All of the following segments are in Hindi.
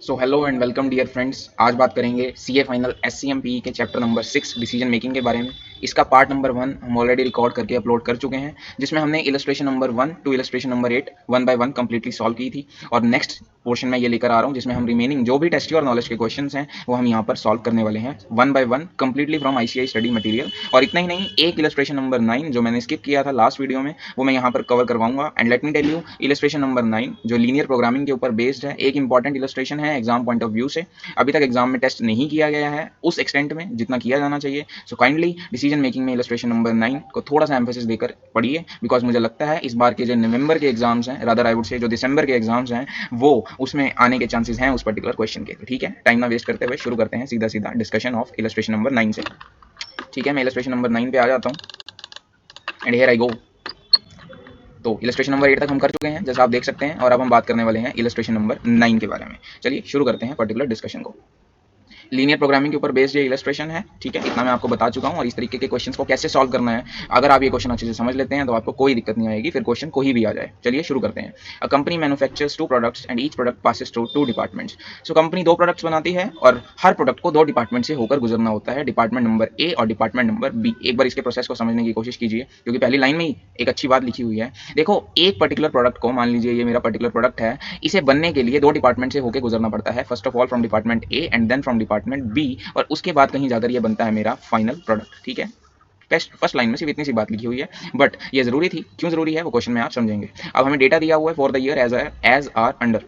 So hello and welcome dear friends. आज बात करेंगे सीए फाइनल एससीएमपीई के चैप्टर नंबर 6 डिसीजन मेकिंग के बारे में। इसका पार्ट नंबर 1 हम ऑलरेडी रिकॉर्ड करके अपलोड कर चुके हैं, जिसमें हमने illustration number 1 to illustration number 8 one by one completely solve की थी। और नेक्स्ट पोर्शन में ये लेकर आ रहा हूँ जिसमें हम रिमेनिंग जो भी टेस्ट और नॉलेज के क्वेश्चन हैं वो हम यहाँ पर सॉल्व करने वाले हैं one by one completely from ICI study material. और इतना ही नहीं, एक इलस्ट्रेशन नंबर 9 जो मैंने स्किप किया था लास्ट वीडियो में वो मैं यहाँ पर कवर करवाऊंगा। And let me tell you, illustration number 9 जो लीनियर प्रोग्रामिंग के ऊपर बेस्ड है, एक इंपॉर्टेंट इलस्ट्रेशन है एग्जाम पॉइंट ऑफ व्यू से। अभी तक एग्जाम में टेस्ट नहीं किया गया है उस एक्सटेंट में जितना किया जाना चाहिए। सो काइंडली डिसीजन मेकिंग में इलस्ट्रेशन नंबर 9 को थोड़ा सा एम्फेसिस देकर पढ़िए, बिकॉज मुझे लगता है इस बार के जो नवंबर के एग्जाम्स हैं, रादर आई वुड से जो दिसंबर के एग्जाम्स हैं, वो उसमें आने के चांसेस हैं उस पर्टिकुलर क्वेश्चन के। तो ठीक है, टाइम ना वेस्ट करते हुए शुरू करते हैं सीधा सीधा डिस्कशन ऑफ इलस्ट्रेशन नंबर 9 से। ठीक है, मैं इलस्ट्रेशन नंबर 9 पे आ जाता हूँ एंड हियर आई गो। तो इलस्ट्रेशन नंबर 8 तक हम कर चुके हैं जैसा आप देख सकते हैं, और अब हम बात करने वाले हैं इलस्ट्रेशन नंबर 9 के बारे में। चलिए शुरू करते हैं पर्टिकुलर डिस्कशन को। लीनियर प्रोग्रामिंग के ऊपर बेस्ड ये इलस्ट्रेशन है। ठीक है, इतना मैं आपको बता चुका हूँ, और इस तरीके के क्वेश्चंस को कैसे सॉल्व करना है अगर आप ये क्वेश्चन अच्छे से समझ लेते हैं तो आपको कोई दिक्कत नहीं आएगी, फिर क्वेश्चन कोई भी आ जाए। चलिए शुरू करते हैं। A company manufactures two products and each product passes through two departments. So company दो प्रोडक्ट्स बनाती है और हर प्रोडक्ट को दो डिपार्टमेंट से होकर गुजरना होता है, डिपार्टमेंट नंबर ए और डिपार्टमेंट नंबर बी। एक बार इसके प्रोसेस को समझने की कोशिश कीजिए, क्योंकि पहली लाइन में ही एक अच्छी बात लिखी हुई है। देखो, एक पर्टिकुलर प्रोडक्ट को, मान लीजिए ये मेरा पर्टिकुलर प्रोडक्ट है, इसे बनने के लिए दो डिपार्टमेंट से होकर गुजरना पड़ता है। First of all from department A and then from department B, और उसके बाद कहीं जाकर ये बनता है मेरा फाइनल प्रोडक्ट। ठीक है, फर्स्ट लाइन में सिर्फ इतनी सी बात लिखी हुई है, बट ये जरूरी थी। क्यों जरूरी है वो क्वेश्चन में आप समझेंगे। अब हमें डेटा दिया हुआ है for the year as are under.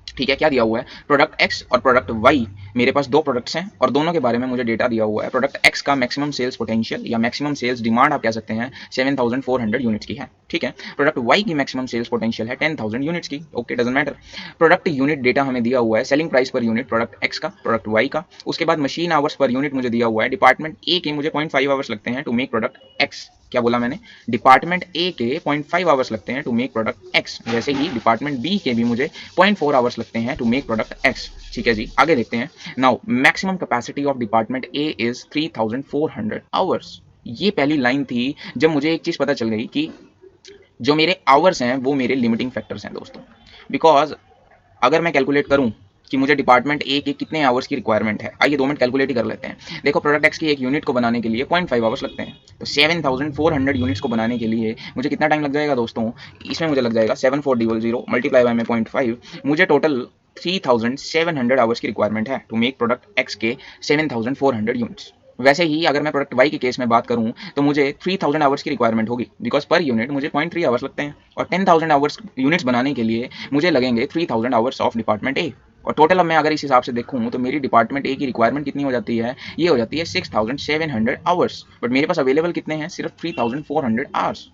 ठीक है, क्या दिया हुआ है? प्रोडक्ट एक्स और प्रोडक्ट वाई। मेरे पास दो प्रोडक्ट्स हैं और दोनों के बारे में मुझे डेटा दिया हुआ है। प्रोडक्ट एक्स का मैक्सिमम सेल्स पोटेंशियल या मैक्सिमम सेल्स डिमांड आप कह सकते हैं 7400 यूनिट्स की है। ठीक है, प्रोडक्ट वाई की मैक्सिमम सेल्स पोटेंशियल है 10000 यूनिट्स की। Okay, doesn't matter. Product unit data हमें दिया हुआ है, selling price per unit product x का, प्रोडक्ट वाई का। उसके बाद मशीन आवर्स पर यूनिट मुझे दिया हुआ है। डिपार्टमेंट ए के मुझे 0.5 आवर्स लगते हैं टू मेक प्रोडक्ट एक्स। क्या बोला मैंने? डिपार्टमेंट ए के 0.5 आवर्स लगते हैं टू मेक प्रोडक्ट एक्स, जैसे ही डिपार्टमेंट बी के भी मुझे 0.4 आवर्स लगते हैं टू मेक प्रोडक्ट एक्स। ठीक है जी, आगे देखते हैं। Now maximum capacity of department A is 3400 hours. ये पहली लाइन थी जब मुझे एक चीज पता चल गई कि जो मेरे आवर्स हैं वो मेरे लिमिटिंग फैक्टर्स हैं दोस्तों। बिकॉज अगर मैं कैलकुलेट करूं कि मुझे डिपार्टमेंट ए के कितने आवर्स की रिक्वायरमेंट है, आइए 2 मिनट कैलकुलेट ही कर लेते हैं। देखो, प्रोडक्ट एक्स की एक यूनिट को बनाने के लिए 0.5 आवर्स लगते हैं, तो 7400 यूनिट्स को बनाने के लिए मुझे कितना टाइम लग जाएगा दोस्तों? इसमें मुझे लग जाएगा 7400 मल्टीप्लाई बाय में 0.5, मुझे टोटल 3700 आवर्स की रिक्वायरमेंट है टू मेक प्रोडक्ट एक्स के 7400 यूनिट्स। वैसे ही अगर मैं प्रोडक्ट वाई के केस में बात करूं तो मुझे 3000 आवर्स की रिक्वायरमेंट होगी, बिकॉज पर यूनिट मुझे 0.3 आवर्स लगते हैं, और 10000 आवर्स यूनिट्स बनाने के लिए मुझे लगेंगे 3000 आवर्स ऑफ डिपार्टमेंट ए। और टोटल अब मैं अगर इस हिसाब से देखूं तो मेरी डिपार्टमेंट ए की रिक्वायरमेंट कितनी हो जाती है? ये हो जाती है 6700 आवर्स, बट मेरे पास अवेलेबल कितने हैं? सिर्फ 3400 आवर्स।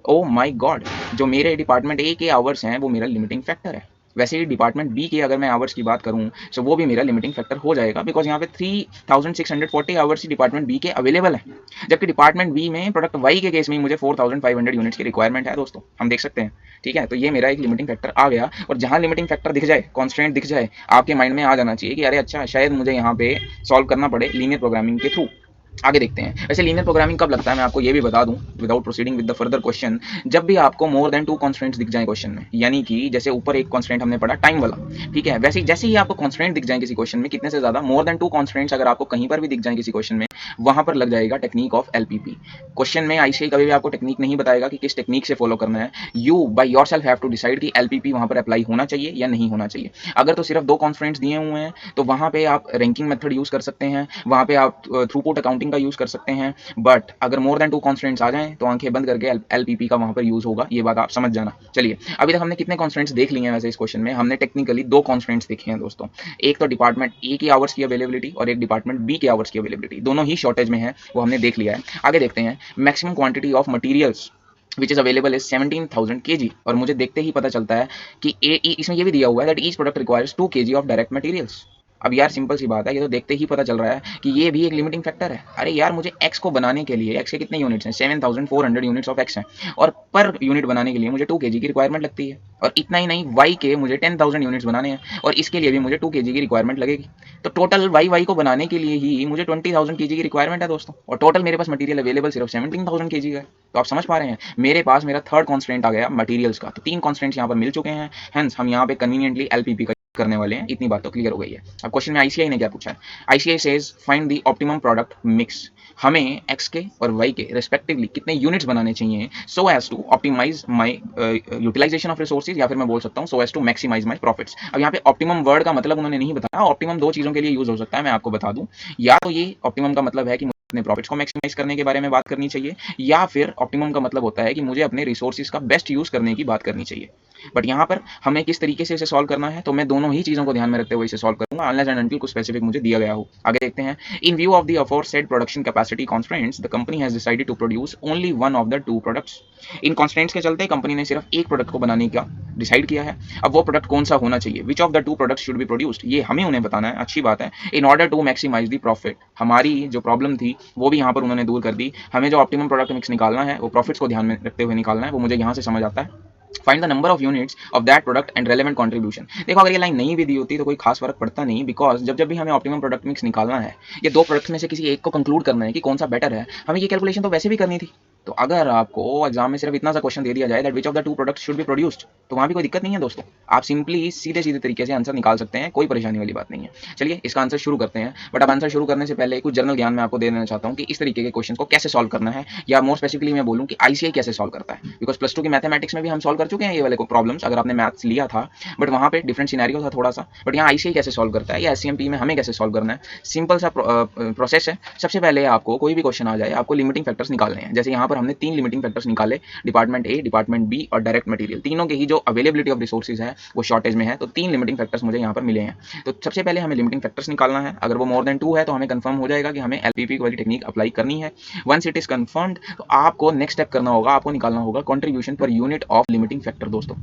ओ माई गॉड, जो मेरे डिपार्टमेंट ए के आवर्स हैं वो मेरा लिमिटिंग फैक्टर है। वैसे ही डिपार्टमेंट बी के अगर मैं आवर्स की बात करूं तो वो भी मेरा लिमिटिंग फैक्टर हो जाएगा, बिकॉज यहाँ पे 3640 आवर्स ही डिपार्टमेंट बी के अवेलेबल है, जबकि डिपार्टमेंट बी में प्रोडक्ट वाई के केस में मुझे 4500 यूनिट्स की रिक्वायरमेंट है दोस्तों, हम देख सकते हैं। ठीक है, तो ये मेरा एक लिमिटिंग फैक्टर आ गया, और जहां लिमिटिंग फैक्टर दिख जाए, कॉन्स्टेंट दिख जाए, आपके माइंड में आ जाना चाहिए कि अरे अच्छा, शायद मुझे यहाँ पे सॉल्व करना पड़े लीनियर प्रोग्रामिंग के थ्रू। आगे देखते हैं। वैसे लीनियर प्रोग्रामिंग कब लगता है मैं आपको ये भी बता दूं without proceeding with the further question, जब भी आपको मोर देन 2 कॉन्स्टेंट्स दिख जाए क्वेश्चन में, यानी कि जैसे ऊपर एक कॉन्स्टेंट हमने पढ़ा टाइम वाला। ठीक है, वैसे जैसे ही आपको कॉन्स्टेंट दिख जाए किसी क्वेश्चन में, कितने से ज्यादा, मोर देन 2 कॉन्स्टेंट्स अगर आपको कहीं पर भी दिख जाए किसी क्वेश्चन में, वहां पर लग जाएगा टेक्निक ऑफ एलपीपी। क्वेश्चन में आईसीआई कभी भी आपको टेक्निक नहीं बताएगा कि किस टेक्निक से फॉलो करना है। You by yourself have to decide कि एलपीपी वहां पर अप्लाई होना चाहिए या नहीं होना चाहिए। अगर तो सिर्फ 2 कॉन्स्टेंट्स दिए हुए हैं तो वहां पे आप रैंकिंग मेथड यूज कर सकते हैं, वहां पे आप थ्रूपुट अकाउंटिंग का यूज कर सकते हैं। बट अगर मोर देन 2 कॉन्स्टेंट्स आ जाएं तो आंखें बंद करके एलपीपी का वहां पर यूज होगा, ये बात आप समझ जाना। चलिए, अभी तक हमने कितने कॉन्स्टेंट्स देख लिए हैं? वैसे इस क्वेश्चन में हमने टेक्निकली 2 कॉन्स्टेंट्स देखे हैं दोस्तों। एक तो डिपार्टमेंट ए की आवर्स की अवेलेबिलिटी और एक डिपार्टमेंट बी के आवर्स की अवेलेबिलिटी, दोनों ही शॉर्टेज में है, वो हमने देख लिया है। आगे देखते हैं। Maximum quantity of materials which is available is 17,000 kg, और मुझे देखते ही पता चलता है कि इसमें ये भी दिया हुआ है that each product requires 2 kg of direct materials. अब यार सिंपल सी बात है, ये तो देखते ही पता चल रहा है कि ये भी एक लिमिटिंग फैक्टर है। अरे यार, मुझे एक्स को बनाने के लिए, एक्स के कितने यूनिट्स हैं? 7400 यूनिट्स ऑफ एक्स हैं, और पर यूनिट बनाने के लिए मुझे 2 kg की रिक्वायरमेंट लगती है। और इतना ही नहीं, वाई के मुझे 10,000 यूनिट्स बनाने हैं, और इसके लिए भी मुझे 2 kg की रिक्वायरमेंट लगेगी। तो टोटल वाई को बनाने के लिए ही मुझे 20,000 kg की रिक्वायरमेंट है दोस्तों, और टोटल मेरे पास मटीरियल अवेलेबल सिर्फ 17,000 kg का है। तो आप समझ पा रहे हैं, मेरे पास मेरा थर्ड कॉन्स्टेंट आ गया मटीरियल्स का। तो 3 कॉन्स्टेंट्स यहाँ पर मिल चुके हैं, हेंस हम यहाँ पे कन्वीनियंटली एलपीपी का करने वाले हैं। इतनी बात तो क्लियर हो गई है। अब क्वेश्चन में आईसीआई ने क्या पूछा है, ICI says find the optimum product mix, हमें एक्स के और वाई के रिस्पेक्टिवली कितने यूनिट्स बनाने चाहिए so as to optimize my utilization of resources, या फिर मैं बोल सकता हूँ so as to maximize my profits. अब यहाँ पे ऑप्टिमम वर्ड का मतलब उन्होंने नहीं बताया। ऑप्टिमम दो चीज़ों के लिए यूज हो सकता है, मैं आपको बता दूं। या तो ये ऑप्टिमम का मतलब है कि अपने प्रॉफिट्स को मैक्सिमाइज करने के बारे में बात करनी चाहिए, या फिर ऑप्टिमम का मतलब होता है कि मुझे अपने रिसोर्सेज का बेस्ट यूज करने की बात करनी चाहिए। बट यहाँ पर हमें किस तरीके से इसे सॉल्व करना है, तो मैं दोनों ही चीज़ों को ध्यान में रखते हुए इसे सॉल्व करूंगा, अनलेस एंड अनटिल कुछ स्पेसिफिक मुझे दिया गया हो। आगे देखते हैं। In view of the aforesaid production capacity constraints the company has decided to produce only one of the two products. इन कॉन्स्ट्रेंट्स के चलते कंपनी ने सिर्फ एक प्रोडक्ट को बनाने का डिसाइड किया है। अब वो प्रोडक्ट कौन सा होना चाहिए, which of the two products should be produced, ये हमें उन्हें बताना है। अच्छी बात है। In order to maximize the profit, हमारी जो प्रॉब्लम थी वो भी यहाँ पर उन्होंने दूर कर दी। हमें जो ऑप्टिमम प्रोडक्ट मिक्स निकालना है वो प्रॉफिट्स को ध्यान में रखते हुए निकालना है, वो मुझे यहाँ से समझ आता है। Find the number of units of that product and relevant contribution. देखो अगर ये लाइन नहीं भी दी होती तो कोई खास फर्क पड़ता नहीं, बिकॉज जब जब भी हमें ऑप्टिमम प्रोडक्ट मिक्स निकालना है, ये दो प्रोडक्ट में से किसी एक को कंक्लूड करना है कि कौन सा बेटर है, हमें ये कैलकुलेशन तो वैसे भी करनी थी। तो अगर आपको एग्जाम में सिर्फ इतना सा क्वेश्चन दे दिया जाए that which of the two products should be produced, तो वहाँ भी कोई दिक्कत नहीं है दोस्तों। आप सिंपली सीधे सीधे तरीके से आंसर निकाल सकते हैं, कोई परेशानी वाली बात नहीं है। चलिए इसका आंसर शुरू करते हैं। बट अब आंसर शुरू करने से पहले कुछ जनरल ज्ञान मैं आपको दे देना चाहता हूँ कि इस तरीके के क्वेश्चन को कैसे सॉल्व करना है, या मोर स्पेसिफिकली मैं बोलूँ कि आईसीआई कैसे सॉल्व करता है। बिकॉज प्लस 2 की मैथमेटिक्स में भी हम सॉल्व कर चुके हैं ये वाले को प्रॉब्लम्स, अगर आपने मैथ्स लिया था, बट वहाँ पे डिफरेंट सिनेरियो था थोड़ा सा। बट यहाँ आईसीआई कैसे सॉल्व करता है या एससीएमपी में हमें कैसे सॉल्व करना है, सिंपल सा प्रोसेस है। सबसे पहले आपको कोई भी क्वेश्चन आ जाए, आपको लिमिटिंग फैक्टर्स निकालने हैं। जैसे यहाँ पर हमने 3 लिमिटिंग फैक्टर्स निकाले, डिपार्टमेंट ए, डिपार्टमेंट बी और डायरेक्ट मटेरियल। तीनों के ही जो अवेलेबिलिटी ऑफ रिसोर्सेज है वो शॉर्टेज में है, तो 3 लिमिटिंग फैक्टर्स मुझे यहाँ पर मिले हैं। तो सबसे पहले हमें लिमिटिंग फैक्टर्स निकालना है। अगर वो मोर देन 2 है तो हमें कंफर्म हो जाएगा कि हमें एलपीपी वाली टेक्निक अप्लाई करनी है। वंस इट इज कंफर्म्ड तो आपको नेक्स्ट स्टेप करना होगा, आपको निकालना होगा contribution per unit of limiting factor. दोस्तों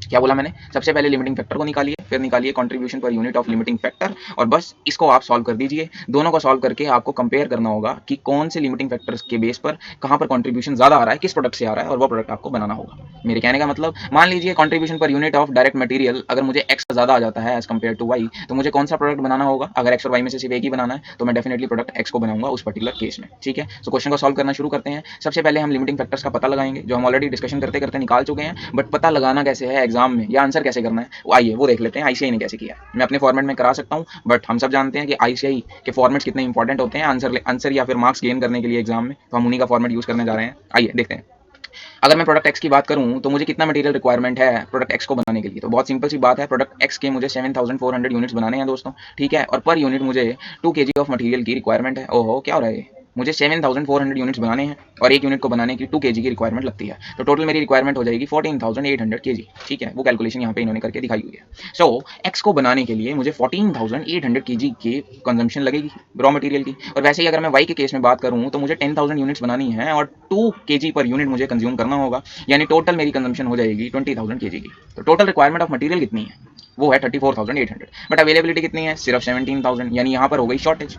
क्या बोला मैंने, सबसे पहले लिमिटिंग फैक्टर को निकालिए, फिर निकालिए contribution per unit of limiting factor, और बस इसको आप सॉल्व कर दीजिए। दोनों को सॉल्व करके आपको कंपेयर करना होगा कि कौन से लिमिटिंग फैक्टर्स के बेस पर कहां पर कंट्रीब्यूशन ज्यादा आ रहा है, किस प्रोडक्ट से आ रहा है, और वो प्रोडक्ट आपको बनाना होगा। मेरे कहने का मतलब, मान लीजिए contribution per unit of direct material अगर मुझे एक्स ज्यादा आ जाता है एज कम्पेयर टू वाई, तो मुझे कौन सा प्रोडक्ट बनाना होगा। अगर एक्स और वाई में से सिर्फ एक ही बनाना है तो मैं डेफिनेटली प्रोडक्ट एक्स को बनाऊंगा उस पर्टिकुलर केस में। ठीक है, तो क्वेश्चन को सॉल्व करना शुरू करते हैं। सबसे पहले हम लिमिटिंग फैक्टर्स का पता लगाएंगे, जो हम ऑलरेडी डिस्कशन करते करते निकाल चुके हैं। बट पता लगाना कैसे है एग्जाम में, या आंसर कैसे करना है, आइए वो देख लेते हैं आईसीआई ने कैसे किया। मैं अपने फॉर्मेट में करा सकता हूं, बट हम सब जानते हैं कि आईसीआई के फॉर्मेट्स कितने इंपॉर्टेंट होते हैं आंसर या फिर मार्क्स गेन करने के लिए एग्जाम में, तो हम उन्हीं का फॉर्मेट यूज करने जा रहे हैं। आइए देखते हैं। अगर मैं प्रोडक्ट एक्स की बात करूं तो मुझे कितना मटेरियल रिक्वायरमेंट है प्रोडक्ट एक्स को बनाने के लिए, तो बहुत सिंपल सी बात है। प्रोडक्ट एक्स के मुझे 7400 यूनिट्स बनाने हैं दोस्तों। ठीक है, और पर यूनिट मुझे 2 kg ऑफ मटेरियल की रिक्वायरमेंट है। ओहो क्या हो रहा है, मुझे 7400 यूनिट्स बनाने हैं और एक यूनिट को बनाने की 2 kg की रिक्वायरमेंट लगती है, तो टोटल मेरी रिक्वायरमेंट हो जाएगी 14800 kg। ठीक है, वो कैलकुलेशन यहाँ पे इन्होंने करके दिखाई हुई है। सो एक्स को बनाने के लिए मुझे 14800 kg की कंजम्पशन लगेगी रॉ मटेरियल की। और वैसे ही अगर मैं वाई के केस में बात करूँ तो मुझे 10,000 यूनिट्स बनानी है और 2 kg पर यूनिट मुझे कंज्यूम करना होगा, यानी टोटल मेरी कंजम्पशन हो जाएगी 20,000 kg की। तो टोटल रिक्वायरमेंट ऑफ मटेरियल कितनी है, वो है 34,800, बट अवेलेबिलिटी कितनी है, सिर्फ 17,000, यानी यहाँ पर हो गई शॉर्टेज।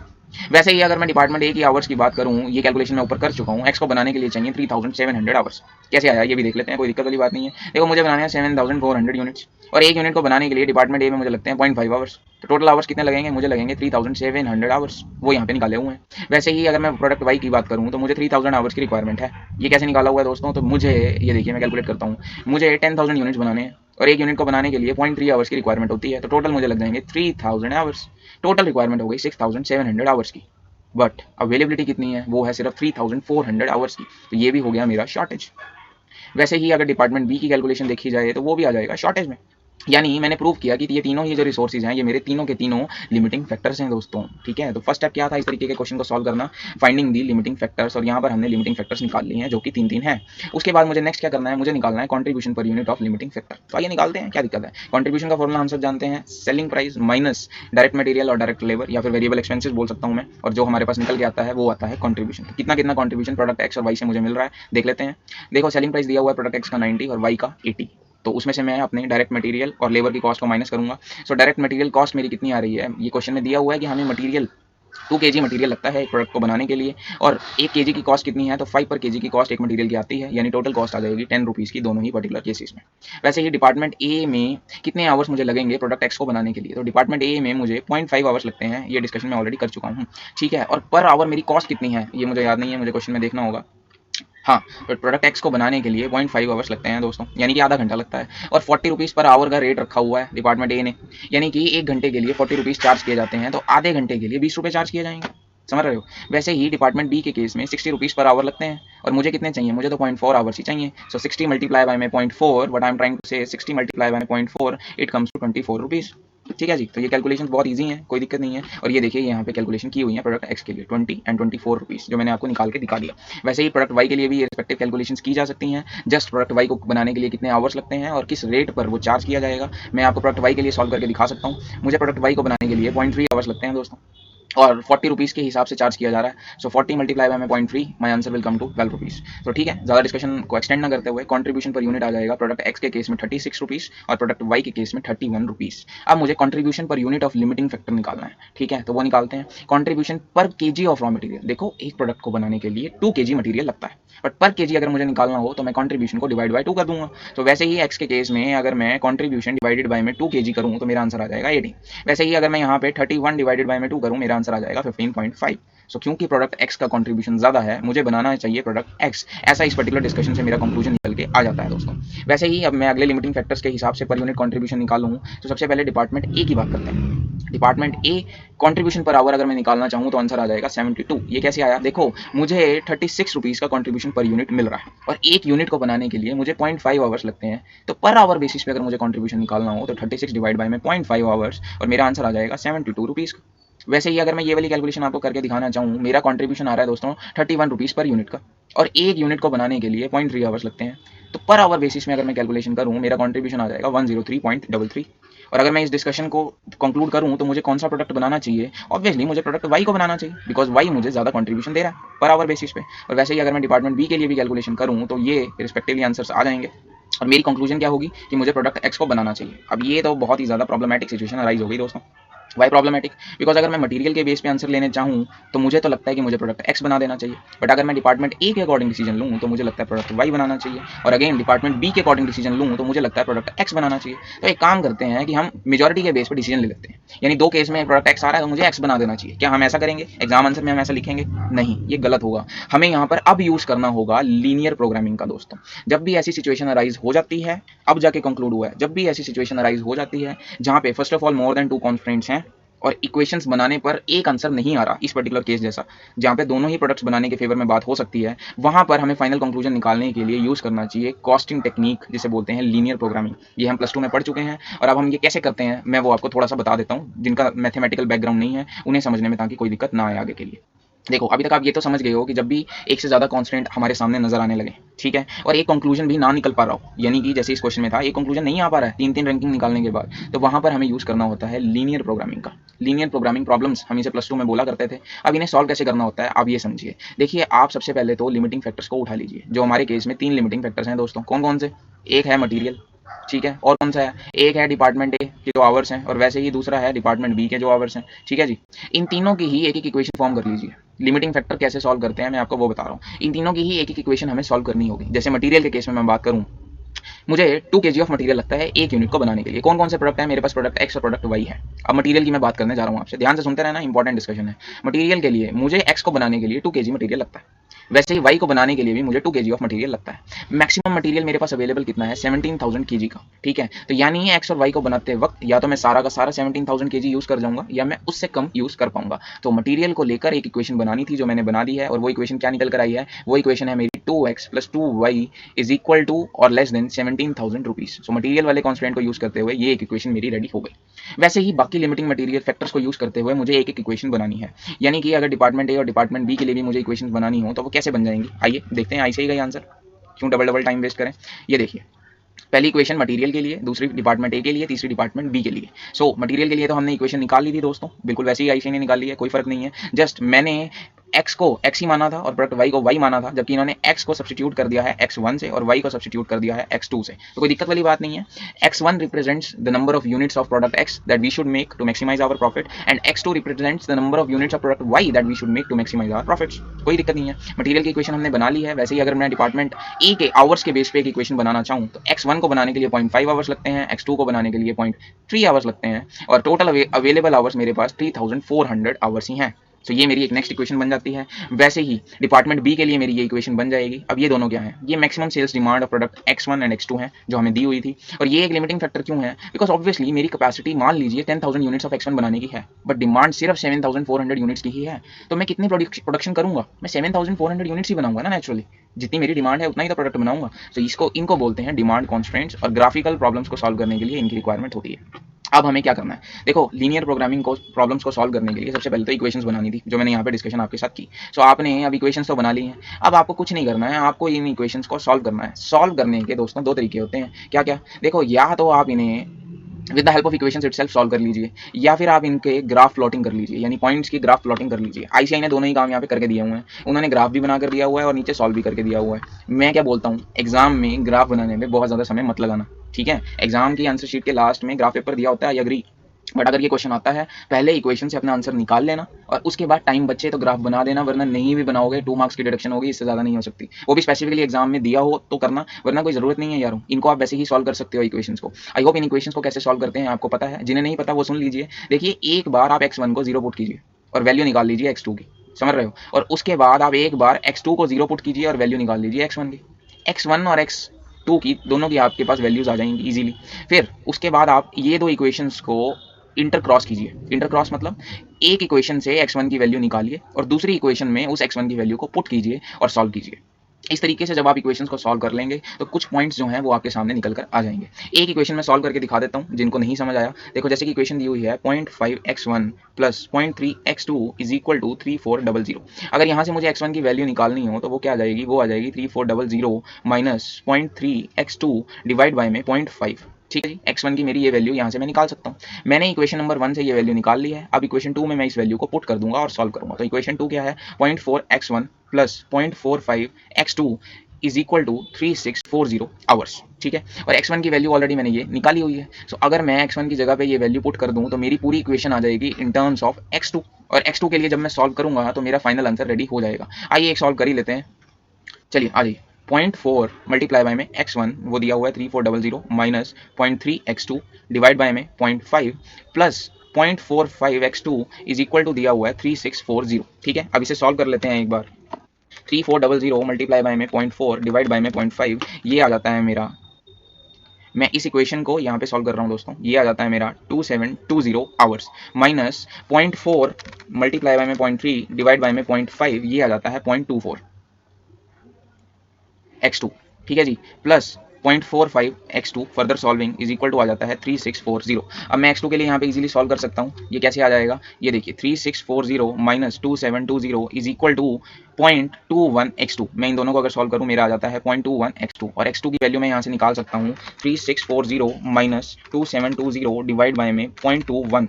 वैसे ही अगर मैं डिपार्टमेंट ए की आवर्स की बात करूँ, ये कैलकुलेशन मैं ऊपर कर चुका हूँ, एक्स को बनाने के लिए चाहिए 3700 आवर्स। कैसे आया ये भी देख लेते हैं, कोई दिक्कत वाली बात नहीं है। देखो मुझे बनाने हैं 7400 यूनिट्स, और एक यूनिट को बनाने के लिए डिपार्टमेंट ए में मुझे लगते हैं 0.5 आवर्स। तो टोटल आवर्स कितने लगेंगे, मुझे लगेंगे 3700 आवर्स, वो यहाँ पे निकाले हुए हैं। वैसे ही अगर मैं प्रोडक्ट वाई की बात करूँ तो मुझे 3000 आवर्स की रिक्वायरमेंट है। ये कैसे निकाला हुआ है दोस्तों, तो मुझे ये देखिए मैं कैलकुलेट करता हूँ, मुझे 10,000 यूनिट्स बनाने हैं और एक यूनिट को बनाने के लिए 0.3 आवर्स की रिक्वायरमेंट होती है, तो टोटल मुझे लग जाएंगे 3000 आवर्स। टोटल रिक्वायरमेंट हो गई 6700 आवर्स की, बट अवेलेबिलिटी कितनी है, वो है सिर्फ 3400 आवर्स की, तो ये भी हो गया मेरा शॉर्टेज। वैसे ही अगर डिपार्टमेंट बी की कैलकुलेशन देखी जाए तो वो भी आ जाएगा शॉर्टेज में, यानी मैंने प्रूव किया कि ये तीनों ही जो रिसोर्सेज हैं ये मेरे तीनों के तीनों लिमिटिंग फैक्टर्स हैं दोस्तों। ठीक है, तो फर्स्ट स्टेप क्या था इस तरीके के क्वेश्चन को सॉल्व करना, फाइंडिंग दी लिमिटिंग फैक्टर्स, और यहाँ पर हमने लिमिटिंग फैक्टर्स निकाल लिए हैं जो कि 3 हैं। उसके बाद मुझे नेक्स्ट क्या करना है, मुझे निकालना है contribution per unit of limiting factor. तो आइए निकालते हैं, क्या दिक्कत है। कंट्रीब्यूशन का फॉर्मूला हम सब जानते हैं, selling price minus direct material और डायरेक्ट लेबर, या फिर वेरिएबल एक्सपेंसेस बोल सकता हूँ मैं, और जो हमारे पास निकल के आता है वो आता है कंट्रीब्यूशन। तो कितना कितना कंट्रीब्यूशन प्रोडक्ट एक्स और वाई से मुझे मिल रहा है देख लेते हैं। देखो सेलिंग प्राइस दिया हुआ है प्रोडक्ट एक्स का 90 और वाई का 80, तो उसमें से मैं अपने डायरेक्ट मटेरियल और लेबर की कॉस्ट को माइनस करूंगा। सो डायरेक्ट मटेरियल कॉस्ट मेरी कितनी आ रही है, ये क्वेश्चन में दिया हुआ है कि हमें मटेरियल 2 kg मटेरियल लगता है एक प्रोडक्ट को बनाने के लिए, और 1 kg की कॉस्ट कितनी है, तो 5 पर kg की कॉस्ट एक मटेरियल की आती है, यानी टोटल कॉस्ट आ जाएगी 10 रुपीज़ की दोनों ही पर्टिकुलर केसेस में। वैसे ही डिपार्टमेंट ए में कितने आवर्स मुझे लगेंगे प्रोडक्ट एक्स को बनाने के लिए, तो डिपार्टमेंट ए में मुझे 0.5 आवर्स लगते हैं, ये डिस्कशन मैं ऑलरेडी कर चुका हूँ। ठीक है, और पर आवर मेरी कॉस्ट कितनी है ये मुझे याद नहीं है, मुझे क्वेश्चन में देखना होगा। हाँ, तो प्रोडक्ट एक्स को बनाने के लिए 0.5 आवर्स लगते हैं दोस्तों, यानी कि आधा घंटा लगता है, और 40 रुपीज़ पर आवर का रेट रखा हुआ है डिपार्टमेंट ए ने, यानी कि 1 घंटे के लिए 40 रुपीज़ चार्ज किए जाते हैं, तो आधे घंटे के लिए 20 रुपये चार्ज किए जाएंगे। समझ रहे हो? वैसे ही डिपार्टमेंट बी के केस में 60 रुपीज़ पर आवर लगते हैं, और मुझे कितने चाहिए? मुझे तो 0.4 आवर्स ही चाहिए। सो 60 मल्टीप्लाई बाय में 0.4, what I am trying to say 60 multiply by 0.4, it comes to 24 rupees. ठीक है जी, तो ये कैलकुलेशन बहुत ईजी है, कोई दिक्कत नहीं है। और ये देखिए यहाँ पे कैलकुलेशन की हुई है प्रोडक्ट एक्स के लिए 20 एंड 24 रुपीज़, जो मैंने आपको निकाल के दिखा दिया। वैसे ही प्रोडक्ट वाई के लिए भी ये रिस्पेक्टिव कैलकुलेशंस की जा सकती हैं। जस्ट प्रोडक्ट वाई को बनाने के लिए कितने आवर्स लगते हैं और किस रेट पर वो चार्ज किया जाएगा, मैं आपको प्रोडक्ट वाई के लिए सॉल्व करके दिखा सकता हूँ। मुझे प्रोडक्ट वाई को बनाने के लिए 0.3 आवर्स लगते हैं दोस्तों, और 40 रुपीज़ के हिसाब से चार्ज किया जा रहा है। सो 40 मल्टीप्लाई बाय में 0.3, my answer will come to 12 rupees. तो ठीक है, ज़्यादा डिस्कशन को एक्सटेंड ना करते हुए कॉन्ट्रीब्यूशन पर यूनिट आ जाएगा प्रोडक्ट एक्स के केस में 36 रुपीज़ और प्रोडक्ट वाई के केस में 31 रुपीज़। अब मुझे contribution per unit of limiting factor निकालना है, ठीक है, तो वो निकालते हैं। कॉन्ट्रीब्यूशन पर केजी ऑफ रॉ मटेरियल, देखो एक प्रोडक्ट को बनाने के लिए 2 kg मटेरियल लगता है, बट पर केजी अगर मुझे निकालना हो तो मैं कॉन्ट्रीब्यूशन को डिवाइड बाय 2 कर दूंगा। तो वैसे ही एक्स के केस में अगर मैं कॉन्ट्रीब्यूशन डिवाइडेड बाय में 2 kg करूँ तो मेरा आंसर आ जाएगा 18। वैसे ही अगर मैं यहाँ पे 31 डिवाइडेड बाय में 2 करूँ, मेरा आंसर आ जाएगा 15.5। सो क्योंकि प्रोडक्ट एक्स का कंट्रीब्यूशन ज़्यादा है, मुझे बनाना चाहिए प्रोडक्ट एक्स। ऐसा इस पर्टिकुलर डिस्कशन से मेरा कंक्लूजन निकल के आ जाता है दोस्तों। वैसे ही अब मैं अगले लिमिटिंग फैक्टर्स के हिसाब से पर यूनिट कंट्रीब्यूशन निकालूँ, तो सबसे पहले डिपार्टमेंट ए की बात करते हैं। Department A contribution per hour अगर मैं निकालना चाहूँ तो आंसर आ जाएगा 72। ये कैसे आया? देखो मुझे 36 रुपीज़ का कंट्रीब्यूशन पर यूनिट मिल रहा है, और एक यूनिट को बनाने के लिए मुझे 0.5 आवर्स लगते हैं। तो पर आवर बेसिस पे अगर मुझे कंट्रीब्यूशन निकालना हो तो 36 डिवाइड बाय में 0.5 आवर्स, और मेरा आंसर आ जाएगा 72 रुपीज़। वैसे ही अगर मैं ये वाली कैलकुलेशन आपको करके दिखाना चाहूँ, मेरा कंट्रीब्यूशन आ रहा है दोस्तों 31 रुपीज़ पर यूनिट का, और एक यूनिट को बनाने के लिए 0.3 आवर्स लगते हैं। तो पर आवर बेसिस में अगर मैं कैलकुलेशन करूँ, मेरा कंट्रीब्यूशन आ जाएगा 103.33। और अगर मैं इस डिस्कशन को कंक्लूड करूँ तो मुझे कौन सा प्रोडक्ट बनाना चाहिए? ऑब्वियसली मुझे प्रोडक्ट वाई को बनाना चाहिए, बिकॉज वाई मुझे ज़्यादा कंट्रीब्यूशन दे रहा है पर आवर बेसिस पे। और वैसे ही अगर मैं डिपार्टमेंट बी के लिए भी कैलकुलेशन करूँ तो ये रिस्पेक्टिवली आंसर्स आ जाएंगे, और मेरी कंक्लूजन क्या होगी कि मुझे प्रोडक्ट एक्स को बनाना चाहिए। अब ये तो बहुत ही ज़्यादा प्रॉब्लमेटिक सिचुएशन अराइज हो गई दोस्तों। Y problematic? बिकॉज अगर मैं मटेरियल के बेस पे आंसर लेने चाहूँ तो मुझे तो लगता है कि मुझे प्रोडक्ट एक्स बना देना चाहिए, बट अगर मैं डिपार्टमेंट ए के अकॉर्डिंग डिसीजन लूँ तो मुझे लगता है प्रोडक्ट वाई बनाना चाहिए, और अगेन डिपार्टमेंट बी के अकॉर्डिंग डिसीजन लूँ तो मुझे लगता है प्रोडक्ट एक्स बनाना चाहिए। तो एक काम करते हैं कि हम मेजॉरिटी के बेस पर डिसीजन ले लेते हैं, यानी दो केस में प्रोडक्ट एक्स आ रहा है तो मुझे एक्स बना देना चाहिए। क्या हम ऐसा करेंगे? एग्जाम आंसर में हम ऐसा लिखेंगे? नहीं, ये गलत होगा। हमें यहाँ पर अब यूज़ करना होगा लीनियर प्रोग्रामिंग का दोस्तों। जब भी ऐसी सिचुएशन अराइज हो जाती है, अब जाके कंक्लूड हुआ है, जब भी ऐसी सिचुएशन अराइज हो जाती है जहाँ पे first of all more than 2 constants हैं और इक्वेशंस बनाने पर एक आंसर नहीं आ रहा, इस पर्टिकुलर केस जैसा जहाँ पे दोनों ही प्रोडक्ट्स बनाने के फेवर में बात हो सकती है, वहाँ पर हमें फाइनल कंक्लूजन निकालने के लिए यूज़ करना चाहिए कॉस्टिंग टेक्निक, जिसे बोलते हैं लीनियर प्रोग्रामिंग। ये हम +2 में पढ़ चुके हैं, और अब हम ये कैसे करते हैं मैं वो आपको थोड़ा सा बता देता हूँ, जिनका मैथमेटिकल बैकग्राउंड नहीं है उन्हें समझने में, ताकि कोई दिक्कत ना आए आगे के लिए। देखो अभी तक आप ये तो समझ गए हो कि जब भी एक से ज़्यादा कॉन्स्टेंट हमारे सामने नजर आने लगे, ठीक है, और एक कंक्लूजन भी ना निकल पा रहा हो, यानी कि जैसे इस क्वेश्चन में था एक कंक्लूजन नहीं आ पा रहा है 3-3 रैंकिंग निकालने के बाद, तो वहाँ पर हमें यूज़ करना होता है लीनियर प्रोग्रामिंग का। लीनियर प्रोग्रामिंग प्रॉब्लम्स हम इसे +2 में बोला करते थे। अब इन्हें सॉल्व कैसे करना होता है आप ये समझिए। देखिए आप सबसे पहले तो लिमिटिंग फैक्टर्स को उठा लीजिए, जो हमारे केस में 3 लिमिटिंग फैक्टर्स हैं दोस्तों। कौन कौन से? एक है मटीरियल, ठीक है, और कौन सा है? एक है डिपार्टमेंट ए के जो आवर्स हैं, और वैसे ही दूसरा है डिपार्टमेंट बी के जो आवर्स हैं, ठीक है जी। इन तीनों की ही एक एक इक्वेशन फॉर्म कर लीजिए। लिमिटिंग फैक्टर कैसे सॉल्व करते हैं मैं आपको वो बता रहा हूँ। इन तीनों की ही एक एक इक्वेशन हमें सॉल्व करनी होगी। जैसे मटेरियल के केस में मैं बात करूँ, मुझे 2 kg ऑफ मटेरियल लगता है एक यूनिट को बनाने के लिए। कौन कौन से प्रोडक्ट है मेरे पास? प्रोडक्ट एक्स और प्रोडक्ट वाई है। अब मटेरियल की मैं बात करने जा रहा हूँ आपसे, ध्यान से सुनते रहना, इंपॉर्टेंट डिस्कशन है। मटेरियल के लिए मुझे एक्स को बनाने के लिए 2 kg मटेरियल लगता है, वैसे ही वाई को बनाने के लिए भी मुझे 2 kg ऑफ मटेरियल लगता है। मैक्सिमम मटेरियल मेरे पास अवेलेबल कितना है? 17,000 kg का, ठीक है। तो यानी एक्स और वाई को बनाते वक्त या तो मैं सारा का सारा 17,000 kg यूज़ कर जाऊंगा, या मैं उससे कम यूज़ कर पाऊंगा। तो मटेरियल को लेकर एक इक्वेशन बनानी थी जो मैंने बना दी है, और वो इक्वेशन क्या निकल कर आई है? वो इक्वेशन है मेरी 2x + 2y is equal to और less than 17,000 rupees. So material वाले कॉन्स्टेंट को यूज़ करते हुए ये एक इक्वेशन मेरी रेडी हो गई। वैसे ही बाकी लिमिटिंग मटेरियल फैक्टर्स को यूज़ करते हुए मुझे एक एक इक्वेशन बनानी है, यानी कि अगर डिपार्टमेंट ए और डिपार्टमेंट बी के लिए भी मुझे इक्वेशन बनानी हो तो वो कैसे बन जाएंगी? आइए देखते हैं, आई से ही गई आंसर, क्यों डबल डबल टाइम वेस्ट करें। ये देखिए, पहली इक्वेशन मटेरियल के लिए, दूसरी डिपार्टमेंट ए के लिए, तीसरी डिपार्टमेंट बी के लिए। सो मटेरियल के लिए तो हमने इक्वेशन निकाल ली थी दोस्तों, बिल्कुल वैसे ही आई से ने निकाल ली है, कोई फर्क नहीं है। जस्ट मैंने एक्स को एक्स ही माना था और प्रोडक्ट वाई को वाई माना था, जबकि इन्होंने एक्स को सब्सटीट्यूट कर दिया है x1 से और वाई को सब्सटीट्यूट कर दिया है x2 से, तो कोई दिक्कत वाली बात नहीं है। x1 represents the number of units of product x that we should make to maximize our profit, and x2 represents the number of units of product y that we should make to maximize our profits. कोई दिक्कत नहीं है, मटेरियल की इक्वेशन हमने बना ली है। वैसे ही अगर मैं डिपार्टमेंट ए के आवर्स के बेस पे एक इक्वेशन बनाना चाहूँ तो x1 को बनाने के लिए 0.5 आवर्स लगते हैं, x2 को बनाने के लिए 0.3 आवर्स लगते हैं, और टोटल अवेलेबल आवर्स मेरे पास 3,400 आवर्स ही हैं। सो ये मेरी एक नेक्स्ट इक्वेशन बन जाती है। वैसे ही डिपार्टमेंट बी के लिए मेरी ये इक्वेशन बन जाएगी। अब ये दोनों क्या है, ये maximum sales demand of product x1 and x2 है जो हमें दी हुई थी। और ये एक लिमिटिंग फैक्टर क्यों है, बिकॉज ऑब्वियसली मेरी कैपेसिटी मान लीजिए 10,000 यूनिट्स ऑफ x1 बनाने की है, बट डिमांड सिर्फ 7,400 यूनिट्स की ही है। तो मैं कितनी प्रोडक्शन करूंगा, मैं 7,400 यूनिट्स ही बनाऊंगा ना नेचुरली, जितनी मेरी डिमांड है उतना ही तो प्रोडक्ट बनाऊंगा। तो इसको इनको बोलते हैं डिमांड कॉन्स्ट्रेंट्स, और ग्राफिकल प्रॉब्लम्स को सॉल्व करने के लिए इनकी रिक्वायरमेंट होती है। अब हमें क्या करना है, देखो लीनियर प्रोग्रामिंग को प्रॉब्लम्स को सॉल्व करने के लिए सबसे पहले तो इक्वेशंस बनानी थी, जो मैंने यहाँ पे डिस्कशन आपके साथ की। सो आपने अब इक्वेशंस तो बना ली हैं, अब आपको कुछ नहीं करना है, आपको इन इक्वेशंस को सॉल्व करना है। सॉल्व करने के दोस्तों दो तरीके होते हैं, क्या क्या, देखो या तो आप इन्हें with the help of equations itself solve कर लीजिए, या फिर आप इनके ग्राफ प्लॉटिंग कर लीजिए, यानी पॉइंट्स की ग्राफ प्लॉटिंग कर लीजिए। आईसीआई ने दोनों ही काम यहाँ पे करके दिए हुए हैं, उन्होंने ग्राफ भी बना कर दिया हुआ है और नीचे सॉल्व भी करके दिया हुआ है। मैं क्या बोलता हूँ, एग्जाम में ग्राफ बनाने में बहुत ज़्यादा समय मत लगाना, ठीक है। एग्जाम की आंसर शीट के लास्ट में ग्राफ पेपर दिया होता है, आई एग्री, बट अगर ये क्वेश्चन आता है पहले इक्वेशन से अपना आंसर निकाल लेना और उसके बाद टाइम बचे तो ग्राफ बना देना, वरना नहीं भी बनाओगे 2 मार्क्स की डिडक्शन होगी, इससे ज़्यादा नहीं हो सकती। वो भी स्पेसिफिकली एग्जाम में दिया हो तो करना, वरना कोई ज़रूरत नहीं है यार, इनको आप वैसे ही सॉल्व कर सकते हो इक्वेशंस को। आई होप इन इक्वेशंस को कैसे सॉल्व करते हैं आपको पता है, जिन्हें नहीं पता वो सुन लीजिए। देखिए एक बार आप x1 को 0 पुट कीजिए और वैल्यू निकाल लीजिए x2 की, समझ रहे हो, और उसके बाद आप एक बार x2 को 0 पुट कीजिए और वैल्यू निकाल लीजिए x1 की। x1 और x2 की दोनों की आपके पास वैल्यूज आ जाएंगी इजीली। फिर उसके बाद आप ये दो इक्वेशंस को इंटरक्रॉस कीजिए। इंटरक्रॉस मतलब एक इक्वेशन से x1 की वैल्यू निकालिए और दूसरी इक्वेशन में उस x1 की वैल्यू को पुट कीजिए और सॉल्व कीजिए। इस तरीके से जब आप इक्वेशंस को सॉल्व कर लेंगे तो कुछ पॉइंट्स जो हैं वो आपके सामने निकल कर आ जाएंगे। एक इक्वेशन में सॉल्व करके दिखा देता हूँ जिनको नहीं समझ आया। देखो जैसे कि इक्वेशन दी हुई है 0.5x1 plus 0.3x2 is equal to 3400। अगर यहाँ से मुझे x1 की वैल्यू निकालनी हो तो वो क्या आ जाएगी, वो आ जाएगी 3400 माइनस 0.3x2 डिवाइड बाय में 0.5। ठीक है जी, x1 की मेरी ये वैल्यू यहाँ से मैं निकाल सकता हूँ। मैंने इक्वेशन नंबर 1 से ये वैल्यू निकाल ली है। अब इक्वेशन 2 में मैं इस वैल्यू को पुट कर दूंगा और सॉल्व करूंगा। तो इक्वेशन 2 क्या है, 0.4x1 plus 0.45x2 is equal to 3640 hours. ठीक है, और x1 की वैल्यू ऑलरेडी मैंने ये निकाली हुई है। सो अगर मैं x1 की जगह पे ये वैल्यू पुट कर दूं तो मेरी पूरी इक्वेशन आ जाएगी इन टर्म्स ऑफ x2, और x2 के लिए जब मैं सॉल्व करूंगा तो मेरा फाइनल आंसर रेडी हो जाएगा। आइए एक सॉल्व कर ही लेते हैं, चलिए आ जाइए। 0.4 मल्टीप्लाई बाय में x1 वो दिया हुआ है 3400 माइनस 0.3x2 डिवाइड बाय में 0.5 plus 0.45x2 is equal to दिया हुआ है 3640। ठीक है, अब इसे सॉल्व कर लेते हैं एक बार। 3400 मल्टीप्लाई बाय में 0.4 डिवाइड बाय में 0.5, ये आ जाता है मेरा, मैं इस इक्वेशन को यहाँ पे सॉल्व कर रहा हूँ दोस्तों, ये आ जाता है मेरा 2720 आवर्स माइनस 0.4 मल्टीप्लाई बाय में 0.3 डिवाइड बाय में 0.5, ये आ जाता है 0.24 x2। ठीक है जी, plus 0.45 x2 further solving is equal to आ जाता है 3640। अब मैं x2 के लिए यहाँ पे इजीली सॉल्व कर सकता हूँ। ये कैसे आ जाएगा, ये देखिए 3640 minus 2720 is equal to 0.21 x2। मैं इन दोनों को अगर सॉल्व करूँ मेरा आ जाता है 0.21 x2, और x2 की वैल्यू मैं यहाँ से निकाल सकता हूँ 3640 माइनस 2720 डिवाइड बाय में 0.21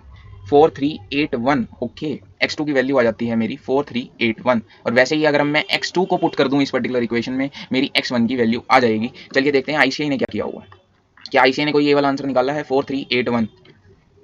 4381। ओके, x2 की वैल्यू आ जाती है मेरी 4381, और वैसे ही अगर मैं x2 को पुट कर दूं इस पर्टिकुलर इक्वेशन में मेरी x1 की वैल्यू आ जाएगी। चलिए देखते हैं आईसीआई ने क्या किया हुआ है, क्या आईसीआई ने कोई ये वाला आंसर निकाला है 4381।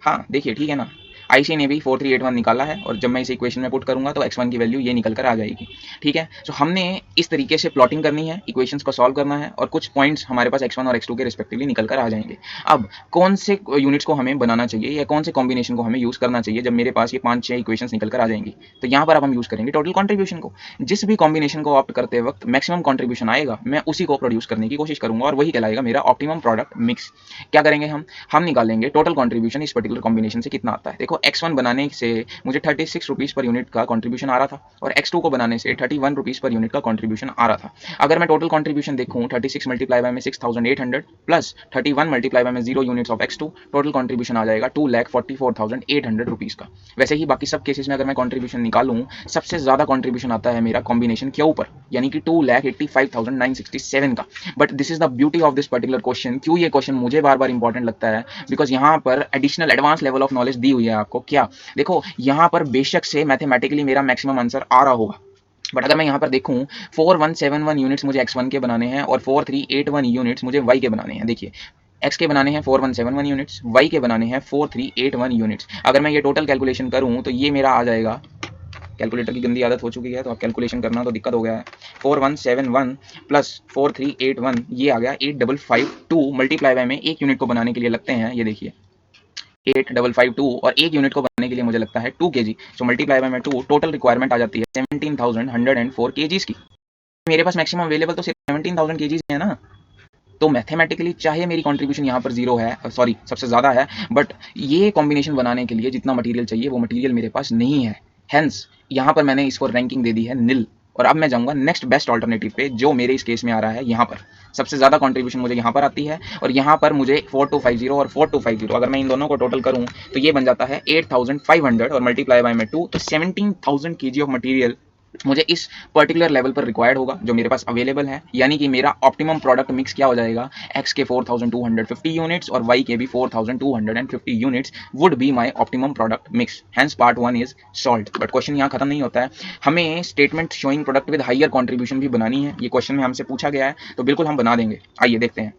हाँ देखिए, ठीक है ना, आईसीआई ने भी 4381 निकाला है, और जब मैं इस इक्वेशन में पुट करूंगा तो x1 की वैल्यू ये निकल कर आ जाएगी। ठीक है, तो हमने इस तरीके से प्लॉटिंग करनी है, इक्वेशंस को सॉल्व करना है, और कुछ पॉइंट्स हमारे पास x1 और x2 के रिस्पेक्टिवली निकल कर आ जाएंगे। अब कौन से यूनिट्स को हमें बनाना चाहिए या कौन से कॉम्बिनेशन को हमें यूज करना चाहिए जब मेरे पास ये 5-6 इक्वेशंस निकल कर आ जाएंगी, तो यहाँ पर अब हम यूज करेंगे टोटल कॉन्ट्रीब्यूशन को। जिस भी कॉम्बिनेशन को ऑप्ट करते वक्त मैक्सिमम कॉन्ट्रीब्यूशन आएगा मैं उसी को प्रोड्यूस करने की कोशिश करूंगा, और वही कहलाएगा मेरा ऑप्टिमम प्रोडक्ट मिक्स। क्या करेंगे हम निकालेंगे टोटल कॉन्ट्रीब्यूशन इस पर्टिकुलर कॉम्बिनेशन से कितना आता है। देखो x1 बनाने से मुझे 36 रुपीज़ पर यूनिट का कंट्रीब्यूशन आ रहा था, और x2 को बनाने से 31 रुपीज़ पर यूनिट का कंट्रीब्यूशन आ रहा था। अगर मैं टोटल कंट्रीब्यूशन देखूं 36 मल्टीप्लाई बाय में 6800 प्लस 31 मल्टीप्लाई बाय में 0 units of x2, total contribution आ जाएगा 2,44,800 रुपीज़ का। वैसे ही बाकी सब केसेस में अगर मैं कंट्रीब्यूशन निकालूं सबसे ज़्यादा कंट्रीब्यूशन आता है मेरा कॉम्बिनेशन के ऊपर, यानी कि 2,85,967 का। But this is the beauty of this particular question. क्यों ये क्वेश्चन मुझे बार बार इंपॉर्टेंट लगता है, बिकॉज यहाँ पर additional advance level of knowledge दी हुई है आपको। क्या देखो, यहाँ पर बेशक से मैथमेटिकली मेरा मैक्सिमम आंसर आ रहा होगा, बट अगर मैं यहाँ पर देखूँ 4171 यूनिट्स मुझे x1 के बनाने हैं और 4381 यूनिट्स मुझे y के बनाने हैं। देखिए x के बनाने हैं 4171 यूनिट्स, y के बनाने हैं 4381 यूनिट्स। अगर मैं ये टोटल कैलकुलेशन करूँ तो ये मेरा आ जाएगा, कैलकुलेटर की गंदी आदत हो चुकी है तो अब कैलकुलेशन करना तो दिक्कत हो गया है। 4171 प्लस 4381 ये आ गया 8552 मल्टीप्लाई बाय में एक यूनिट को बनाने के लिए लगते हैं, ये देखिए 8552, और एक यूनिट को बनाने के के लिए मुझे लगता है 2 kg, सो मल्टीप्लाई बाय में 2, टोटल रिक्वायरमेंट आ जाती है 17,104 kgs की। मेरे पास मैक्सिमम अवेलेबल तो सिर्फ 17,000 kgs है ना, तो मैथमेटिकली चाहे मेरी कंट्रीब्यूशन यहाँ पर जीरो है, सॉरी सबसे ज़्यादा है, बट ये कॉम्बिनेशन बनाने के लिए जितना मटेरियल चाहिए वो मटेरियल मेरे पास नहीं है। हेंस यहाँ पर मैंने इसको रैंकिंग दे दी है नील। और अब मैं जाऊंगा नेक्स्ट बेस्ट ऑल्टरनेटिव पे, जो मेरे इस केस में आ रहा है यहाँ पर सबसे ज़्यादा कंट्रीब्यूशन मुझे यहाँ पर आती है, और यहाँ पर मुझे 4250 और 4250, अगर मैं इन दोनों को टोटल करूँ तो ये बन जाता है 8500 और मल्टीप्लाई बाय में 2, तो 17,000 kg ऑफ मटीरियल मुझे इस पर्टिकुलर लेवल पर रिक्वायर्ड होगा जो मेरे पास अवेलेबल है। यानी कि मेरा ऑप्टिमम प्रोडक्ट मिक्स क्या हो जाएगा, एक्स के 4250 यूनिट्स और वाई के भी 4250 units would be my optimum product mix. Hence part 1 is solved. But question यहाँ खत्म नहीं होता है, हमें statement showing product with higher contribution भी बनानी है। ये क्वेश्चन में हमसे पूछा गया है, तो बिल्कुल हम बना देंगे। आइए देखते हैं।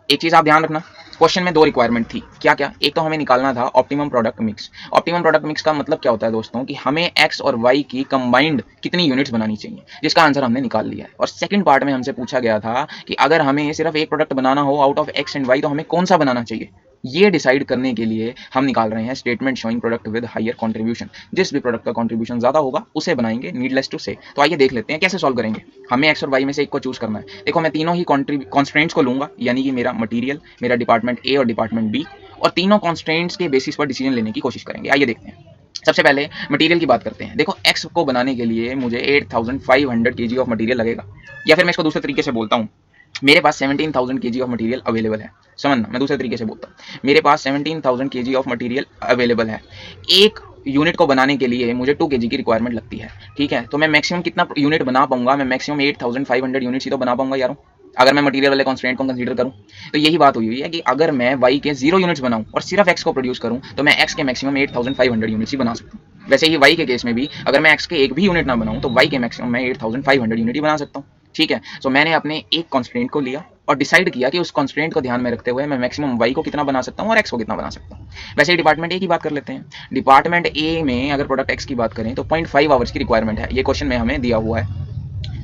एक चीज आप ध्यान रखना, क्वेश्चन में 2 रिक्वायरमेंट थी। क्या क्या? एक तो हमें निकालना था optimum product mix. Optimum product mix का मतलब क्या होता है दोस्तों, कि हमें एक्स और वाई की कंबाइंड कितनी यूनिट्स बनानी चाहिए, जिसका आंसर हमने निकाल लिया है। और सेकंड पार्ट में हमसे पूछा गया था कि अगर हमें सिर्फ एक प्रोडक्ट बनाना हो out of X and Y, तो हमें कौन सा बनाना चाहिए। ये डिसाइड करने के लिए हम निकाल रहे हैं statement showing product with higher contribution. जिस भी प्रोडक्ट का कंट्रीब्यूशन ज्यादा होगा उसे बनाएंगे, नीडलेस टू से। तो आइए देख लेते हैं कैसे सॉल्व करेंगे। हमें एक्स और वाई में से एक को चूज करना है। देखो मैं तीनों ही कॉन्स्ट्रेंट्स को लूंगा, यानी कि मेरा मटीरियल, मेरा डिपार्टमेंट ए और डिपार्टमेंट बी, और तीनों कॉन्स्ट्रेंट्स के बेसिस पर डिसीजन लेने की कोशिश करेंगे। आइए देखते हैं। सबसे पहले मटेरियल की बात करते हैं। देखो एक्स को बनाने के लिए मुझे 8500 kg ऑफ मटेरियल लगेगा, या फिर मैं इसको दूसरे तरीके से बोलता हूँ, मेरे पास 17,000 kg ऑफ मटेरियल अवेलेबल है। समझना, मैं दूसरे तरीके से बोलता हूँ, मेरे पास 17,000 kg ऑफ मटेरियल अवेलेबल है। एक यूनिट को बनाने के लिए मुझे 2 kg की रिक्वायरमेंट लगती है। ठीक है, तो मैं मैक्सिमम कितना यूनिट बना पाऊंगा, मैं मैक्सिमम 8500 यूनिट्स ही तो बना पाऊंगा यारों, अगर मैं मटेरियल वाले कॉन्स्टेंट को कंसीडर करूं। तो यही बात हुई है कि अगर मैं वाई के 0 यूनिट्स बनाऊं और सिर्फ एक्स को प्रोड्यूस करूं, तो मैं एक्स के मैक्सिमम 8500 यूनिट्स ही बना सकता हूं। वैसे ही वाई के केस में भी अगर मैं एक्स के एक भी यूनिट ना बनाऊं, तो वाई के मैक्सिमम मैं 8500 यूनिट ही बना सकता हूं। ठीक है, सो मैंने अपने एक कॉन्स्टेंट को लिया और डिसाइड किया कि उस कॉन्स्टेंट को ध्यान में रखते हुए मैं मैक्सिमम वाई को कितना बना सकता हूं और एक्स को कितना बना सकता हूं। वैसे ही डिपार्टमेंट ए की बात कर लेते हैं। डिपार्टमेंट ए में अगर प्रोडक्ट एक्स की बात करें तो 0.5 आवर्स की रिक्वायरमेंट है, ये क्वेश्चन में हमें दिया हुआ है।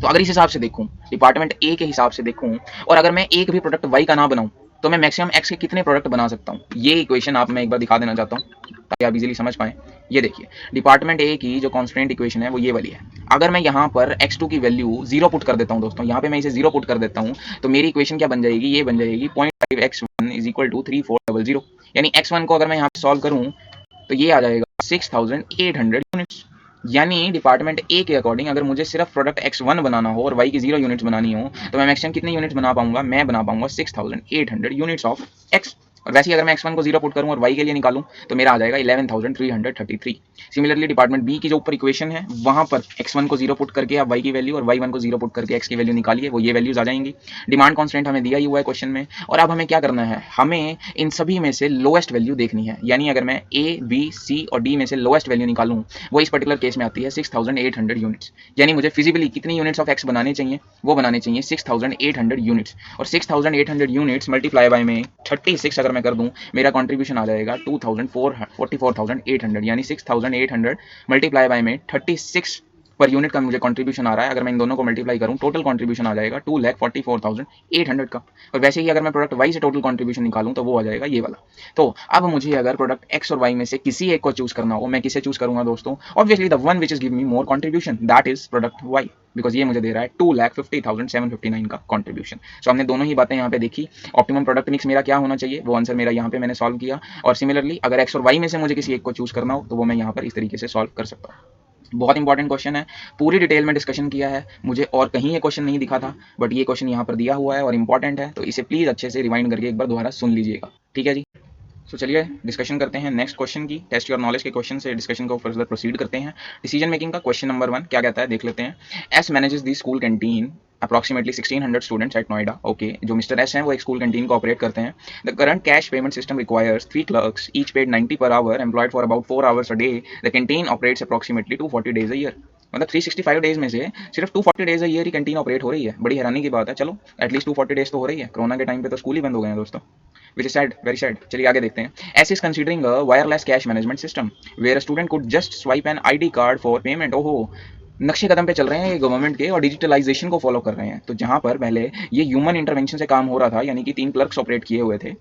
तो अगर इस हिसाब से देखूं, डिपार्टमेंट ए के हिसाब से देखूं, और अगर मैं एक भी प्रोडक्ट वाई का ना बनाऊं, तो मैं मैक्सिमम एक्स के कितने प्रोडक्ट बना सकता हूं। ये इक्वेशन आप मैं एक बार दिखा देना चाहता हूं ताकि आप इजीली समझ पाएं। ये देखिए, डिपार्टमेंट ए की जो कॉन्स्टेंट इक्वेशन है वो ये वाली है। अगर मैं यहाँ पर x2 की वैल्यू 0 पुट कर देता हूँ दोस्तों, यहाँ पे मैं इसे 0 पुट कर देता हूँ, तो मेरी इक्वेशन क्या बन जाएगी, ये बन जाएगी 0.5x1 इज इक्वल टू 3400। यानी x1 को अगर मैं यहाँ पे सॉल्व करूँ तो ये आ जाएगा 6800 यूनिट्स। यानी डिपार्टमेंट ए के अकॉर्डिंग अगर मुझे सिर्फ प्रोडक्ट x1 बनाना हो और y की 0 यूनिट्स बनानी हो, तो मैं मैक्सिमम कितने यूनिट्स बना पाऊंगा, मैं बना पाऊंगा 6800 यूनिट्स ऑफ x। और वैसे ही अगर मैं x1 को 0 पुट करूं और y के लिए निकालूं, तो मेरा आ जाएगा 11333। सिमिलरली डिपार्टमेंट बी की जो ऊपर इक्वेशन है, वहां पर x1 को 0 पुट करके आप y की वैल्यू और y1 को 0 पुट करके x की वैल्यू निकालिए, वो ये वैल्यूज आ जाएंगी। डिमांड कॉन्स्टेंट हमें दिया ही हुआ है क्वेश्चन में, और अब हमें क्या करना है, हमें इन सभी में से लोएस्ट वैल्यू देखनी है। यानी अगर मैं ए बी सी और डी में से लोएस्ट वैल्यू निकालूं, वो इस पर्टिकुलर केस में आती है 6800 यूनिट्स। यानी मुझे फिजिबली कितनी यूनिट्स ऑफ एक्स बनाने चाहिए, वो बनाने चाहिए 6800 यूनिट्स, और 6800 यूनिट्स मल्टीप्लाई बाय में 36 अगर मैं कर दूं, मेरा कंट्रीब्यूशन आ जाएगा 44,800, यानी 6800 मल्टीप्लाई बाय में 36 पर यूनिट का मुझे कंट्रीब्यूशन आ रहा है। अगर मैं इन दोनों को मल्टीप्लाई करूं, टोटल कंट्रीब्यूशन आ जाएगा 2,44,800 का। और वैसे ही अगर मैं प्रोडक्ट वाई से टोटल कंट्रीब्यूशन निकालूं, तो वो आ जाएगा ये वाला। तो अब मुझे अगर प्रोडक्ट एक्स और वाई में से किसी एक को चूज करना हो, मैं किसे चूज करूंगा दोस्तों, obviously the one which is give me more contribution, that is product Y, because ये मुझे दे रहा है 2,50,759 का कंट्रीब्यूशन। सो हमने दोनों ही बातें यहाँ पे देखी। ऑप्टिमम प्रोडक्ट मिक्स मेरा क्या होना चाहिए, वो आंसर मेरा यहाँ पे मैंने सॉल्व किया। और सिमिलरली अगर एक्स और वाई में से मुझे किसी एक को चूज करना हो, तो वो मैं यहाँ पर इस तरीके से सॉल्व कर सकता हूँ। बहुत इंपॉर्टेंट क्वेश्चन है, पूरी डिटेल में डिस्कशन किया है, मुझे और कहीं ये क्वेश्चन नहीं दिखा था, बट ये क्वेश्चन यहाँ पर दिया हुआ है और इंपॉर्टेंट है, तो इसे प्लीज अच्छे से रिवाइंड करके एक बार दोबारा सुन लीजिएगा। ठीक है जी, तो चलिए डिस्कशन करते हैं नेक्स्ट क्वेश्चन की। टेस्ट योर नॉलेज के क्वेश्चन से डिस्कशन को फर्दर प्रोसीड करते हैं। डिसीजन मेकिंग का क्वेश्चन नंबर 1 क्या कहता है, देख लेते हैं। S manages the school canteen approximately 1600 students at Noida. Okay, जो मिस्टर एस हैं वो एक स्कूल कैंटीन को ऑपरेट करते हैं। The current cash payment system requires 3 clerks each paid 90 per hour employed for about 4 hours a day. The canteen operates approximately 240 days a year. मतलब 365 डेज में से सिर्फ 240 days a year he canteen operate हो रही है। बड़ी हैरानी की बात है। चलो एटलीस्ट 240 डेज तो हो रही है, कोरोना के टाइम पे तो स्कूल ही बंद हो गए हैं दोस्तों, which is sad, very sad. चलिए आगे देखते हैं। S is considering a wireless cash management system where a student could just swipe an ID card for payment. ओहो, नक्शे कदम पे चल रहे हैं ये गवर्नमेंट के और डिजिटलाइजेशन को फॉलो कर रहे हैं। तो जहां पर पहले ये ह्यूमन इंटरवेंशन से काम हो रहा था, यानी कि 3 क्लर्क्स ऑपरेट किए हुए थे,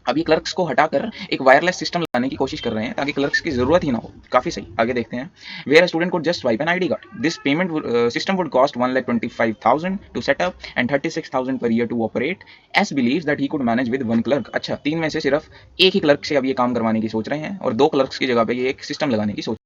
अब ये क्लर्क्स को हटाकर एक वायरलेस सिस्टम लाने की कोशिश कर रहे हैं ताकि क्लर्क्स की जरूरत ही ना हो। काफी सही, आगे देखते हैं। Where student could just swipe an ID card, this payment system would cost 1,25,000 to set up and 36,000 per year to operate, S believes that he could manage with one clerk. अच्छा, तीन में से सिर्फ एक ही क्लर्क से अब ये काम करवाने की सोच रहे हैं और दो क्लर्क्स की जगह पे ये एक सिस्टम लगाने की सोच रहे हैं।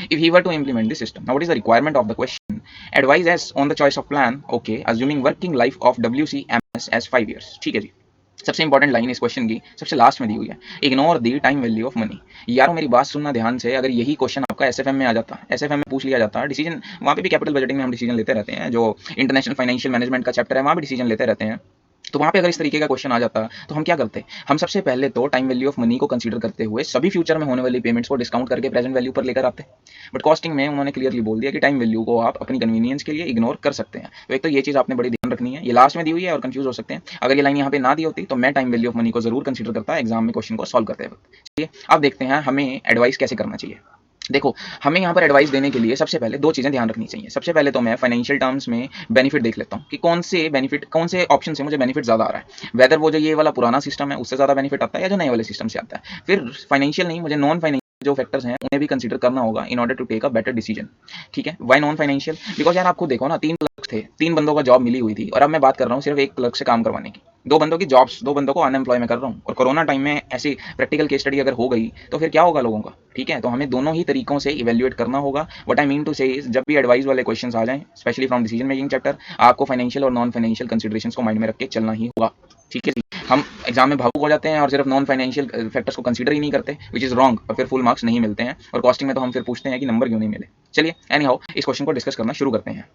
If he were to implement this system, now what is the requirement of the question? Advise as on the choice of plan. Okay, assuming working life of WCMS as 5 years. ठीक है जी। सबसे इंपॉर्टेंट लाइन इस क्वेश्चन की सबसे लास्ट में दी हुई है, ignore the time value of money. यारो मेरी बात सुनना ध्यान से, अगर यही क्वेश्चन आपका एसएफएम में आ जाता, एसएफएम में पूछ लिया जाता, डिसीजन वहाँ पे भी कैपिटल बजटिंग में हम डिसीजन लेते रहते हैं, जो इंटरनेशनल फाइनेंशियल मैनेजमेंट का चैप्टर है वहाँ भी डिसीजन लेते रहते हैं, तो वहाँ पे अगर इस तरीके का क्वेश्चन आ जाता तो हम क्या करते? हम सबसे पहले तो टाइम वैल्यू ऑफ मनी को कंसीडर करते हुए सभी फ्यूचर में होने वाली पेमेंट्स को डिस्काउंट करके प्रेजेंट वैल्यू पर लेकर आते। बट कॉस्टिंग में उन्होंने क्लियरली बोल दिया कि टाइम वैल्यू को आप अपनी कन्वीनियंस के लिए इग्नोर कर सकते हैं। तो एक तो ये चीज़ आपने बड़ी ध्यान रखनी है, ये लास्ट में दी हुई है और कंफ्यूज हो सकते हैं। अगर ये लाइन यहाँ पे ना दी होती तो मैं टाइम वैल्यू ऑफ मनी को जरूर कंसीडर करता एग्जाम में क्वेश्चन को सॉल्व करते वक्त। चलिए अब देखते हैं हमें एडवाइस कैसे करना चाहिए। देखो, हमें यहाँ पर एडवाइस देने के लिए सबसे पहले दो चीज़ें ध्यान रखनी चाहिए। सबसे पहले तो मैं फाइनेंशियल टर्म्स में बेनिफिट देख लेता हूँ कि कौन से बेनिफिट, कौन से ऑप्शन से मुझे बेनिफिट ज़्यादा आ रहा है, वेदर वो जो ये वाला पुराना सिस्टम है उससे ज़्यादा बेनिफिट आता है या जो नए वाले सिस्टम से आता है। फिर फाइनेंशियल नहीं, मुझे नॉन फाइनेंशियल जो फैक्टर्स हैं उन्हें भी कंसीडर करना होगा in order to take a better decision. ठीक है, वाई नॉन फाइनेंशियल? बिकॉज यार आप खुद देखो ना, तीन क्लर्क थे, तीन बंदों को जॉब मिली हुई थी और अब मैं बात कर रहा हूँ सिर्फ एक क्लर्क से काम करवाने की। दो बंदों की जॉब्स, दो बंदों को अनएम्प्लॉय में कर रहा हूँ और कोरोना टाइम में ऐसी प्रैक्टिकल केस स्टडी अगर हो गई तो फिर क्या होगा लोगों का? ठीक है, तो हमें दोनों ही तरीकों से इवेल्युएट करना होगा। व्हाट आई मीन टू से इज, जब भी एडवाइस वाले क्वेश्चंस आ जाएं specially from decision making chapter, आपको फाइनेंशियल और नॉन फाइनेंशियल कंसिडरेशंस को माइंड में रख के चलना ही होगा। ठीक है जी, हम एग्जाम में भावुक हो जाते हैं और सिर्फ नॉन फाइनेंशियल फैक्टर्स को कंसीडर ही नहीं करते, विच इज रॉन्ग, और फिर फुल मार्क्स नहीं मिलते हैं। और कॉस्टिंग में तो हम फिर पूछते हैं कि नंबर क्यों नहीं मिले। चलिए एनी हाउ इस क्वेश्चन को डिस्कस करना शुरू करते हैं।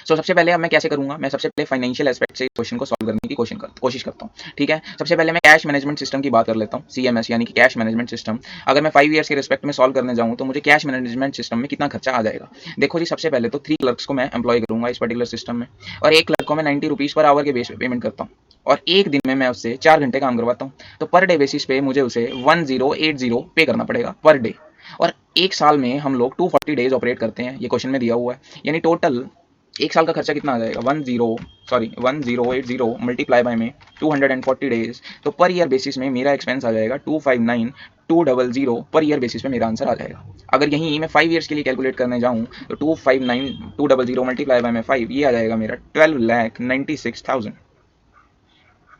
सबसे पहले अब मैं कैसे करूंगा, मैं सबसे पहले फाइनेंशियल एस्पेक्ट से क्वेश्चन को सॉल्व करने की कोशिश करता हूँ। ठीक है, सबसे पहले मैं कैश मैनेजमेंट सिस्टम की बात कर लेता हूँ, सीएमएस यानी कि कैश मैनेजमेंट सिस्टम। अगर मैं 5 ईयर्स के रिस्पेक्ट में सॉल्व करने जाऊँ तो मुझे कैश मैनेजमेंट सिस्टम में कितना खर्चा आ जाएगा? देखो जी, सबसे पहले तो 3 क्लर्क्स को मैं एम्प्लॉय करूंगा इस पर्टिकुलर सिस्टम में, और एक क्लर्क को मैं 90 रुपीज़ पर आवर के बेस पे पेमेंट करता हूँ, और एक दिन में मैं उससे 4 घंटे काम करवाता हूँ, तो पर डे बेसिस पे मुझे उसे 1080 पे करना पड़ेगा पर डे। और एक साल में हम लोग 240 डेज ऑपरेट करते हैं, ये क्वेश्चन में दिया हुआ है, यानी टोटल एक साल का खर्चा कितना आ जाएगा? 1080 मल्टीप्लाई बाय में 240 डेज, तो पर ईयर बेसिस में मेरा एक्सपेंस आ जाएगा 259,200 पर ईयर बेसिस पे मेरा आंसर आ जाएगा। अगर यहीं मैं 5 ईयर्स के लिए कैलकुलेट करने जाऊं तो 259,200 मल्टीप्लाई बाय में 5, ये आ जाएगा मेरा 12,96,000।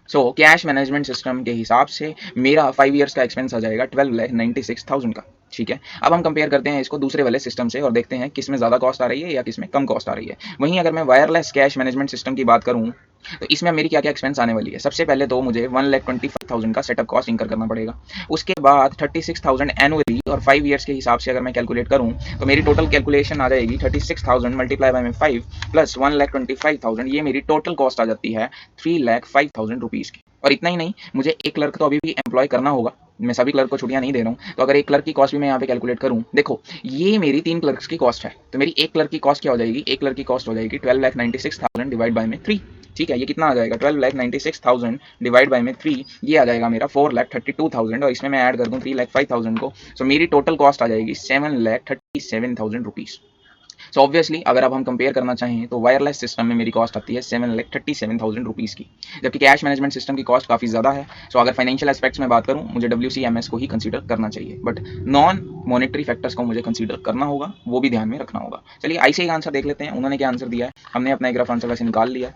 सो कैश मैनेजमेंट सिस्टम के हिसाब से मेरा 5 ईयर्स का एक्सपेंस आ जाएगा 12,96,000 का। ठीक है, अब हम कंपेयर करते हैं इसको दूसरे वाले सिस्टम से और देखते हैं किस में ज़्यादा कॉस्ट आ रही है या किस में कम कॉस्ट आ रही है। वहीं अगर मैं वायरलेस कैश मैनेजमेंट सिस्टम की बात करूं तो इसमें मेरी क्या क्या एक्सपेंस आने वाली है? सबसे पहले तो मुझे 1,25,000 का सेटअप कॉस्ट इंकर करना पड़ेगा, उसके बाद 36,000 एनुअली, और 5 ईयर्स के हिसाब से अगर मैं कैलकुलेट करूं तो मेरी टोटल कैलकुलेशन आ जाएगी 36,000 मल्टीप्लाई बाय में 5 प्लस 1,25,000, ये मेरी टोटल कॉस्ट आ जाती है 3,05,000 रुपीज़ की। और इतना ही नहीं, मुझे एक क्लर्क तो अभी भी एम्प्लॉय करना होगा, मैं सभी क्लर्क को छुट्टियां नहीं दे रहा हूँ, तो अगर एक क्लर्क की कॉस्ट भी मैं यहाँ पे कैलकुलेट करूँ, देखो ये मेरी 3 क्लर्क्स की कॉस्ट है, तो मेरी एक क्लर्क की कॉस्ट क्या हो जाएगी? एक क्लर्क की कॉस्ट हो जाएगी 12,96,000 डिवाइड बाय में 3। ठीक है, ये कितना आ जाएगा? 12,96,000 डिवाइड बाय में 3, ये आ जाएगा मेरा 4,32,000, और इसमें मैं ऐड कर दूँ 3,05,000 को, सो मेरी टोटल कॉस्ट आ जाएगी 7,37,000 रुपीज़। सो ऑब्वियसली अगर अब हम कंपेयर करना चाहें तो वायरलेस सिस्टम में मेरी कॉस्ट आती है 7,37,000 रुपीज़ की, जबकि कैश मैनेजमेंट सिस्टम की कॉस्ट काफ़ी ज़्यादा है। सो अगर फाइनेंशियल एस्पेक्ट्स में बात करूं, मुझे WCMS को ही कंसीडर करना चाहिए, बट नॉन मॉनेटरी फैक्टर्स को मुझे कंसीडर करना होगा, वो भी ध्यान में रखना होगा। चलिए ऐसे ही आंसर देख लेते हैं, उन्होंने क्या आंसर दिया है, हमने अपना एक रफ आंसर वैसे निकाल लिया है।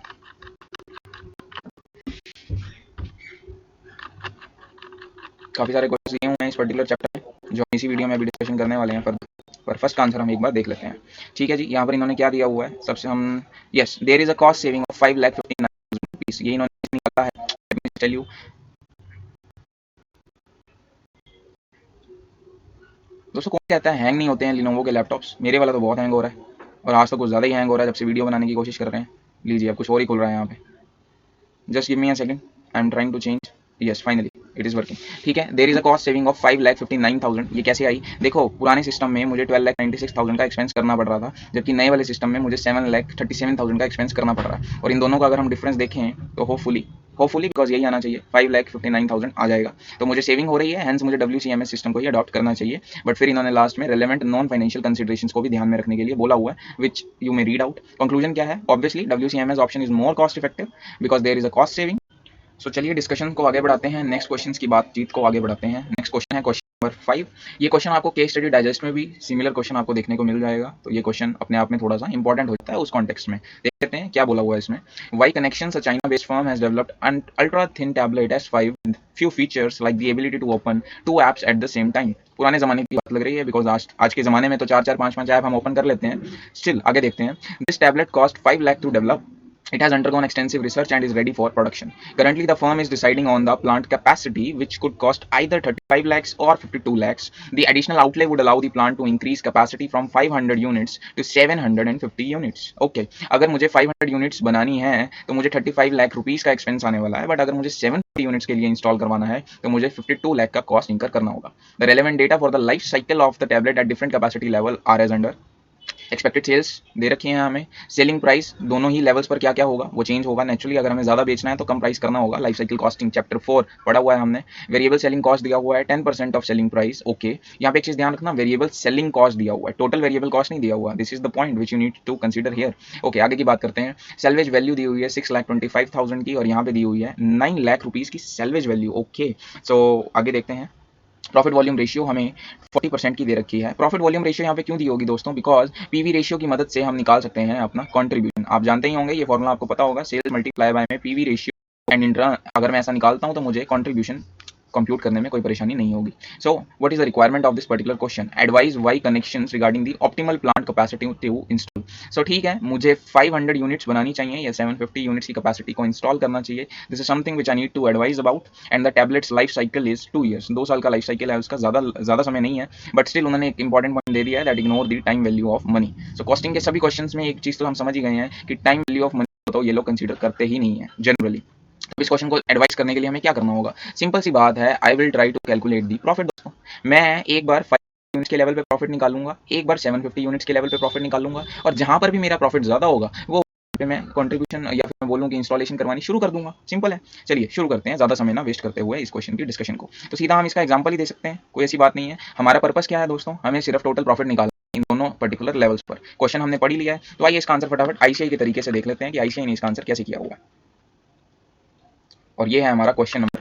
काफ़ी सारे क्वेश्चन दिए हुए हैं इस पर्टिकुलर चैप्टर में जो हम इसी वीडियो में अभी डिस्कशन करने वाले हैं, पर फर्स्ट का आंसर हम एक बार देख लेते हैं। ठीक है जी, यहाँ पर इन्होंने क्या दिया हुआ है, सबसे हम yes there is a cost saving of 5,59,000 rupees, ये इन्होंने निकाला है। लेट मी टेल यू दोस्तों, कौन कहता है हैंग नहीं होते हैं लिनोवो के लैपटॉप्स? मेरे वाला तो बहुत हैंग हो रहा है, और आज तो कुछ ज़्यादा ही हैंग हो रहा है जब से वीडियो बनाने की कोशिश कर रहे हैं। लीजिए अब कुछ और ही खुल रहा है यहाँ पे, just give me a second, I am trying to change, yes finally it is working. ठीक है, there is a cost saving of 5,59,000, ये कैसे आई? देखो पुराने सिस्टम में मुझे 12,96,000 का एक्सपेंस करना पड़ रहा था, जबकि नए वाले सिस्टम में मुझे 7,37,000 का एक्सपेंस करना पड़ रहा है, और इन दोनों का अगर हम डिफरेंस देखें तो होपफुली बिकॉज यही आना चाहिए, 5,59,000 आ जाएगा, तो मुझे सेविंग हो रही है, हेंस मुझे WCMS सिस्टम को ही अडॉप्ट करना चाहिए। बट फिर इन्होंने लास्ट में रेलेवेंट नॉन फाइनेंशियल कंसिडरेशंस को भी ध्यान में रखने के लिए बोला हुआ है, which you may read out. Conclusion क्या है? Obviously WCMS option is more cost effective because there is a cost saving, so चलिए डिस्कशन को आगे बढ़ाते हैं, नेक्स्ट क्वेश्चन की बातचीत को आगे बढ़ाते हैं। नेक्स्ट क्वेश्चन है क्वेश्चन नंबर 5। ये क्वेश्चन आपको केस स्टडी डाइजेस्ट में भी सिमिलर क्वेश्चन आपको देखने को मिल जाएगा, तो ये क्वेश्चन अपने आप में थोड़ा सा इंपॉर्टेंट हो जाता है उस कॉन्टेक्स्ट में। देख लेते हैं क्या बोला हुआ है इसमें। Y Connections, a China based firm has developed an ultra thin tablet S5 with few features like the ability to open two apps at the same time। पुराने जमाने की बात लग रही है, बिकॉज आज के जमाने में तो 4-4 5-5 ऐप हम ओपन कर लेते हैं। स्टिल आगे देखते हैं। This tablet cost 5 lakh to develop. It has undergone extensive research and is ready for production. Currently, the firm is deciding on the plant capacity, which could cost either 35 lakhs or 52 lakhs. The additional outlay would allow the plant to increase capacity from 500 units to 750 units. Okay, अगर मुझे 500 यूनिट्स बनानी है तो मुझे 35 लाख रुपीस का एक्सपेंस आने वाला है, बट अगर मुझे 750 यूनिट्स के लिए इंस्टॉल करवाना है तो मुझे 52 लाख का कॉस्ट इंकर करना होगा। The relevant data for the life cycle of the tablet at different capacity level are as under. Expected sales दे रखी है हमें, सेलिंग प्राइस दोनों ही लेवल्स पर क्या क्या होगा वो चेंज होगा नेचुरली। अगर हमें ज़्यादा बेचना है तो कम प्राइस करना होगा। लाइफ साइकिल कॉस्टिंग चैप्टर 4 पढ़ा हुआ है हमने। वेरिएबल सेलिंग कॉस्ट दिया हुआ है 10% ऑफ सेलिंग प्राइस। ओके, यहाँ पे एक चीज़ ध्यान रखना, वेरिएबल सेलिंग कॉस्ट दिया हुआ है, टोटल वेरिएबल कॉस्ट नहीं दिया हुआ। This is the point which you need to consider here. Okay, आगे की बात करते हैं। सेल्वेज वैल्यू दी हुई है 6,25,000 की, और यहाँ पे दी हुई है 9 लाख रुपीज़ की सेल्वेज वैल्यू। ओके, सो आगे देखते हैं। प्रॉफिट वॉल्यूम रेशियो हमें 40% की दे रखी है। प्रॉफिट वॉल्यूम रेशियो यहाँ पे क्यों दी होगी दोस्तों? बिकॉज पीवी रेशियो की मदद से हम निकाल सकते हैं अपना कंट्रीब्यूशन। आप जानते ही होंगे, ये फॉर्मूला आपको पता होगा, सेल्स मल्टीप्लाई बाय में पीवी रेशियो एंड इंट्रा। अगर मैं ऐसा निकालता हूँ तो मुझे कंट्रीब्यूशन कंप्यूट करने में कोई परेशानी नहीं होगी। So what is the requirement of this particular question? Advice why connections regarding the optimal plant capacity to install. So ठीक है, मुझे 500 यूनिट्स बनानी चाहिए या 750 यूनिट्स की कैपेसिटी को इंस्टॉल करना चाहिए। This is something which I need to advise about. And the tablets life cycle is 2 years. 2 साल का लाइफ साइकिल है उसका, ज़्यादा समय नहीं है, बट स्टिल उन्होंने एक इंपॉर्टेंट पॉइंट दे दिया है that ignore the time value of money. So costing के सभी क्वेश्चन में एक चीज़ तो हम समझ ही गए हैं कि टाइम वैल्यू ऑफ मनी तो ये लोग कंसिडर करते ही नहीं है जनरली। तो इस क्वेश्चन को एडवाइस करने के लिए हमें क्या करना होगा? सिंपल सी बात है, I will try to calculate the profit. दोस्तों, मैं एक बार 5 यूनिट्स के लेवल पे प्रॉफिट निकालूंगा, एक बार 750 यूनिट्स के लेवल पे प्रॉफिट निकालूंगा, और जहां पर भी मेरा प्रॉफिट ज्यादा होगा वो पे मैं कंट्रीब्यूशन या फिर मैं बोलूं कि इंस्टॉलेशन करवानी शुरू कर दूंगा। सिंपल है। चलिए शुरू करते हैं, ज्यादा समय ना वेस्ट करते हुए इस क्वेश्चन की डिस्कशन को। तो सीधा हम इसका एग्जांपल ही दे सकते हैं, कोई ऐसी बात नहीं है। हमारा पर्पस क्या है दोस्तों? हमें सिर्फ टोटल प्रॉफिट निकालना इन दोनों पर्टिकुलर लेवल्स पर। क्वेश्चन हमने पढ़ ही लिया है, तो आइए इसका आंसर फटाफट आईसीआई के तरीके से देख लेते हैं कि आईसीआई ने इसका आंसर कैसे किया हुआ है। और ये है हमारा क्वेश्चन नंबर,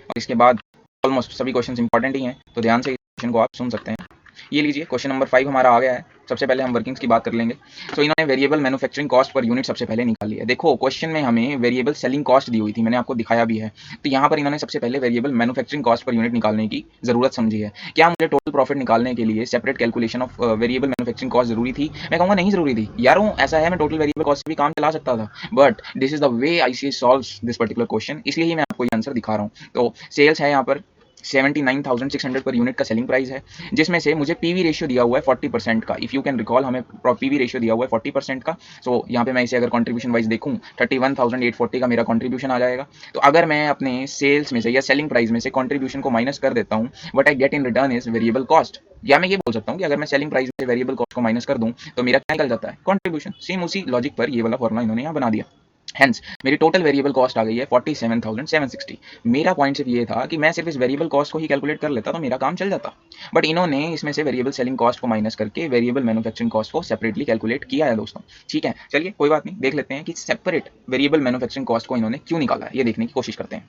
और इसके बाद ऑलमोस्ट सभी क्वेश्चन इंपॉर्टेंट ही हैं, तो ध्यान से इस क्वेश्चन को आप सुन सकते हैं। ये लीजिए, क्वेश्चन नंबर 5 हमारा आ गया है। सबसे पहले हम वर्किंग्स की बात कर लेंगे। तो इन्होंने variable manufacturing cost per unit सबसे पहले निकाली है। देखो क्वेश्चन में हमें वेरिएबल सेलिंग कॉस्ट दी हुई थी, मैंने आपको दिखाया भी है। तो यहाँ पर इन्होंने सबसे पहले variable manufacturing cost per unit निकालने की जरूरत समझी है। क्या मुझे टोटल प्रॉफिट निकालने के लिए separate calculation of variable manufacturing cost जरूरी थी? मैं कहूँगा नहीं जरूरी थी यारों। ऐसा है, मैं टोटल वेरिएबल कॉस्ट से भी काम चला सकता था, but this is the way ICI solves this particular question, इसलिए ही मैं आपको ये आंसर दिखा रहा हूँ। तो सेल्स है यहाँ पर 79,600 पर यूनिट का सेलिंग प्राइस है, जिसमें से मुझे पीवी रेशियो दिया हुआ है 40% का। इफ़ यू कैन रिकॉल, हमें पीवी रेशियो दिया हुआ है 40% का। सो यहाँ पे मैं इसे अगर कंट्रीब्यूशन वाइज देखूँ, 31,840 का मेरा कंट्रीब्यूशन आ जाएगा। तो अगर मैं अपने सेल्स में से या सेलिंग प्राइस में से कंट्रीब्यूशन को माइनस कर देता हूँ, what I get in return is variable cost. या मैं ये बोल सकता हूँ कि अगर मैं सेलिंग प्राइस में वेरिएबल कॉस्ट को माइनस कर दूँ तो मेरा क्या निकल जाता है? कंट्रीब्यूशन। सेम उसी लॉजिक पर ये वाला फॉर्मूला इन्होंने यहाँ बना दिया। हेंस मेरी टोटल वेरिएबल कॉस्ट आ गई है 47,760। मेरा पॉइंट सिर्फ ये था कि मैं सिर्फ इस वेरिएबल कॉस्ट को ही कैलकुलेट कर लेता तो मेरा काम चल जाता, बट इन्होंने इसमें से वेरिएबल सेलिंग कॉस्ट को माइनस करके वेरिएबल मैन्युफैक्चरिंग कॉस्ट को सेपरेटली कैलकुलेट किया है दोस्तों। ठीक है, चलिए कोई बात नहीं, देख लेते हैं कि सेपरेट वेरिएबल मैन्युफैक्चरिंग कॉस्ट को इन्होंने क्यों निकाला है, ये देखने की कोशिश करते हैं।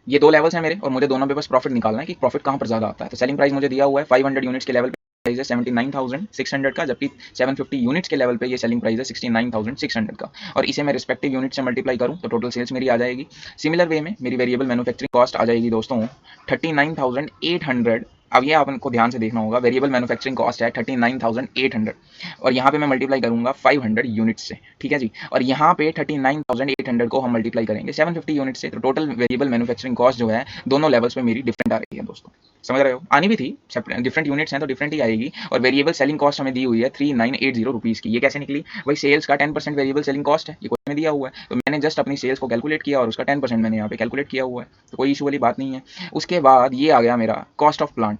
ये 2 लेवल्स हैं मेरे, और मुझे दोनों पे बस प्रॉफिट निकालना है कि प्रॉफिट कहाँ पर ज़्यादा आता है। तो सेलिंग प्राइस मुझे दिया हुआ है 500 यूनिट्स के लेवल प्राइस है 79,600 का, जबकि 750 यूनिट्स के लेवल पे ये सेलिंग प्राइस है 69,600 का, और इसे मैं रिस्पेक्टिव यूनिट से मल्टीप्लाई करूं तो टोटल सेल्स मेरी आ जाएगी। सिमिलर वे में मेरी वेरिएबल मैन्युफैक्चरिंग कॉस्ट आ जाएगी दोस्तों 39,800। अब ये आपको ध्यान से देखना होगा, वेरिएबल मैन्युफैक्चरिंग कॉस्ट है 39,800, और यहाँ पे मैं मल्टीप्लाई करूंगा 500 यूनिट से। ठीक है जी, और यहाँ पे 39,800 को हम मल्टीप्लाई करेंगे 750 यूनिट से, तो टोटल वेरिएबल मैन्युफैक्चरिंग कॉस्ट जो है दोनों लेवल्स पे मेरी डिफरेंट आ रही है दोस्तों। समझ रहे हो? आनी भी थी, डिफरेंट यूनिट्स हैं तो डिफरेंट ही आएगी। और वेरिएबल सेलिंग कॉस्ट हमें दी हुई है 3980 रुपीज़ की। ये कैसे निकली? वही सेल्स का 10% वेरिएबल सेलिंग कॉस्ट है, ये क्वेश्चन में दिया हुआ है, तो मैंने जस्ट अपनी सेल्स को कैलकुलेट किया और उसका 10% मैंने यहाँ पे कैलकुलेट किया हुआ है, तो कोई इशू वाली बात नहीं है। उसके बाद ये आ गया मेरा कॉस्ट ऑफ प्लांट।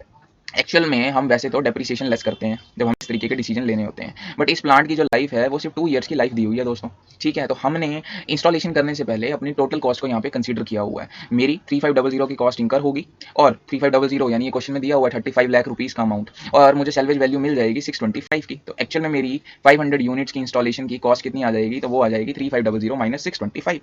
एक्चुअल में हम वैसे तो डेप्रिसिएशन लेस करते हैं जब हम इस तरीके के डिसीजन लेने होते हैं, बट इस प्लांट की जो लाइफ है वो सिर्फ 2 ईयर्स की लाइफ दी हुई है दोस्तों। ठीक है, तो हमने इंस्टॉलेशन करने से पहले अपनी टोटल कॉस्ट को यहाँ पे कंसीडर किया हुआ है। मेरी 3500 की कॉस्ट इंकर होगी, और 3500 यानी ये क्वेश्चन में दिया हुआ है 35 लाख रुपीज़ का अमाउंट, और मुझे सेल्वेज वैल्यू मिल जाएगी 625 की। तो एक्चुअल में मेरी 500 यूनिट्स की इंस्टॉलेशन की कॉस्ट कितनी आ जाएगी? तो वो आ जाएगी 3500 माइनस 625।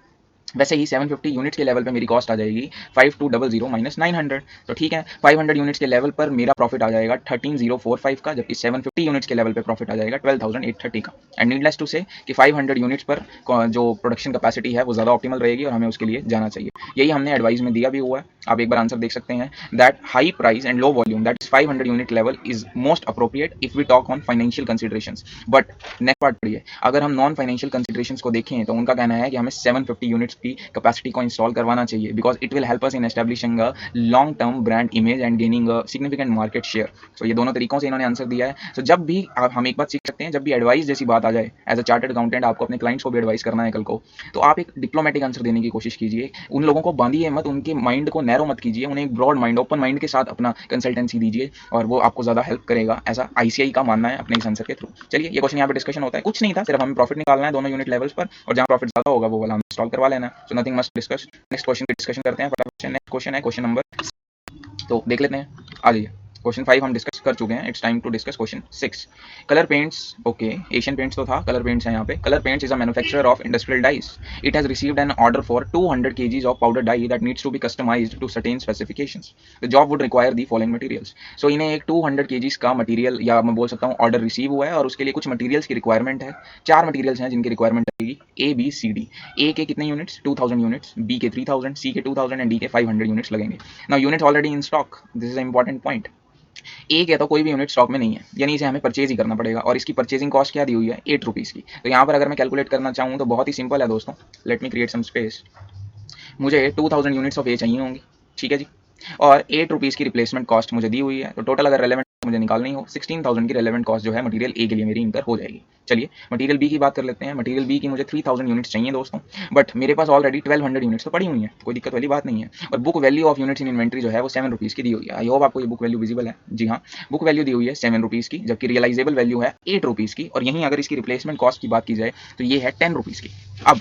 वैसे ही 750 यूनिट्स के लेवल पे मेरी कॉस्ट आ जाएगी 5200 माइनस 900। तो ठीक है, 500 यूनिट्स के लेवल पर मेरा प्रॉफिट आ जाएगा 13045 का, जबकि 750 यूनिट्स के लेवल पे प्रॉफिट आ जाएगा 12830 का। एंड नीडलेस टू से कि 500 यूनिट्स पर जो प्रोडक्शन कैपेसिटी है वो ज़्यादा ऑप्टिमल रहेगी और हमें उसके लिए जाना चाहिए। यही हमने एडवाइस में दिया भी हुआ है, आप एक बार आंसर देख सकते हैं। That high price and low volume that is 500 unit level is most appropriate if we talk on financial considerations. But next part पढ़िए, अगर हम नॉन फाइनेंशियल कंसिडरेशंस को देखें तो उनका कहना है कि हमें 750 यूनिट्स की कैपेसिटी को इंस्टॉल करवाना चाहिए, because it will help us in establishing a long term brand image and gaining a significant market share. So ये दोनों तरीकों से इन्होंने आंसर दिया है। सो जब भी हम एक बात सीख सकते हैं, जब भी एडवाइस जैसी बात आ जाए, एज अ चार्टर्ड अकाउंटेंट आपको अपने क्लाइंट्स को भी एडवाइस करना है कल को, तो आप एक डिप्लोमेटिक आंसर देने की कोशिश कीजिए। उन लोगों को बांधिए मत, उनके माइंड को नैरो मत कीजिए, उन्हें एक ब्रॉड माइंड, ओपन माइंड के साथ अपना कंसल्टेंसी दीजिए और वो आपको ज़्यादा हेल्प करेगा, ऐसा आईसीआई का मानना है अपने इस आंसर के थ्रू। चलिए, ये क्वेश्चन यहाँ पे डिस्कशन होता है, कुछ नहीं था, सिर्फ हमें प्रॉफिट निकालना है दोनों यूनिट लेवल्स पर, और जहाँ प्रॉफिट ज़्यादा होगा वो वाला हम इंस्टॉल करवा लेना है। So nothing must discuss. Next question की डिस्कशन करते हैं। नेक्स्ट क्वेश्चन है क्वेश्चन नंबर, तो देख लेते हैं, आ जाइए। क्वेश्चन 5 हम डिस्कस कर चुके हैं, it's time to discuss question 6। Colour Paints, okay Asian Paints तो था, कलर पेंट्स है यहाँ पे। Colour Paints is a manufacturer of industrial dyes. It has received an order for 200 kgs of powder dye that needs to be customised to certain specifications. The job would require the following materials. So इन्हें एक 200 kgs का मटेरियल, या मैं बोल सकता हूँ ऑर्डर रिसीव हुआ है और उसके लिए कुछ मटेरियल्स की रिक्वायरमेंट है। 4 मटेरियल्स हैं जिनकी रिक्वायरमेंट रहेगी, ए बी सी डी। ए के कितने यूनिट्स? 2000 यूनिट्स, बी के 3000, सी के 2000 एंड डी के 500 यूनिट्स लगेंगे। Now units already in stock, this is a important point. एक है तो कोई भी यूनिट स्टॉक में नहीं है, यानी इसे हमें परचेज ही करना पड़ेगा, और इसकी परचेजिंग कॉस्ट क्या दी हुई है? 8 रुपीज़ की। तो यहाँ पर अगर मैं कैलकुलेट करना चाहूँ तो बहुत ही सिंपल है दोस्तों, let me create some space. मुझे 2000 यूनिट्स ऑफ ए चाहिए होंगी, ठीक है जी, और 8 रुपीज़ की रिप्लेसमेंट कॉस्ट मुझे दी हुई है। तो टोटल अगर रेलेवेंट मुझे निकालनी हो, 16,000 की रेलेवेंट कॉस्ट जो है मटेरियल ए के लिए मेरी इंकर हो जाएगी। चलिए मटेरियल बी की बात कर लेते हैं। मटेरियल बी की मुझे 3000 यूनिट्स चाहिए दोस्तों, बट मेरे पास ऑलरेडी 1200 यूनिट्स तो पड़ी हुई हैं, कोई दिक्कत वाली बात नहीं है। और book value of units in inventory जो है वो 7 रुपीज़ की दी हुई है। आई होप आपको ये बुक वैल्यू विजिबल है। जी हाँ, बुक वैल्यू दी हुई है 7 रुपीज़ की, जबकि रियलाइजेबल वैल्यू है 8 रुपीज़ की, और यहीं अगर इसकी रिप्लेसमेंट कॉस्ट की बात की जाए तो ये है 10 रुपीज़ की। अब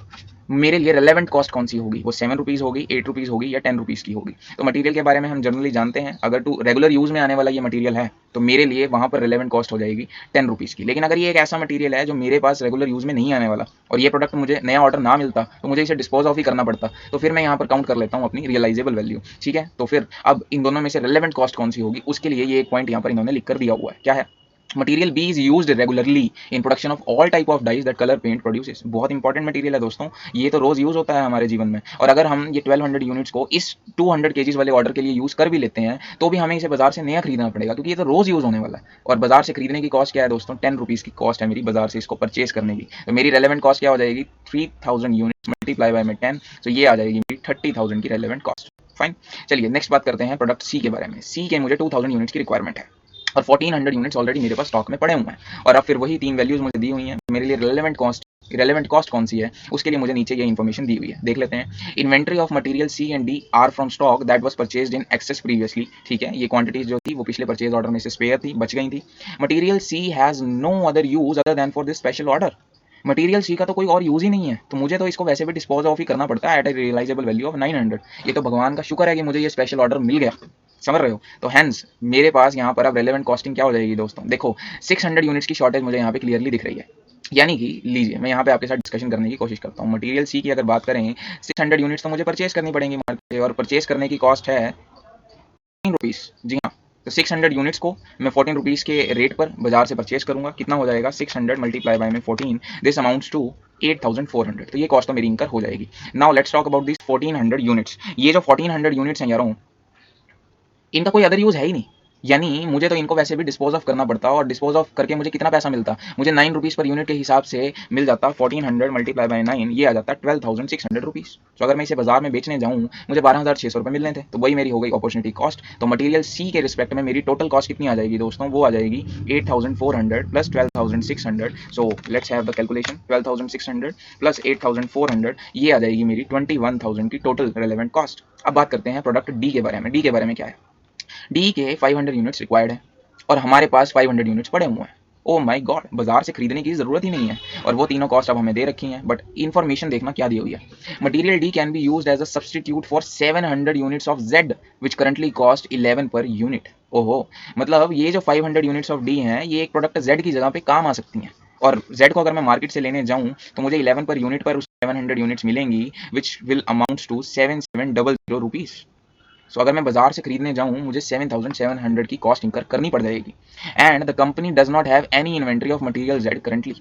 मेरे लिए रेलेवेंट कॉस्ट कौन सी होगी? वो 7 रुपीज़ होगी, 8 रुपीज़ होगी, या 10 रुपीज़ की होगी? तो मटेरियल के बारे में हम जनरली जानते हैं, अगर टू रेगुलर यूज़ में आने वाला ये मटेरियल है तो मेरे लिए वहाँ पर रेलेवेंट कॉस्ट हो जाएगी 10 रुपीज़ की। लेकिन अगर ये एक ऐसा मटेरियल है जो मेरे पास रेगुलर यूज़ में नहीं आने वाला, और ये प्रोडक्ट मुझे नया ऑर्डर ना मिलता तो मुझे इसे डिस्पोज ऑफ ही करना पड़ता, तो फिर मैं यहाँ पर काउंट कर लेता हूँ अपनी रियलाइजेबल वैल्यू, ठीक है। तो फिर अब इन दोनों में से रेलेवेंट कॉस्ट कौन सी होगी, उसके लिए ये एक पॉइंट यहाँ पर इन्होंने लिख कर दिया हुआ है, क्या है? Material B is used regularly in production of all type of dies that Colour Paint produces. बहुत इंपॉर्टेंट मटेरियल है दोस्तों, ये तो रोज यूज होता है हमारे जीवन में। और अगर हम ये 1200 यूनिट्स को इस 200 केजीज वाले ऑर्डर के लिए यूज कर भी लेते हैं तो भी हमें इसे बाजार से नया खरीदना पड़ेगा, क्योंकि ये तो रोज यूज होने वाला है। और बाजार से खरीदने की कॉस्ट क्या है दोस्तों? 10 रुपीज़ की कॉस्ट है मेरी बाजार से इसको परचेज करने की। तो मेरी रेलेवेंट कॉस्ट क्या हो जाएगी? 3000 यूनिट्स मल्टीप्लाई बाय में 10, तो ये आ जाएगी मेरी 30,000 की रेलेवेंट कॉस्ट। फाइन। चलिए नेक्स्ट बात करते हैं प्रोडक्ट सी के बारे में। सी के मुझे 2000 यूनिट्स की रिक्वायरमेंट है और 1400 यूनिट्स ऑलरेडी मेरे पास स्टॉक में पड़े हुए हैं, और अब फिर वही तीन वैल्यूज मुझे दी हुई हैं। मेरे लिए रेलेवेंट कॉस्ट कौन सी है, उसके लिए मुझे नीचे ये इन्फॉर्मेशन दी हुई है, देख लेते हैं। Inventory of material C and D are from stock that was purchased in excess previously, ठीक है। ये क्वांटिटीज जो थी वो पिछले परचेज ऑर्डर में से स्पेयर थी, बच गई थी। Material C has no other use other than for this special order. Material C का तो कोई और यूज ही नहीं है, तो मुझे तो इसको वैसे भी डिस्पोज ऑफ ही करना पड़ता है at a realisable value of 900। ये तो भगवान का शुक्र है कि मुझे ये स्पेशल ऑर्डर मिल गया, समझ रहे हो। तो हैंस मेरे पास यहाँ पर अब रेलेवेंट कॉस्टिंग क्या हो जाएगी दोस्तों? देखो 600 यूनिट्स की शॉर्टेज मुझे यहाँ पे क्लियरली दिख रही है, यानी कि लीजिए मैं यहाँ पे आपके साथ डिस्कशन करने की कोशिश करता हूँ। मटेरियल सी की अगर बात करें, 600 यूनिट्स तो मुझे परचेज करनी पड़ेंगी मार्केट से, और परचेज करने की कॉस्ट है 14 रुपीज़। जी हाँ, तो 600 यूनिट्स को मैं 14 रुपीज़ के रेट पर बाजार से परचेज करूंगा। कितना हो जाएगा? 600 मल्टीप्लाई बाय में 14, दिस अमाउंट्स टू 8400। तो ये कॉस्ट तो मेरी इनकर हो जाएगी। Now let's talk about this 1400 units. ये जो 1400 यूनिट्स हैं यारों, इनका कोई अदर यूज़ है ही नहीं, यानी मुझे तो इनको वैसे भी डिस्पोज ऑफ करना पड़ता, और डिस्पोज ऑफ करके मुझे कितना पैसा मिलता? मुझे 9 रुपीज़ पर यूनिट के हिसाब से मिल जाता। 1400 मल्टीप्लाई बाय 9, ये आ जाता 12,600 रुपीज़। तो अगर मैं इसे बाजार में बेचने जाऊँ, मुझे 12,600 रुपये मिलने थे, तो वही मेरी हो गई अपॉर्चुनिटी कॉस्ट। तो मटेरियल सी के रिस्पेक्ट में मेरी टोटल कॉस्ट कितनी आ जाएगी दोस्तों? वो आ जाएगी 8,400 plus 12,600। So let's have the calculation, 12,600 plus 8,400, ये आ जाएगी मेरी 21,000 की टोटल रेलेवेंट कॉस्ट। अब बात करते हैं प्रोडक्ट डी के बारे में। डी के बारे में क्या है? डी के 500 यूनिट्स रिक्वायर्ड है और हमारे पास 500 यूनिट्स पड़े हुए हैं। ओ माय गॉड, बाजार से खरीदने की जरूरत ही नहीं है, और वो तीनों कॉस्ट अब हमें दे रखी हैं। बट इन्फॉर्मेशन देखना क्या दी हुई है। Material D can be used as a substitute for 700 units of Z which currently cost 11 per unit. ओहो, मतलब ये जो 500 यूनिट्स ऑफ डी हैं, ये एक प्रोडक्ट जेड की जगह पे काम आ सकती हैं, और जेड को अगर मैं मार्केट से लेने जाऊं तो मुझे 11 पर यूनिट पर 700 यूनिट्स मिलेंगी which will amounts to 7700 rupees. So अगर मैं बाजार से खरीदने जाऊं मुझे 7700 की कॉस्ट इंकर करनी पड़ जाएगी। And the company does not have any inventory of material Z currently.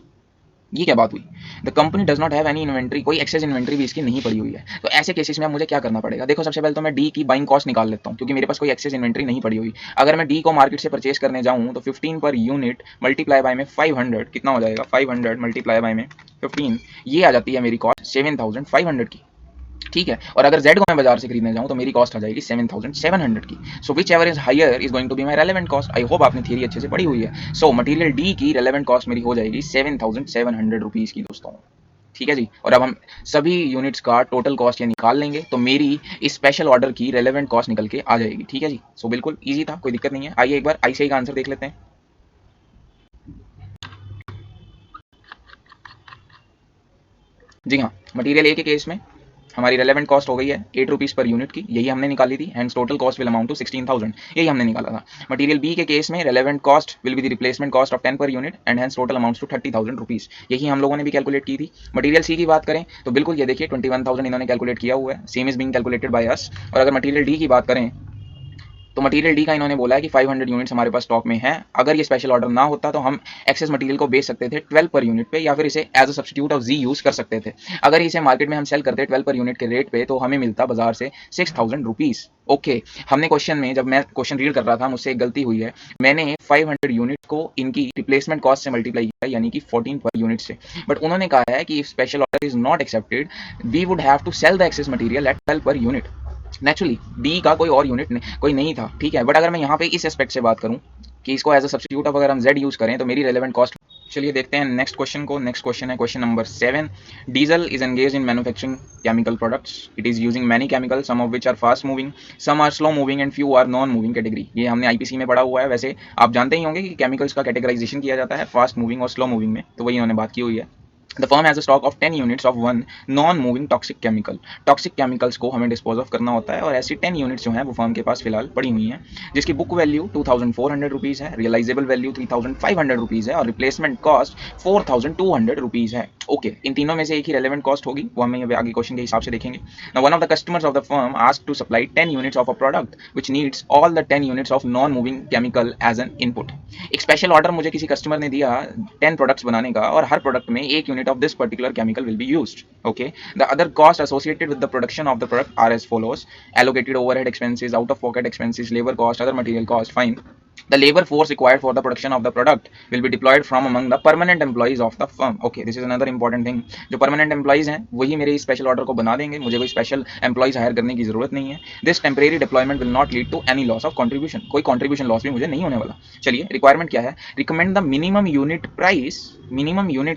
ये क्या बात हुई? The company does not have any inventory, कोई एक्सेस इन्वेंट्री भी इसकी नहीं पड़ी हुई है। तो ऐसे केसेस में अब मुझे क्या करना पड़ेगा? देखो सबसे पहले तो मैं डी की बाइंग कॉस्ट निकाल लेता हूँ क्योंकि मेरे पास कोई एक्सेस इन्वेंट्री नहीं पड़ी हुई। अगर मैं डी को मार्केट से परचेस करने जाऊँ तो 15 पर यूनिट मल्टीप्लाई बाय में 500 कितना हो जाएगा? 500 मल्टीप्लाई बाय में 15, ये आ जाती है मेरी कॉस्ट 7500 की। ठीक है, और अगर Z को मैं बाजार से खरीदने जाऊं तो मेरी कॉस्ट आ जाएगी 7700 की। So whichever is higher is going to be my relevant cost. I hope आपने थियरी अच्छे से पढ़ी हुई है। सो मटेरियल डी की रेलेवेंट कॉस्ट मेरी हो जाएगी 7700 रुपीज़ की दोस्तों। ठीक है जी, और अब हम सभी यूनिट्स का टोटल कॉस्ट ये निकाल लेंगे तो मेरी इस स्पेशल ऑर्डर की रेलेवेंट कॉस्ट निकल के आ जाएगी। ठीक है जी, सो बिल्कुल ईजी था, कोई दिक्कत नहीं है। आइए एक बार ICI का आंसर देख लेते हैं। जी हाँ, मटेरियल ए के केस में हमारी रेलेवेंट कॉस्ट हो गई है 8 रुपीज़ पर यूनिट की, यही हमने निकाली थी। And total cost will amount to 16,000, यही हमने निकाला था। मटेरियल बी के केस में relevant cost will be the replacement cost of 10 per unit and hence total amounts to 30,000 rupees, यही हम लोगों ने भी कैलकुलेट की थी। मटेरियल सी की बात करें तो बिल्कुल ये देखिए 21,000 इन्होंने कैलकुलेट किया हुआ है, same is being calculated by us. और अगर मटेरियल डी की बात करें तो मटेरियल डी का इन्होंने बोला है कि 500 यूनिट्स हमारे पास स्टॉक में है। अगर ये स्पेशल ऑर्डर ना होता तो हम एक्सेस मटेरियल को बेच सकते थे 12 पर यूनिट पे, या फिर इसे as a substitute of G use कर सकते थे। अगर इसे मार्केट में हम सेल करते 12 पर यूनिट के रेट पे तो हमें मिलता बाजार से 6000 रुपीज़। ओके, हमने क्वेश्चन में जब मैं क्वेश्चन रीड कर रहा था मुझसे एक गलती हुई है, मैंने 500 यूनिट को इनकी रिप्लेसमेंट कॉस्ट से मल्टीप्लाई किया यानी कि 14 पर यूनिट से। बट उन्होंने कहा है कि if special order is not accepted we would have to sell the excess material at 12 per unit. Naturally D का कोई और यूनिट कोई नहीं था। ठीक है, बट अगर मैं यहाँ पे इस एस्पेक्ट से बात करूँ कि इसको एज अ सब्स्टिट्यूट ऑफ अगर हम जेड यूज करें तो मेरी रेलेवेंट कॉस्ट। चलिए देखते हैं नेक्स्ट क्वेश्चन को। नेक्स्ट क्वेश्चन है question number 7। Diesel is engage in manufacturing chemical products. It is using many chemicals, some of which are fast moving, some are slow moving and few are non moving category. ये हमने IPC में पढ़ा हुआ है। वैसे आप जानते ही होंगे कि केमिकल्स का कैटेगराइजेशन किया जाता है फास्ट मूविंग और स्लो मूविंग में, तो वही इन्होंने बात की हुई है। The firm has a stock of 10 units of one non moving toxic chemical. Toxic chemicals को हमें डिस्पोज ऑफ करना होता है और ऐसी 10 यूनिट्स जो हैं वो फर्म के पास फिलहाल पड़ी हुई हैं, जिसकी बुक वैल्यू 2400 रुपीज़ है, रियलाइजेबल वैल्यू 3500 रुपीज़ है और रिप्लेसमेंट कॉस्ट 4200 रुपीज़ है। ओके, इन तीनों में से एक ही रेलेवेंट कॉस्ट होगी, वो हमें आगे क्वेश्चन के हिसाब से देखेंगे। Now one of the customers of the firm asked to supply 10 units of a product which needs all the 10 units of non moving chemical as an input. एक स्पेशल ऑर्डर मुझे किसी कस्टमर ने दिया 10 प्रोडक्ट्स बनाने का और हर प्रोडक्ट में 1 unit of this particular chemical will be used. Okay, the other costs associated with the production of the product are as follows: allocated overhead expenses, out of pocket expenses, labor cost, other material cost. Fine. The labor force required for the production of the product will be deployed from among the permanent employees of the firm. Okay, this is another important thing. जो permanent employees हैं वही मेरे स्पेशल ऑर्डर को बना देंगे, मुझे कोई स्पेशल एम्प्लॉइज हायर करने की जरूरत नहीं है। This temporary deployment will not lead to any loss of contribution, कोई कॉन्ट्रीब्यूशन लॉस भी मुझे नहीं होने वाला। चलिए, रिक्वायरमेंट क्या है? Recommend the minimum unit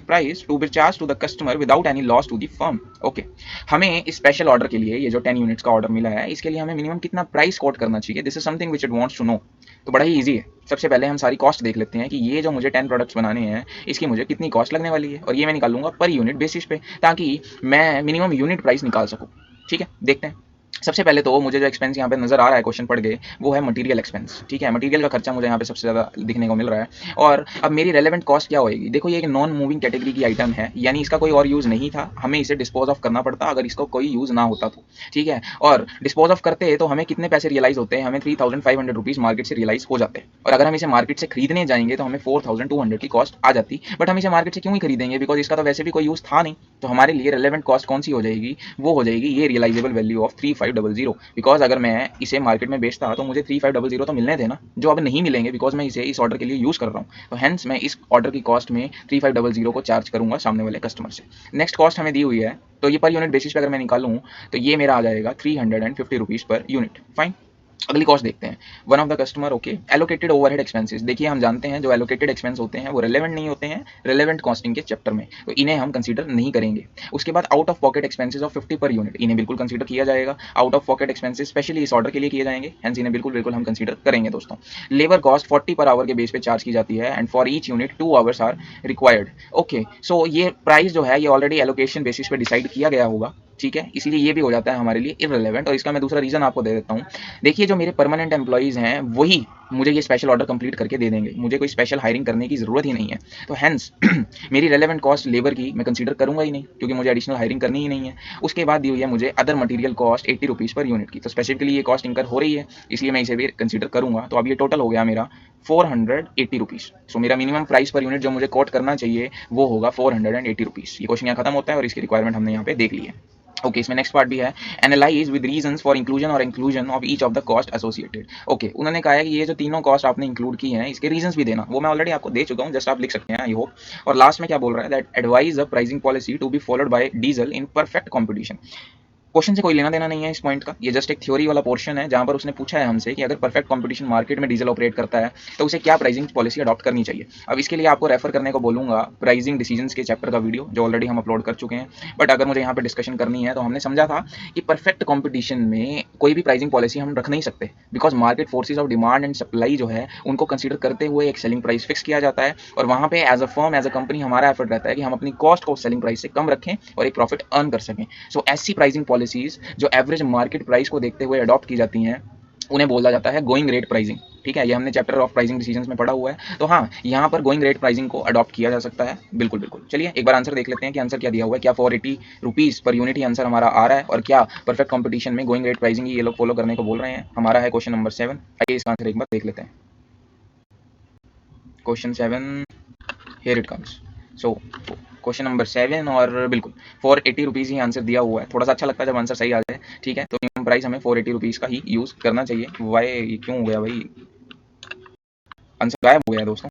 price to be charged to the customer without any loss to the firm. Okay, हमें इस स्पेशल ऑर्डर के लिए ये जो 10 यूनिट्स का ऑर्डर मिला है इसके लिए हमें मिनिमम कितना प्राइस कोट करना चाहिए? This is something which it wants to know. तो बड़ा ही ईजी है। सबसे पहले हम सारी कॉस्ट देख लेते हैं कि ये जो मुझे 10 प्रोडक्ट्स बनाने हैं इसकी मुझे कितनी कॉस्ट लगने वाली है, और ये मैं निकालूंगा पर यूनिट बेसिस पे ताकि मैं मिनिमम यूनिट प्राइस निकाल सकूँ। ठीक है, देखते हैं। सबसे पहले तो मुझे जो एक्सपेंस यहाँ पे नजर आ रहा है क्वेश्चन पढ़ के वो है मटेरियल एक्सपेंस। ठीक है, मटेरियल का खर्चा मुझे यहाँ पे सबसे ज़्यादा दिखने को मिल रहा है। और अब मेरी रेलेवेंट कॉस्ट क्या होएगी? देखो, ये एक नॉन मूविंग कैटेगरी की आइटम है, यानी इसका कोई और यूज़ नहीं था, हमें इसे डिस्पोज ऑफ करना पड़ता अगर इसका कोई यूज़ ना होता तो। ठीक है, और डिस्पोज ऑफ करते तो हमें कितने पैसे रियलाइज होते हैं? हमें 3500 रुपीज़ मार्केट से रियलाइज हो जाते हैं। और अगर हम इसे मार्केट से खरीदने जाएंगे तो हमें 4200 की कॉस्ट आ जाती। बट हम इसे मार्केट से क्यों ही खरीदेंगे? बिकॉज इसका तो वैसे भी कोई यूज़ था नहीं। तो हमारे लिए रेलेवेंट कॉस्ट कौन सी हो जाएगी? वो हो जाएगी ये रियलाइजेबल वैल्यू ऑफ 3500। बिकॉज अगर मैं इसे मार्केट में बेचता तो मुझे 3500 तो मिलने थे ना, जो अब नहीं मिलेंगे बिकॉज मैं इसे इस ऑर्डर के लिए यूज़ कर रहा हूँ। तो हेंस मैं इस ऑर्डर की कॉस्ट में 3500 को चार्ज करूंगा सामने वाले कस्टमर से। नेक्स्ट कॉस्ट हमें दी हुई है, तो ये पर यूनिट बेसिस पे अगर मैं निकालूँ तो ये मेरा आ जाएगा 350 रुपीज़ पर यूनिट। फाइन, अगली कॉस्ट देखते हैं। One of the customer. Okay, allocated overhead expenses. देखिए, हम जानते हैं जो एलोकेटेड एक्सपेंस होते हैं वो रेलेवेंट नहीं होते हैं रेलेवेंट कॉस्टिंग के चैप्टर में, तो इन्हें हम कंसीडर नहीं करेंगे। उसके बाद out of pocket expenses of 50 per unit, इन्हें बिल्कुल कंसीडर किया जाएगा। Out of pocket expenses specially इस ऑर्डर के लिए किए जाएंगे, हेंस इन्हें बिल्कुल हम कंसीडर करेंगे दोस्तों। लेबर कॉस्ट 40 पर आवर के बेस पे चार्ज की जाती है and for each unit 2 hours are required. Okay, so ये प्राइस जो है ये ऑलरेडी एलोकेशन बेसिस पे डिसाइड किया गया होगा। ठीक है, इसलिए ये भी हो जाता है हमारे लिए इररिलेवेंट। और इसका मैं दूसरा रीज़न आपको दे देता हूँ। देखिए जो मेरे परमानेंट एम्प्लॉइज़ हैं वही मुझे ये स्पेशल ऑर्डर कंप्लीट करके दे देंगे, मुझे कोई स्पेशल हायरिंग करने की ज़रूरत ही नहीं है। तो हैंस मेरी रेलेवेंट कॉस्ट लेबर की मैं कंसीडर करूंगा ही नहीं, क्योंकि मुझे एडिशनल हायरिंग करनी ही नहीं है। उसके बाद दी हुई है मुझे other material cost 80 rupees per unit की, तो स्पेसिफिकली ये कॉस्ट इंकर हो रही है, इसलिए मैं इसे भी कंसीडर करूंगा। तो अब ये टोटल हो गया मेरा 480 रुपीज़। सो मेरा मिनिमम प्राइस पर यूनिट जो मुझे कोट करना चाहिए वो होगा 480 रुपीज़। ये क्वेश्चन यहाँ खत्म होता है और इसकी रिक्वायरमेंट हमने यहाँ पे देख ली है। ओके, इसमें नेक्स्ट पार्ट भी है, analyse with reasons for inclusion और inclusion of each of the cost associated. Okay, उन्होंने कहा है कि ये जो तीनों कॉस्ट आपने इंक्लूड की हैं इसके रीजंस भी देना, वो मैं ऑलरेडी आपको दे चुका हूँ, जस्ट आप लिख सकते हैं आई होप। और लास्ट में क्या बोल रहा है, that advise a pricing policy to be followed by Diesel in perfect competition. Question से कोई लेना देना नहीं है इस पॉइंट का, ये जस्ट एक थ्योरी वाला पोर्शन है जहां पर उसने पूछा है हमसे कि अगर परफेक्ट कंपटीशन मार्केट में डीजल ऑपरेट करता है तो उसे क्या प्राइसिंग पॉलिसी अडॉप्ट करनी चाहिए। अब इसके लिए आपको रेफर करने को बोलूंगा प्राइसिंग डिसीजंस के चैप्टर का वीडियो जो ऑलरेडी हम अपलोड कर चुके हैं। बट अगर मुझे यहाँ पे डिस्कशन करनी है तो हमने समझा था कि परफेक्ट कॉम्पिटिशन में कोई भी प्राइसिंग पॉलिसी हम रख नहीं सकते, because market forces of demand and supply जो है उनको कंसिडर करते हुए एक सेलिंग प्राइस फिक्स किया जाता है। और वहाँ पे as a firm as a company हमारा एफर्ट रहता है कि हम अपनी कॉस्ट को सेलिंग प्राइस से कम रखें और एक प्रॉफिट अर्न कर सकें। सो ऐसी प्राइसिंग पॉलिसीज जो एवरेज मार्केट प्राइस को देखते हुए अडॉप्ट की जाती हैं उन्हें बोला जाता है गोइंग रेट प्राइसिंग। ठीक है, ये हमने चैप्टर ऑफ प्राइसिंग डिसीजंस में पढ़ा हुआ है। तो हाँ, यहाँ पर गोइंग रेट प्राइसिंग को अडॉप्ट किया जा सकता है, बिल्कुल बिल्कुल। चलिए एक बार आंसर देख लेते हैं कि आंसर क्या दिया हुआ है। क्या 480 रुपीज़ पर यूनिट ही आंसर हमारा आ रहा है, और क्या परफेक्ट कंपटीशन में गोइंग रेट प्राइसिंग ये लोग फॉलो करने को बोल रहे हैं। हमारा है क्वेश्चन नंबर 7। आइए इसका आंसर एक बार देख लेते हैं। Question 7, here it comes. So question number 7 और बिल्कुल 480 रुपीज़ ही आंसर दिया हुआ है। थोड़ा सा अच्छा लगता है जब आंसर सही आ जाए। ठीक है, तो मिनिमम प्राइस हमें 480 रुपीज़ का ही यूज़ करना चाहिए। वाई क्यों हो गया भाई, आंसर गायब हो गया दोस्तों।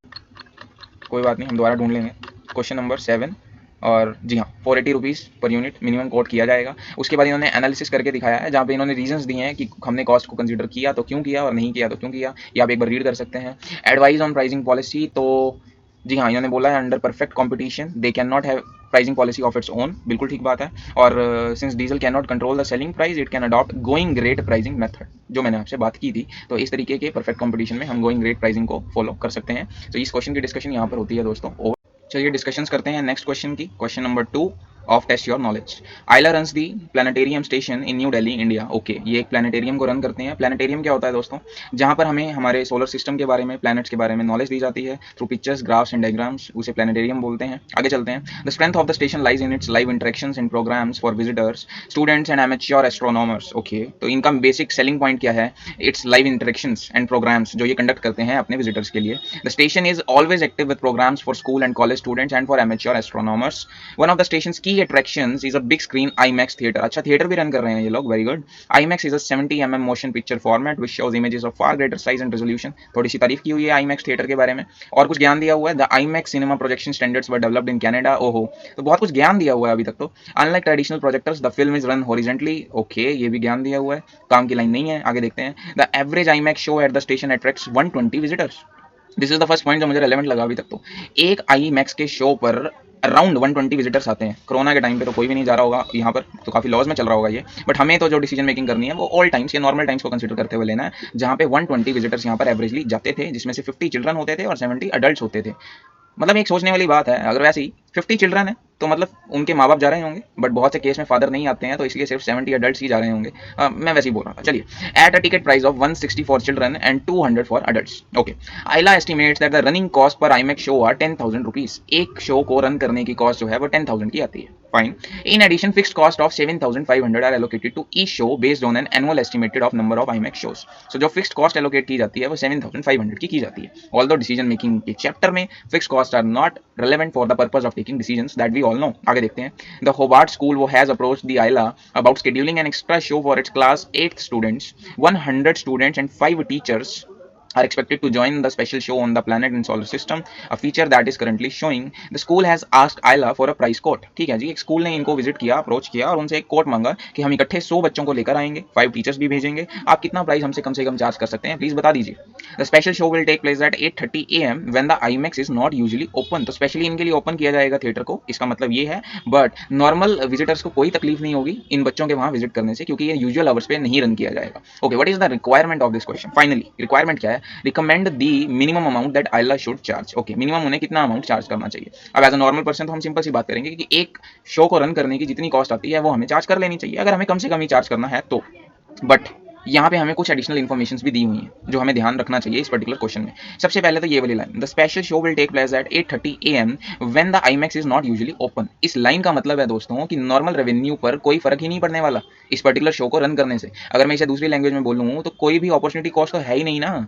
कोई बात नहीं, हम दोबारा ढूंढ लेंगे। क्वेश्चन नंबर 7 और जी हाँ 480 rupees per unit minimum coat किया जाएगा। उसके बाद इन्होंने एनालिसिस करके दिखाया है जहाँ पे इन्होंने रीजंस दिए हैं कि हमने कॉस्ट को कंसीडर किया तो क्यों किया और नहीं किया तो क्यों किया। ये आप एक बार रीड कर सकते हैं। एडवाइस ऑन प्राइसिंग पॉलिसी, तो जी हाँ इन्होंने बोला है under perfect competition they can not have pricing policy of its own, बिल्कुल ठीक बात है। और since diesel can not control the selling price it can adopt going rate pricing method, जो मैंने आपसे बात की थी। तो इस तरीके के परफेक्ट कॉम्पिटिशन में हम गोइंग रेट प्राइसिंग को फॉलो कर सकते हैं। तो इस क्वेश्चन की डिस्कशन यहाँ पर होती है दोस्तों। चलिए डिस्कशंस करते हैं नेक्स्ट क्वेश्चन की। Question number 2 of test your knowledge. Ayla runs the planetarium station in New Delhi India. Okay, ये एक प्लानिटेरियम को रन करते हैं। प्लानिटेरियम क्या होता है दोस्तों, जहाँ पर हमें हमारे सोलर सिस्टम के बारे में, प्लैनेट्स के बारे में नॉलेज दी जाती है through pictures, graphs and diagrams, उसे प्लानिटेरियम बोलते हैं। आगे चलते हैं। The strength of the station lies in its live interactions and programmes for visitors, students and amateur astronomers. Okay, तो इनका बेसिक सेलिंग पॉइंट क्या है, its live interactions and programmes जो ये कंडक्ट करते हैं अपने विजिटर्स के लिए। The station is always active with programmes for school and college students and for amateur astronomers. One of the stations की attractions is a big screen IMAX theatre. अच्छा, थिएटर भी रन कर रहे हैं ये लोग, very good. IMAX is a 70 mm motion picture format which shows images of far greater size and resolution. थोड़ी सी तारीफ की हुई है IMAX थिएटर के बारे में और कुछ ज्ञान दिया हुआ है। The IMAX cinema projection standards were developed in Canada. ओहो, तो बहुत कुछ ज्ञान दिया हुआ है अभी तक तो। Unlike traditional projectors the film is run horizontally. Okay, ये भी ज्ञान दिया हुआ है, काम की लाइन नहीं है। आगे देखते हैं। The average IMAX show at the station attracts 120 visitors. This is the first point जो मुझे रेलेवेंट लगा अभी तक तो। एक IMAX के शो पर अराउंड 120 विजिटर्स आते हैं। कोरोना के टाइम पे तो कोई भी नहीं जा रहा होगा यहाँ पर, तो काफी लॉस में चल रहा होगा ये। बट हमें तो जो डिसीजन मेकिंग करनी है वो ऑल टाइम्स या नॉर्मल टाइम्स को कंसीडर करते हुए लेना है, जहाँ पे 120 विजिटर्स यहाँ पर एवरेजली जाते थे, जिसमें से 50 चिल्ड्रन होते थे और 70 अडल्ट होते थे। मतलब एक सोचने वाली बात है, अगर वैसे ही 50 चिल्ड्रन है तो मतलब उनके माँ बाप जा रहे होंगे, बट बहुत से केस में फादर नहीं आते हैं तो इसलिए सिर्फ 70 अडल्ट ही जा रहे होंगे। मैं वैसे ही बोल रहा था। चलिए, at a ticket price of 160 for children and 200 for adults. Okay, Ayla estimates that the running cost per IMAX show are 10,000 rupees. एक शो को रन करने की कॉस्ट जो है वो 10,000 की आती है। Fine. In addition fixed cost of 7,500 are allocated to each show based on an annual estimated of number of IMAX shows. So जो फिक्स्ड कॉस्ट एलोकेट की जाती है वो 7,500 की जाती है। ऑल्दो डिसीजन मेकिंग के चैप्टर में fixed cost are not relevant for the purpose of taking decisions that we all know. आगे देखते हैं। The Hobart School वो has approached the ILA about scheduling an extra show for its class 8th students. 100 students and 5 teachers are expected to join the special show on the planet and solar system, a feature that is currently showing. The school has asked ILA for a price quote. ठीक है जी, एक स्कूल ने इनको विजिट किया, अप्रोच किया और उनसे एक कोट मांगा कि हम इकट्ठे 100 बच्चों को लेकर आएंगे, 5 टीचर्स भी भेजेंगे, आप कितना प्राइस हमसे कम चार्ज कर सकते हैं, प्लीज बता दीजिए। The special show will take place at 8:30 AM when the IMAX is not usually open. तो स्पेशली इनके लिए ओपन किया जाएगा थिएटर को, इसका मतलब ये है। बट नॉर्मल विजिटर्स को कोई तकलीफ नहीं होगी इन बच्चों के वहां विजिट करने से, क्योंकि ये यूजुअल आवर्स पे नहीं रन किया जाएगा। Okay, what is the requirement of this question. Finally requirement क्या है, recommend the minimum amount that Ayla should charge. Okay, minimum उन्हें कितना अमाउंट चार्ज करना चाहिए। अब एज अ नॉर्मल पर्सन तो हम सिंपल सी बात करेंगे कि एक शो को रन करने की जितनी कॉस्ट आती है वो हमें चार्ज कर लेनी चाहिए, अगर हमें कम से कम ही चार्ज करना है तो। बट यहाँ पे हमें कुछ एडिशनल इन्फॉर्मेशन भी दी हुई हैं जो हमें ध्यान रखना चाहिए इस पर्टिकुलर क्वेश्चन में। सबसे पहले तो ये वाली line, the special show will take place at 8:30 AM when the IMAX is not usually open. इस लाइन का मतलब है दोस्तों कि नॉर्मल रेवेन्यू पर कोई फर्क ही नहीं पड़ने वाला इस पर्टिकुलर शो को रन करने से। अगर मैं इसे दूसरी लैंग्वेज में बोलूँ तो कोई भी अपॉर्चुनिटी कॉस्ट तो है ही नहीं ना,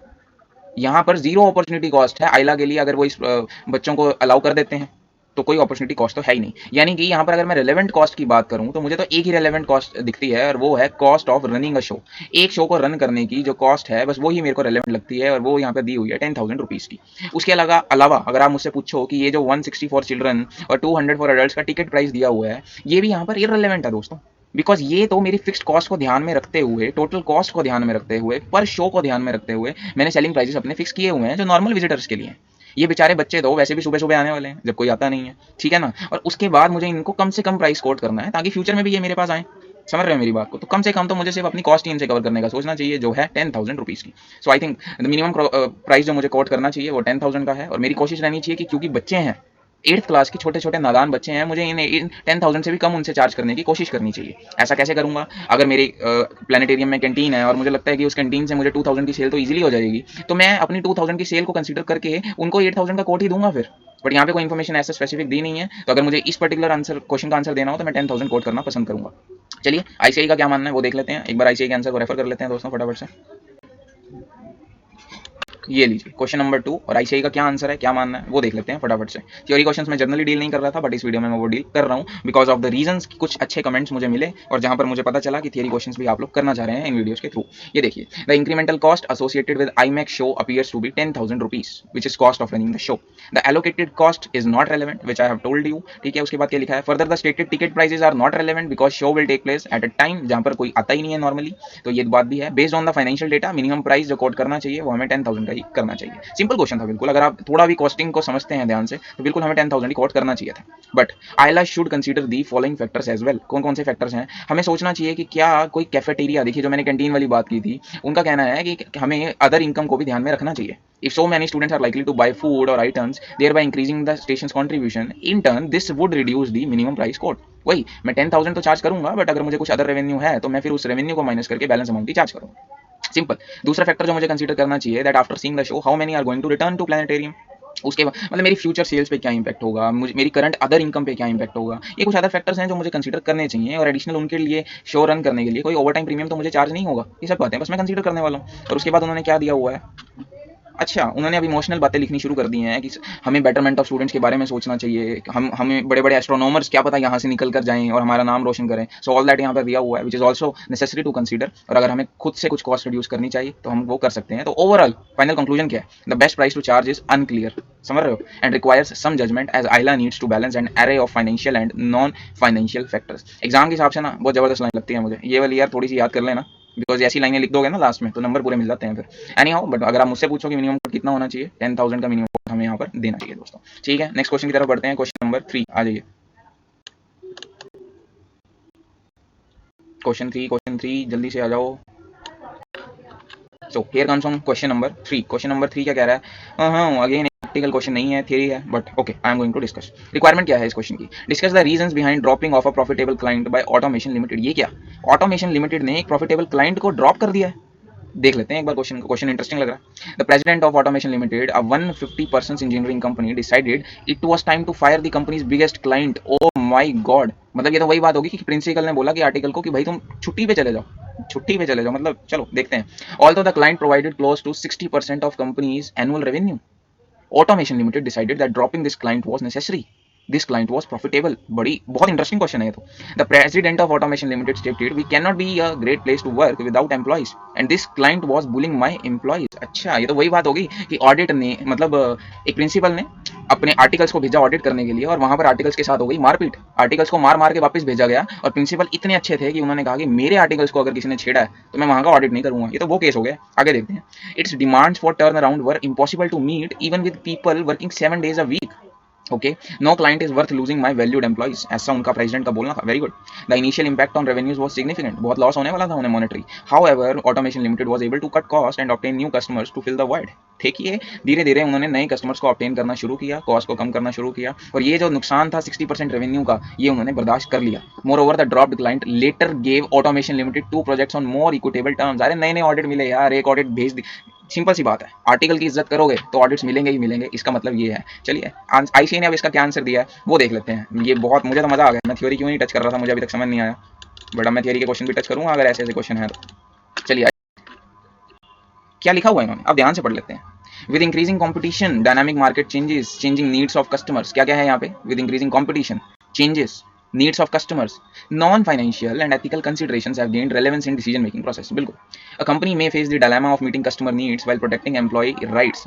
यहाँ पर जीरो अपॉर्चुनिटी कॉस्ट है आइला के लिए। अगर वो इस बच्चों को अलाउ कर देते हैं तो कोई अपॉर्चुनिटी कॉस्ट तो है ही नहीं। यानी कि यहाँ पर अगर मैं रेलेवेंट कॉस्ट की बात करूँ तो मुझे तो एक ही रेलेवेंट कॉस्ट दिखती है और वो है cost of running a show. एक शो को रन करने की जो कॉस्ट है बस वो ही मेरे को रेलेवेंट लगती है और वो यहाँ पर दी हुई है 10,000 रुपीज़ की। उसके अलावा अगर आप मुझसे पूछो कि ये जो 160 फॉर चिल्ड्रन और 200 फॉर एडल्ट का टिकट प्राइस दिया हुआ है, ये भी यहाँ पर इररिलेवेंट है दोस्तों, बिकॉज ये तो मेरी फिक्स्ड कॉस्ट को ध्यान में रखते हुए, टोटल कॉस्ट को ध्यान में रखते हुए, पर शो को ध्यान में रखते हुए मैंने सेलिंग प्राइसेस अपने फिक्स किए हुए हैं जो नॉर्मल विजिटर्स के लिए हैं। ये बेचारे बच्चे तो वैसे भी सुबह सुबह आने वाले हैं जब कोई आता नहीं है, ठीक है ना। और उसके बाद मुझे इनको कम से कम प्राइस कोट करना है ताकि फ्यूचर में भी ये मेरे पास आए। समझ रहे हो मेरी बात को? तो कम से कम तो मुझे सिर्फ अपनी कॉस्ट ही इनसे कवर करने का सोचना चाहिए जो है 10,000 रुपीज़ की। So I think the minimum price जो मुझे कोट करना चाहिए वो 10,000 का है और मेरी कोशिश रहनी चाहिए कि क्योंकि बच्चे हैं 8th क्लास के छोटे छोटे नादान बच्चे हैं, मुझे इन 10,000 से भी कम उनसे चार्ज करने की कोशिश करनी चाहिए। ऐसा कैसे करूंगा? अगर मेरे प्लानिटेरियम में कैंटीन है और मुझे लगता है कि उस कैंटीन से मुझे 2,000 की सेल तो ईजिली हो जाएगी, तो मैं अपनी 2,000 की सेल को कंसीडर करके उनको 8,000 का कोट ही दूंगा फिर। बट यहाँ पे कोई इन्फॉर्मेशन ऐसा स्पेसिफिक दी नहीं है, तो अगर मुझे इस पर्टिकुलर आंसर क्वेश्चन का आंसर देना हो तो मैं 10,000 कोट करना पसंद करूंगा। चलिए आईसीआई का क्या मानना है वो देख लेते हैं, एक बार आईसीआई के आंसर को रेफर कर लेते हैं दोस्तों फटाफट से। ये लीजिए क्वेश्चन नंबर 2 और आईसीआई का क्या आंसर है, क्या मानना है वो देख लेते हैं फटाफट से। थ्योरी क्वेश्चंस में जनरली डील नहीं कर रहा था बट इस वीडियो में मैं वो डील कर रहा हूँ बिकॉज ऑफ द रीजंस। कुछ अच्छे कमेंट्स मुझे मिले और जहां पर मुझे पता चला कि थ्योरी क्वेश्चंस भी आप लोग करना चाह रहे हैं इन वीडियोस के थ्रू। ये देखिए, the incremental cost associated with IMAX show appears to be 10,000 rupees which is cost of running the show. The allocated cost is not relevant which I have told you. ठीक है, उसके बाद क्या लिखा है, further the stated ticket prices are not relevant because show will take place at a time जहां पर कोई आता ही नहीं है नॉर्मली। तो ये बात भी है। Based on the financial data minimum price जो कोट करना चाहिए वो हमें 10,000 का ही करना चाहिए। सिंपल क्वेश्चन था बिल्कुल, अगर आप थोड़ा भी कॉस्टिंग को समझते हैं ध्यान से तो बिल्कुल हमें 10,000 ही कोट करना चाहिए था। But Ayla should consider the following factors as well. कौन कौन से फैक्टर्स हैं हमें सोचना चाहिए कि क्या कोई कैफेटेरिया, देखिए जो मैंने कैंटीन वाली बात की थी, उनका कहना है कि हमें अदर इनकम को भी ध्यान में रखना चाहिए। If so many students are likely to buy food or items, thereby increasing the station's contribution, in turn this would reduce the minimum price quote। वही मैं 10,000 तो चार्ज करूंगा बट अगर मुझे कुछ अदर रेवेन्यू है तो मैं फिर उस रेवेन्यू को माइनस करके बैलेंस अमाउंट ही चार्ज करूंगा। सिंपल। दूसरा फैक्टर जो मुझे कंसीडर करना चाहिए, that after seeing the show how many are going to return to planetarium. उसके बाद मतलब मेरी फ्यूचर सेल्स पे क्या इंपैक्ट होगा, मुझे मेरी करंट अदर इनकम पे क्या इंपैक्ट होगा, ये कुछ अदर फैक्टर्स हैं जो मुझे कंसीडर करने चाहिए। और एडिशनल उनके लिए शो रन करने के लिए कोई ओवर टाइम प्रीमियम तो मुझे चार्ज नहीं होगा, ये सब बातें बस मैं कंसीडर करने वाला हूँ। और उसके बाद उन्होंने क्या दिया हुआ है, अच्छा उन्होंने अब इमोशनल बातें लिखनी शुरू कर दी हैं कि हमें बेटरमेंट ऑफ स्टूडेंट्स के बारे में सोचना चाहिए, हमें बड़े बड़े एस्ट्रोनॉमर्स क्या पता यहाँ से निकल कर जाएं और हमारा नाम रोशन करें। सो ऑल दैट यहाँ पर दिया हुआ है which is also necessary to consider. और अगर हमें खुद से कुछ कॉस्ट रिड्यूस करनी चाहिए तो हम वो कर सकते हैं। तो ओवरऑल फाइनल कंक्लूजन क्या है, the best price to charge is unclear, समझ रहे हो, and requires some judgement as Ayla needs to balance an array of financial and non financial factors. Exam के हिसाब से ना बहुत जबरदस्त लाइन लगती है मुझे ये वाली, यार थोड़ी सी याद कर लेना बिकॉज ऐसी लाइनें लिख दोगे ना लास्ट में तो नंबर पूरे मिल जाते हैं फिर। एनी हाउ, बट अगर आप मुझसे पूछो कि मिनिमम कितना होना चाहिए, 10,000 का मिनिमम हमें यहाँ पर देना चाहिए दोस्तों। ठीक है, नेक्स्ट क्वेश्चन की तरफ बढ़ते हैं। क्वेश्चन नंबर 3 आ जाइए। क्वेश्चन 3 जल्दी से आ जाओ। So here comes on question number 3। Question number 3 क्या कह रहा है, अगेन प्रैक्टिकल क्वेश्चन नहीं है, थ्योरी है, but okay I am going to discuss. Requirement क्या है इस क्वेश्चन की, discuss the reasons behind dropping of a profitable client by Automation Limited. ये क्या, ऑटोमेशन लिमिटेड ने एक प्रॉफिटेबल क्लाइंट को ड्रॉप कर दिया है, देख लेते हैं एक बार क्वेश्चन को। क्वेश्चन इंटरेस्टिंग लग रहा है। The president of Automation Limited, a 150 person engineering company, decided it was time to fire the company's biggest client. Oh my God, मतलब ये तो वही बात होगी कि प्रिंसिपल ने बोला कि आर्टिकल को कि भाई तुम छुट्टी पे चले जाओ, छुट्टी पे चले जाओ, मतलब चलो देखते हैं। Although the client provided close to 60% of company's annual revenue, Automation Limited decided that dropping this client was necessary, this client was profitable. बड़ी बहुत इंटरेस्टिंग क्वेश्चन है ये तो। The president of Automation Limited stated we can not be a great place to work without employees and this client was bullying my employees. अच्छा ये तो वही बात होगी कि ऑडिट ने मतलब एक प्रिंसिपल ने अपने आर्टिकल्स को भेजा ऑडिट करने के लिए और वहां पर आर्टिकल्स के साथ हो गई मारपीट, आर्टिकल्स को मार मार के वापस भेजा गया और प्रिंसिपल इतने अच्छे थे कि उन्होंने कहा कि मेरे आर्टिकल्स को अगर किसी ने छेड़ा है तो मैं वहां का ऑडिट नहीं करूंगा। ये तो वो केस हो गया, आगे देखते हैं। Its demands for turn around were impossible to meet even with people working 7 days a week। Okay, no client is worth losing my valued employees, ऐसा उनका प्रेसिडेंट का बोलना था। Very good. The initial impact on revenues was significant, बहुत लॉस होने वाला था उन्हें monetary. However Automation Limited was able to cut cost and obtain new customers to fill the void. देखिए धीरे धीरे उन्होंने नए कस्टमर्स को ऑब्टेन करना शुरू किया, कॉस्ट को कम करना शुरू किया, और ये जो नुकसान था 60% रेवेन्यू का, ये उन्होंने बर्दाश्त कर लिया। Moreover the drop client later gave Automation Limited 2 projects on more equitable terms. अरे नए नए ऑडिट मिले यार, एक ऑडिट भेज दी, सिंपल सी बात है, आर्टिकल की इज्जत करोगे तो ऑडिट्स मिलेंगे ही मिलेंगे, इसका मतलब ये है। चलिए आईसीए ने अब इसका क्या आंसर दिया है वो देख लेते हैं। ये बहुत मुझे तो मजा आ गया, मैं थ्योरी क्यों नहीं टच कर रहा था, मुझे अभी तक समझ नहीं आया, बट अब मैं थ्योरी के क्वेश्चन भी टच करूंगा अगर ऐसे ऐसे क्वेश्चन है तो। चलिए क्या लिखा हुआ है इन्होंने, अब ध्यान से पढ़ लेते हैं। With increasing competition dynamic market changes changing needs of customers, क्या क्या है यहाँ पे, with increasing competition changes needs of customers, non-financial and ethical considerations have gained relevance in decision making process। बिल्कुल, a company may face the dilemma of meeting customer needs while protecting employee rights।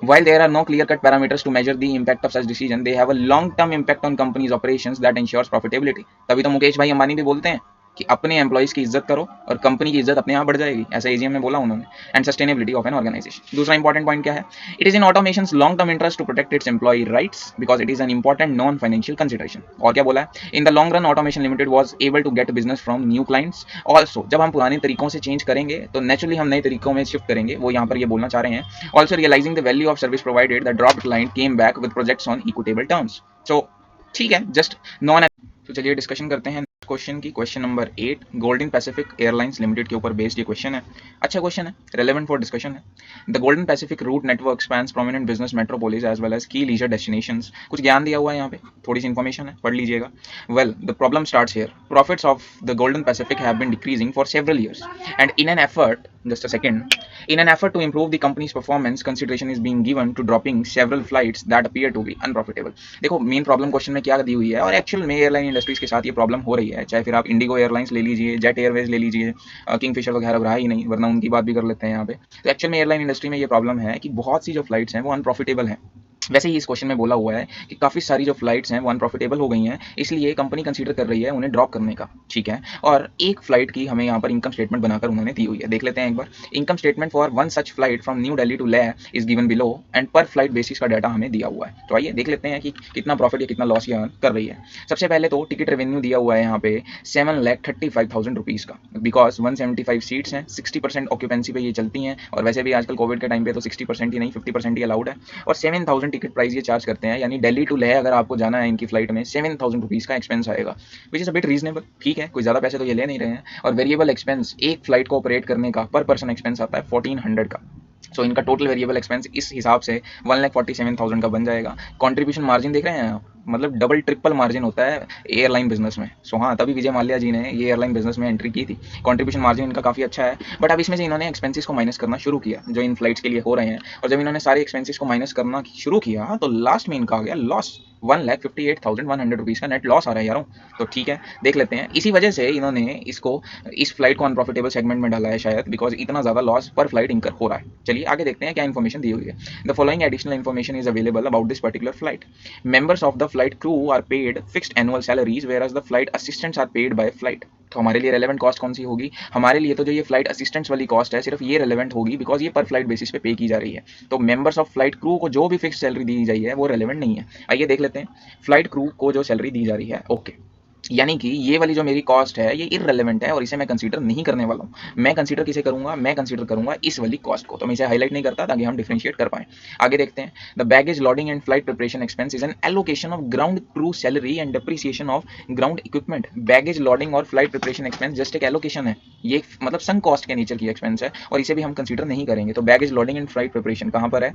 while there are no clear cut parameters to measure the impact of such decision, they have a long term impact on company's operations that ensures profitability। तभी तो मुकेश भाई अंबानी भी बोलते हैं कि अपने एम्प्लॉइज की इज्जत करो और कंपनी की इज्जत अपने आप बढ़ जाएगी, ऐसा एजीएम में बोला उन्होंने। And sustainability of an organisation, दूसरा इंपॉर्टेंट पॉइंट क्या है, it is in Automation long term interest to protect its employee rights because it is an important non financial consideration. और क्या बोला है, in the long run Automation Limited was able to get business from new clients. Also जब हम पुराने तरीकों से चेंज करेंगे तो नेचुरली हम नए तरीकों में शिफ्ट करेंगे, वो यहाँ पर ये बोलना चाह रहे हैं। Also realising the value of service provided the drop client came back with projects on equitable terms. So ठीक है, जस्ट नॉन। तो चलिए डिस्कशन करते हैं क्वेश्चन की, question number 8 Golden Pacific Airlines Limited के ऊपर बेस्ड ये क्वेश्चन है। अच्छा क्वेश्चन है, रेलेवेंट फॉर डिस्कशन है। The Golden Pacific route network spans prominent business metropolis as well as key leisure destinations. कुछ ज्ञान दिया हुआ है यहाँ पे, थोड़ी सी इन्फॉर्मेशन है, पढ़ लीजिएगा। Well the problem starts here, profits of the Golden Pacific have been decreasing for several years and in an effort, just a second, in an effort to improve the company's performance consideration is being given to dropping several flights that appear to be unprofitable। देखो मेन प्रॉब्लम क्वेश्चन में क्या दी हुई है, और एक्चुअल में एयरलाइन इंडस्ट्रीज के साथ ये प्रॉब्लम हो रही है, चाहे फिर आप इंडिगो एयरलाइंस ले लीजिए, जेट एयरवेज ले लीजिए, किंगफिशर वगैरह रहा ही नहीं, वरना उनकी बात भी कर लेते हैं यहाँ पे। तो एक्चुअल में एयरलाइन इंडस्ट्री में ये प्रॉब्लम है कि बहुत सी जो फ्लाइट्स हैं वो अनप्रॉफिटेबल हैं। वैसे ही इस क्वेश्चन में बोला हुआ है कि काफ़ी सारी जो फ्लाइट्स हैं वो अनप्रॉफिटेबल हो गई हैं, इसलिए कंपनी कंसीडर कर रही है उन्हें ड्रॉप करने का। ठीक है, और एक फ्लाइट की हमें यहाँ पर इनकम स्टेटमेंट बनाकर उन्होंने दी हुई है, देख लेते हैं एक बार। Income statement for one such flight from New Delhi to Leh is given below and per flight basis का डाटा हमें दिया हुआ है। तो आइए देख लेते हैं कि कितना प्रॉफिट या कितना लॉस यहाँ कर रही है। सबसे पहले तो टिकट रेवेन्यू दिया हुआ है यहाँ पे 7,35,000 रुपीज़ का, बिकॉज 175 सीट्स हैं, 60% ऑक्यूपेंसी पे ये चलती हैं, और वैसे भी आजकल कोविड के टाइम पे तो 60% ही नहीं 50% ही अलाउड है। और 7,000 टिकट प्राइस ये चार्ज करते हैं, यानी दिल्ली टू लेह अगर आपको जाना है इनकी फ्लाइट में 7,000 रुपीज़ का एक्सपेंस आएगा, which is a bit reasonable. ठीक है, कोई ज़्यादा पैसे तो ये ले नहीं रहे हैं। और वेरिएबल एक्सपेंस एक फ्लाइट को ऑपरेट करने का पर पर्सन एक्सपेंस आता है 1,400 का। सो इनका टोटल वेरिएबल एक्सपेंस इस हिसाब से 1,47,000 का बन जाएगा। कंट्रीब्यूशन मार्जिन देख रहे हैं आप, मतलब डबल ट्रिपल मार्जिन होता है एयरलाइन बिजनेस में। सो हाँ, तभी विजय माल्या जी ने ये एयरलाइन बिजनेस में एंट्री की थी। कंट्रीब्यूशन मार्जिन इनका काफ़ी अच्छा है, बट अब इसमें से इन्होंने एक्सपेंसेस को माइनस करना शुरू किया जो इन फ्लाइट्स के लिए हो रहे हैं। और जब इन्होंने सारे एक्सपेंसेस को माइनस करना शुरू किया तो लास्ट में इनका आ गया लॉस, 1,58,100 रुपीज़ का नेट लॉस आ रहा है यारों। तो ठीक है, देख लेते हैं। इसी वजह से इन्होंने इस फ्लाइट को अनप्रॉफिटेबल सेगमेंट में डाला है शायद, बिकॉज इतना ज़्यादा लॉस पर फ्लाइट इनकर हो रहा है। चलिए आगे देखते हैं क्या इन्फॉर्मेशन दी हुई है। The following additional information is available about this particular flight. Members of the flight crew are paid fixed annual salaries whereas the flight assistants are paid by flight. तो हमारे लिए रेलेवेंट कॉस्ट कौन सी होगी, हमारे लिए तो जो ये फ्लाइट असिस्टेंट्स वाली कॉस्ट है सिर्फ ये रेलेवेंट होगी, बिकॉज ये पर फ्लाइट बेसिस पे की जा रही है। तो मेंबर्स ऑफ फ्लाइट क्रू को जो भी फिक्स सैलरी दी जाए है वो रेलेवेंट नहीं है। आइए देख लेते हैं, फ्लाइट क्रू को जो सैलरी दी जा रही है, ओके, यानी कि ये वाली जो मेरी कॉस्ट है ये इररेलेवेंट है और इसे मैं कंसीडर नहीं करने वाला हूँ। मैं कंसीडर किसे करूंगा, मैं कंसीडर करूंगा इस वाली कॉस्ट को, तो मैं इसे हाईलाइट नहीं करता ताकि हम डिफरेंशिएट कर पाएं। आगे देखते हैं, the baggage loading and flight preparation expense is an allocation of ground crew salary and depreciation of ground equipment. Baggage loading और फ्लाइट प्रिपरेशन एक्सपेंस जस्ट एक एलोकेशन है, ये मतलब संक कॉस्ट के नेचर की एक्सपेंस है और इसे भी हम कंसीडर नहीं करेंगे। तो baggage loading and flight preparation कहाँ पर है,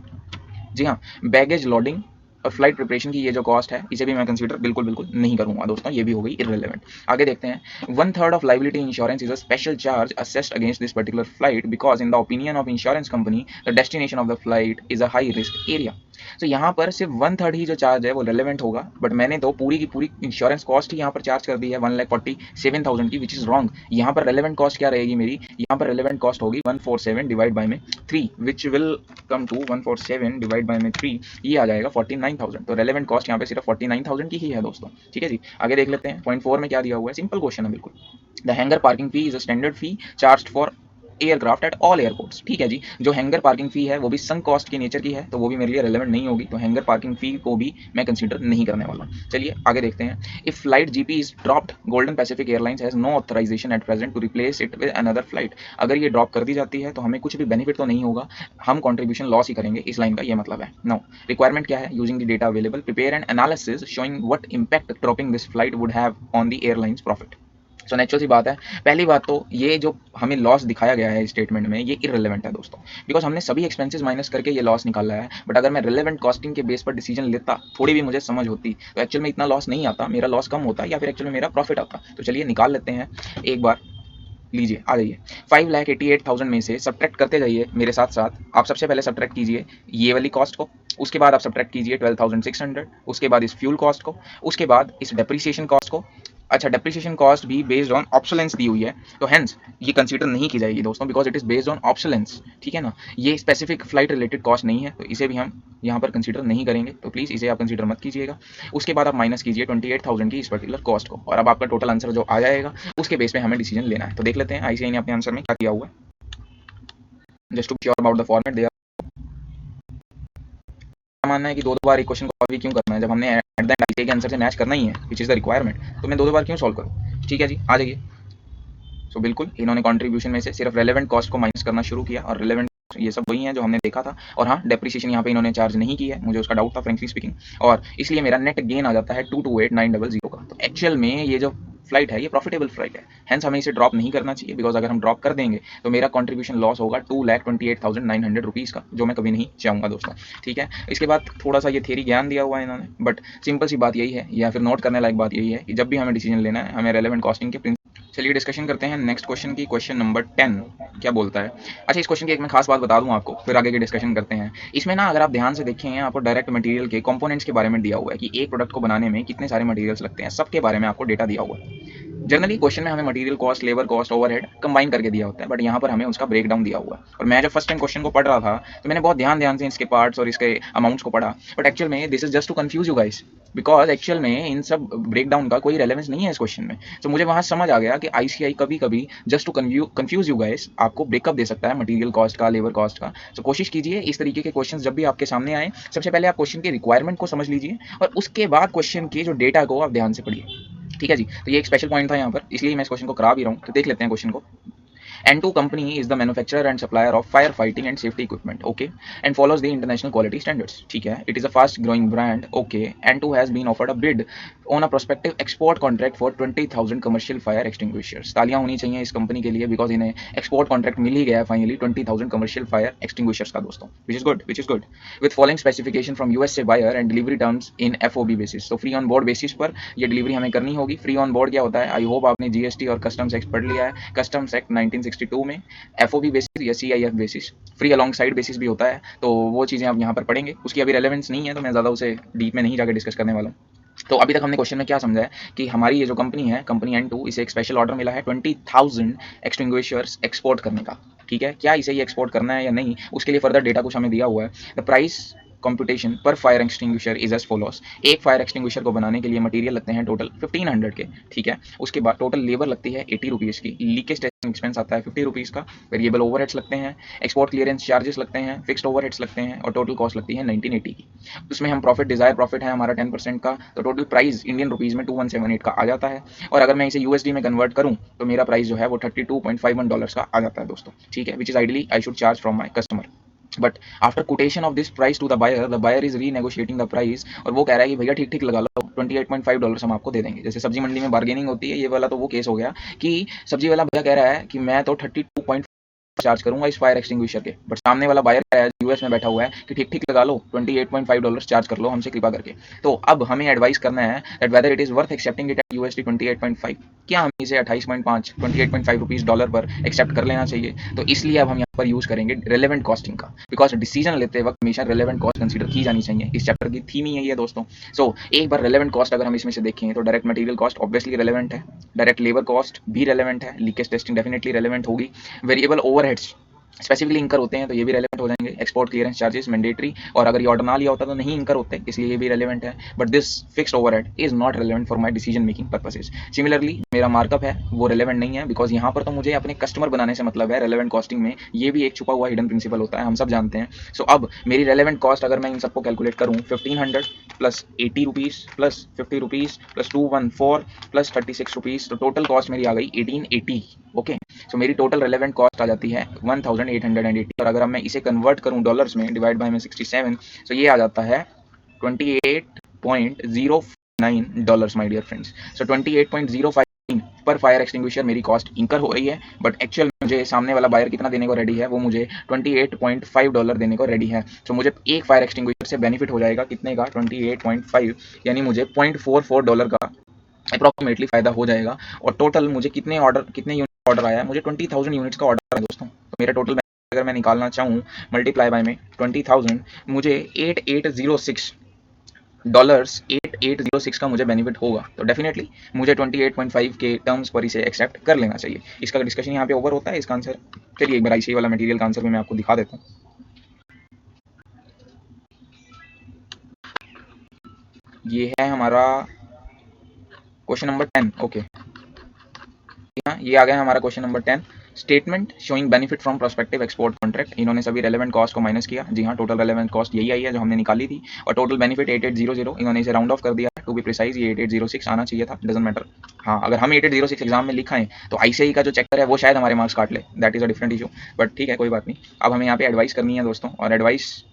जी हाँ, बैगेज लॉडिंग और फ्लाइट प्रिपरेशन की ये जो कॉस्ट है इसे भी मैं कंसीडर बिल्कुल नहीं करूंगा दोस्तों, ये भी हो गई इररिलेवेंट। आगे देखते हैं, 1/3 of liability insurance is a special charge assessed against this particular flight because in the opinion of insurance company the destination of the flight is a high risk area. तो यहाँ पर सिर्फ 1/3 ही जो चार्ज है वो रेलेवेंट होगा, बट मैंने तो पूरी की पूरी इंश्योरेंस कॉस्ट ही यहाँ पर चार्ज कर दी है 1,47,000 की, विच इज रॉन्ग। यहाँ पर रेलेवेंट कॉस्ट क्या रहेगी मेरी, यहाँ पर रेलेवेंट कॉस्ट होगी 147 डिवाइड बाय में 3, which will come to 147 divide by में 3, ये आ जाएगा 49,000। तो रेलेवेंट कॉस्ट यहाँ पे सिर्फ 49,000 की ही है दोस्तों। ठीक है जी, आगे देख लेते हैं। पॉइंट 4 में क्या दिया हुआ है, सिंपल क्वेश्चन है बिल्कुल। The hanger parking fee is a standard fee charge for aircraft at all airports. ठीक है जी, जो हैंगर पार्किंग फी है वो भी संक कॉस्ट की नेचर की है, तो वो भी मेरे लिए रेलेवेंट नहीं होगी, तो हैंगर पार्किंग फी को भी मैं कंसीडर नहीं करने वाला। चलिए आगे देखते हैं। If flight GP is dropped, Golden Pacific Airlines has no authorisation at present to replace it with another flight. अगर ये ड्रॉप कर दी जाती है तो हमें कुछ भी बेनिफिट तो नहीं होगा, हम कॉन्ट्रीब्यूशन लॉस ही करेंगे, इस लाइन का ये मतलब है। नो रिक्वायरमेंट क्या है? Using the data available, prepare an analysis showing what impact dropping this flight would have on the airlines profit. So natural सी बात है, पहली बात तो ये जो हमें लॉस दिखाया गया है स्टेटमेंट में, ये इररिलेवेंट है दोस्तों, बिकॉज हमने सभी एक्सपेंसेस माइनस करके ये लॉस निकाला है। बट अगर मैं रिलेवेंट कॉस्टिंग के बेस पर डिसीजन लेता, थोड़ी भी मुझे समझ होती, तो एक्चुअल में इतना लॉस नहीं आता, मेरा लॉस कम होता या फिर एक्चुअल में मेरा प्रॉफिट आता। तो चलिए निकाल लेते हैं एक बार, लीजिए आ जाइए। 5,88,000 में से सब्ट्रैक्ट करते जाइए मेरे साथ साथ। आप सबसे पहले सब्ट्रैक्ट कीजिए ये वाली कॉस्ट को, उसके बाद आप सब्ट्रैक्ट कीजिए 12,600, उसके बाद इस फ्यूल कॉस्ट को, उसके बाद इस डेप्रिसिएशन कॉस्ट को। अच्छा, डेप्रिसिएशन कॉस्ट भी बेस्ड ऑन ऑब्सोलेंस दी हुई है, तो हेंस ये कंसीडर नहीं की जाएगी दोस्तों, because it is based on obsolescence. ठीक है ना, ये स्पेसिफिक फ्लाइट रिलेटेड कॉस्ट नहीं है, तो इसे भी हम यहाँ पर कंसीडर नहीं करेंगे, तो प्लीज़ इसे आप कंसीडर मत कीजिएगा। उसके बाद आप माइनस कीजिए 28,000 की इस पर्टिकुलर कॉस्ट को, और अब आपका टोटल आंसर जो आ जाएगा उसके बेस पे हमें डिसीजन लेना है। तो देख लेते हैं आईसीआई ने अपने आंसर में क्या किया हुआ है, just to sure about the format. दे मानना है कि दो दो बार एक क्वेश्चन को सॉल्व ही क्यों करना है, जब हमने एट द एंड आईसीआई के आंसर से मैच करना ही है, विच इज द रिक्वायरमेंट, तो मैं दो दो बार क्यों सॉल्व करूँ। ठीक है जी, आ जाइए। सो बिल्कुल इन्होंने कंट्रीब्यूशन में से सिर्फ रेलेवेंट कॉस्ट को माइनस करना शुरू किया, और रेलेवेंट ये सब वही हैं जो हमने देखा था। और हाँ, डेप्रिसिएशन यहाँ पे इन्होंने चार्ज नहीं की है, मुझे उसका डाउट था फ्रेंकली स्पीकिंग, और इसलिए मेरा नेट गेन आ जाता है 228,900 का। तो एक्चुअल में ये जो फ्लाइट है ये प्रॉफिटेबल फ्लाइट है, हेंस हमें इसे ड्रॉप नहीं करना चाहिए, बिकॉज अगर हम ड्रॉप कर देंगे तो मेरा कंट्रीब्यूशन लॉस होगा 2,28,900 रुपीज़ का, जो मैं कभी नहीं चाहूँगा दोस्तों। ठीक है, इसके बाद थोड़ा सा ये थ्योरी ज्ञान दिया हुआ है इन्होंने, बट सिंपल सी बात यही है, या फिर नोट करने लायक बात यही है कि जब भी हमें डिसीजन लेना है, हमें रेलेवेंट कॉस्टिंग के। चलिए डिस्कशन करते हैं नेक्स्ट क्वेश्चन की। क्वेश्चन नंबर 10 क्या बोलता है। अच्छा, इस क्वेश्चन की एक मैं खास बात बता दूं आपको, फिर आगे की डिस्कशन करते हैं। इसमें ना अगर आप ध्यान से देखें, आपको डायरेक्ट मटेरियल के कंपोनेंट्स के बारे में दिया हुआ है कि एक प्रोडक्ट को बनाने में कितने सारे मटेरियल्स लगते हैं, सबके बारे में आपको डेटा दिया हुआ है। जनरली क्वेश्चन में हमें material cost, labour cost, overhead combine करके दिया होता है, बट यहाँ पर हमें उसका ब्रेक डाउन दिया हुआ है। और मैं जब फर्स्ट टाइम क्वेश्चन को पढ़ रहा था तो मैंने बहुत ध्यान से इसके पार्ट्स और इसके अमाउंट्स को पढ़ा, बट एक्चुअल में this is just to confuse you guys, because actual में इन सब ब्रेक डाउन का कोई रेलेवेंस नहीं है इस क्वेश्चन में। तो मुझे वहाँ समझ आ गया कि आईसीआई कभी कभी just to confuse you guys आपको ब्रेकअप दे सकता है मटेरियल कॉस्ट का, लेबर कॉस्ट का। तो कोशिश कीजिए इस तरीके के क्वेश्चन जब भी आपके सामने आए, सबसे पहले आप क्वेश्चन की रिक्वायरमेंट को समझ लीजिए, और उसके बाद क्वेश्चन के जो डेटा को आप ध्यान से पढ़िए। ठीक है जी, तो ये एक स्पेशल पॉइंट था यहाँ पर, इसलिए मैं इस क्वेश्चन को करा भी रहा हूँ। तो देख लेते हैं क्वेश्चन को। N2 company is the manufacturer and supplier of firefighting and safety equipment, okay, and follows the international quality standards. ठीक है, it is a fast growing brand, okay. N2 has been offered a bid on a prospective export contract for 20,000 commercial fire extinguishers. तालियां होनी चाहिए इस कंपनी के लिए, बिकॉज इन्हें एक्सपोर्ट कॉन्ट्रैक्ट मिल ही गया है फाइनली 20,000 कमर्शियल फायर एक्सटिंग्विशर्स का दोस्तों, which is good with following specification from USA buyer and delivery terms in FOB basis. तो फ्री ऑन बोर्ड बेसिस पर ये डिलीवरी हमें करनी होगी। फ्री ऑन बोर्ड क्या होता है, आई होप आपने जीएसटी और कस्टम्स एक्ट पढ़ लिया है। कस्टम्स एक्ट 1962 में एफओबी बेसिस या CIF basis, free along side basis भी होता है, तो वो चीज़ें आप यहाँ पर पढ़ेंगे। उसकी अभी रेलेवेंस नहीं है, तो मैं ज़्यादा उसे डीप में नहीं जाकर डिस्कस करने वाला हूँ। तो अभी तक हमने क्वेश्चन में क्या समझा है कि हमारी ये जो कंपनी है, कंपनी N2, इसे एक स्पेशल ऑर्डर मिला है 20,000 एक्सटिंग्विशर्स एक्सपोर्ट करने का। ठीक है, क्या इसे ये एक्सपोर्ट करना है या नहीं, उसके लिए फर्दर डेटा कुछ हमें दिया हुआ है। The price computation per fire extinguisher is as follows. एक फायर एक्सटिंग्विशर को बनाने के लिए मटेरियल लगते हैं टोटल 1500 के। ठीक है, उसके बाद टोटल लेबर लगती है 80 रुपीज़ की, लीकेज टेस्टिंग एक्सपेंस आता है 50 रुपीज़ का, वेरिएबल ओवरहेड्स लगते हैं, एक्सपोर्ट क्लियरेंस चार्जेस लगते हैं, फिक्स्ड ओवरहेड्स लगते हैं, और टोटल कॉस्ट लगती है 1980 की। उसमें हम प्रॉफिट, डिजायर प्रॉफिट है हमारा 10% का, तो टोटल प्राइस इंडियन रुपीज़ में 2178 का आ जाता है। और अगर मैं इसे यूएसडी में कन्वर्ट करूँ तो मेरा प्राइस जो है वो $32.51 का आ जाता है दोस्तों। ठीक है, which is ideally I should charge from my customer, but after quotation of this price to the buyer is renegotiating the price, और वो कह रहा है कि भैया ठीक ठीक लगा लो, $28.5 हम आपको दे देंगे। जैसे सब्जी मंडी में बार्गेनिंग होती है, ये वाला तो वो केस हो गया कि सब्जी वाला भैया कह रहा है कि मैं तो 32 चार्ज करूंगा इस फायर एक्सटिंग्विशर के, बट सामने वाला बायर यूएस में बैठा हुआ है कि ठीक ठीक लगा लो, $28.5 चार्ज कर लो हमसे कृपा करके। तो अब हमें एडवाइस करना है that whether it is worth accepting it at USD 28.5, क्या हम इसे 28.5 $28.5 पर एक्सेप्ट कर लेना चाहिए। तो इसलिए अब हम यहाँ पर यूज करेंगे रेलेवेंट कॉस्टिंग का, बिकॉज डिसीजन लेते वक्त हमेशा रेलेवेंट कॉस्ट कंसीडर की जानी चाहिए। इस चैप्टर की थीम ही यही है दोस्तों। सो एक बार रेलेवेंट कॉस्ट अगर हम इसमें से देखें तो direct material cost obviously relevant है, डायरेक्ट लेबर कॉस्ट भी रेलेवेंट है, लीकेज टेस्टिंग डेफिनेटली रेलेवेंट होगी, वेरिएबल ओवरहेड्स स्पेसिफिकली इंकर होते हैं तो ये भी रेलेवेंट हो जाएंगे। एक्सपोर्ट क्लियरेंस चार्जेस मैंडेटरी, और अगर ये ऑर्डर ना लिया होता तो नहीं इंकर होते, इसलिए ये भी रेलेवेंट है। But this fixed overhead is not relevant for my decision making purposes. Similarly मेरा मार्कअप है वो रेलेवेंट नहीं है, बिकॉज यहाँ पर तो मुझे अपने कस्टमर बनाने से मतलब है। रेलेवेंट कॉस्टिंग में ये भी एक छुपा हुआ हिडन प्रिंसिपल होता है, हम सब जानते हैं। सो अब मेरी रेलेवेंट कॉस्ट अगर मैं इन सबको कैलकुलेट करूँ, 1500 plus 80 rupees plus 50 rupees plus 214 plus 36 rupees, तो टोटल कॉस्ट मेरी आ गई 1880। ओके, सो मेरी टोटल रेलेवेंट कॉस्ट आ जाती है 1880, और अगर मैं इसे कन्वर्ट करूं डॉलर्स में, डिवाइड बाय में 67, तो ये आ जाता है 28.09 डॉलर्स माय डियर फ्रेंड्स। सो 28.05 पर फायर एक्सटिंग्विशर मेरी कॉस्ट इंकर हो रही है, बट एक्चुअल मुझे सामने वाला बायर कितना देने को रेडी है, वो मुझे $28.5 देने को रेडी है। सो मुझे एक फायर एक्सटिंग्विशर से बेनिफिट हो जाएगा कितने का, 28.5, यानी मुझे $0.44 का अप्रॉक्सीमेटली फायदा हो जाएगा। और टोटल मुझे कितने यूनिट ऑर्डर आया है, मुझे 20,000 यूनिट्स का ऑर्डर है दोस्तों। तो मेरा टोटल अगर मैं निकालना चाहूँ मल्टीप्लाई बाय में 20,000, मुझे 8806 का मुझे बेनिफिट होगा। तो डेफिनेटली मुझे 28.5 के टर्म्स पर इसे एक्सेप्ट कर लेना चाहिए। इसका डिस्कशन यहाँ पे ओवर होता है। इसका आंसर चलिए एक बार ICA वाला मटेरियल का आंसर भी मैं आपको दिखा देता हूँ। ये है हमारा क्वेश्चन नंबर 10। ओके, ये आ गया हमारा question number 10। Statement showing benefit from prospective export contract. इन्होंने सभी रेलेवेंट कॉस्ट को माइनस किया। जी हाँ, टोटल रेलेवेंट कॉस्ट यही आई है जो हमने निकाली थी, और टोटल बेनिफिट 8800। इन्होंने इसे राउंड ऑफ कर दिया, टू बी प्रिसाइज ये 8806 आना चाहिए था, डजंट मैटर। हाँ, अगर हम 8806 एग्जाम में लिखाएं तो ICAI का जो चेकर है वो शायद हमारे मार्क्स काट ले, that is a different issue, but ठीक है कोई बात नहीं। अब हमें यहाँ पे एडवाइस करनी है दोस्तों, और एडवाइस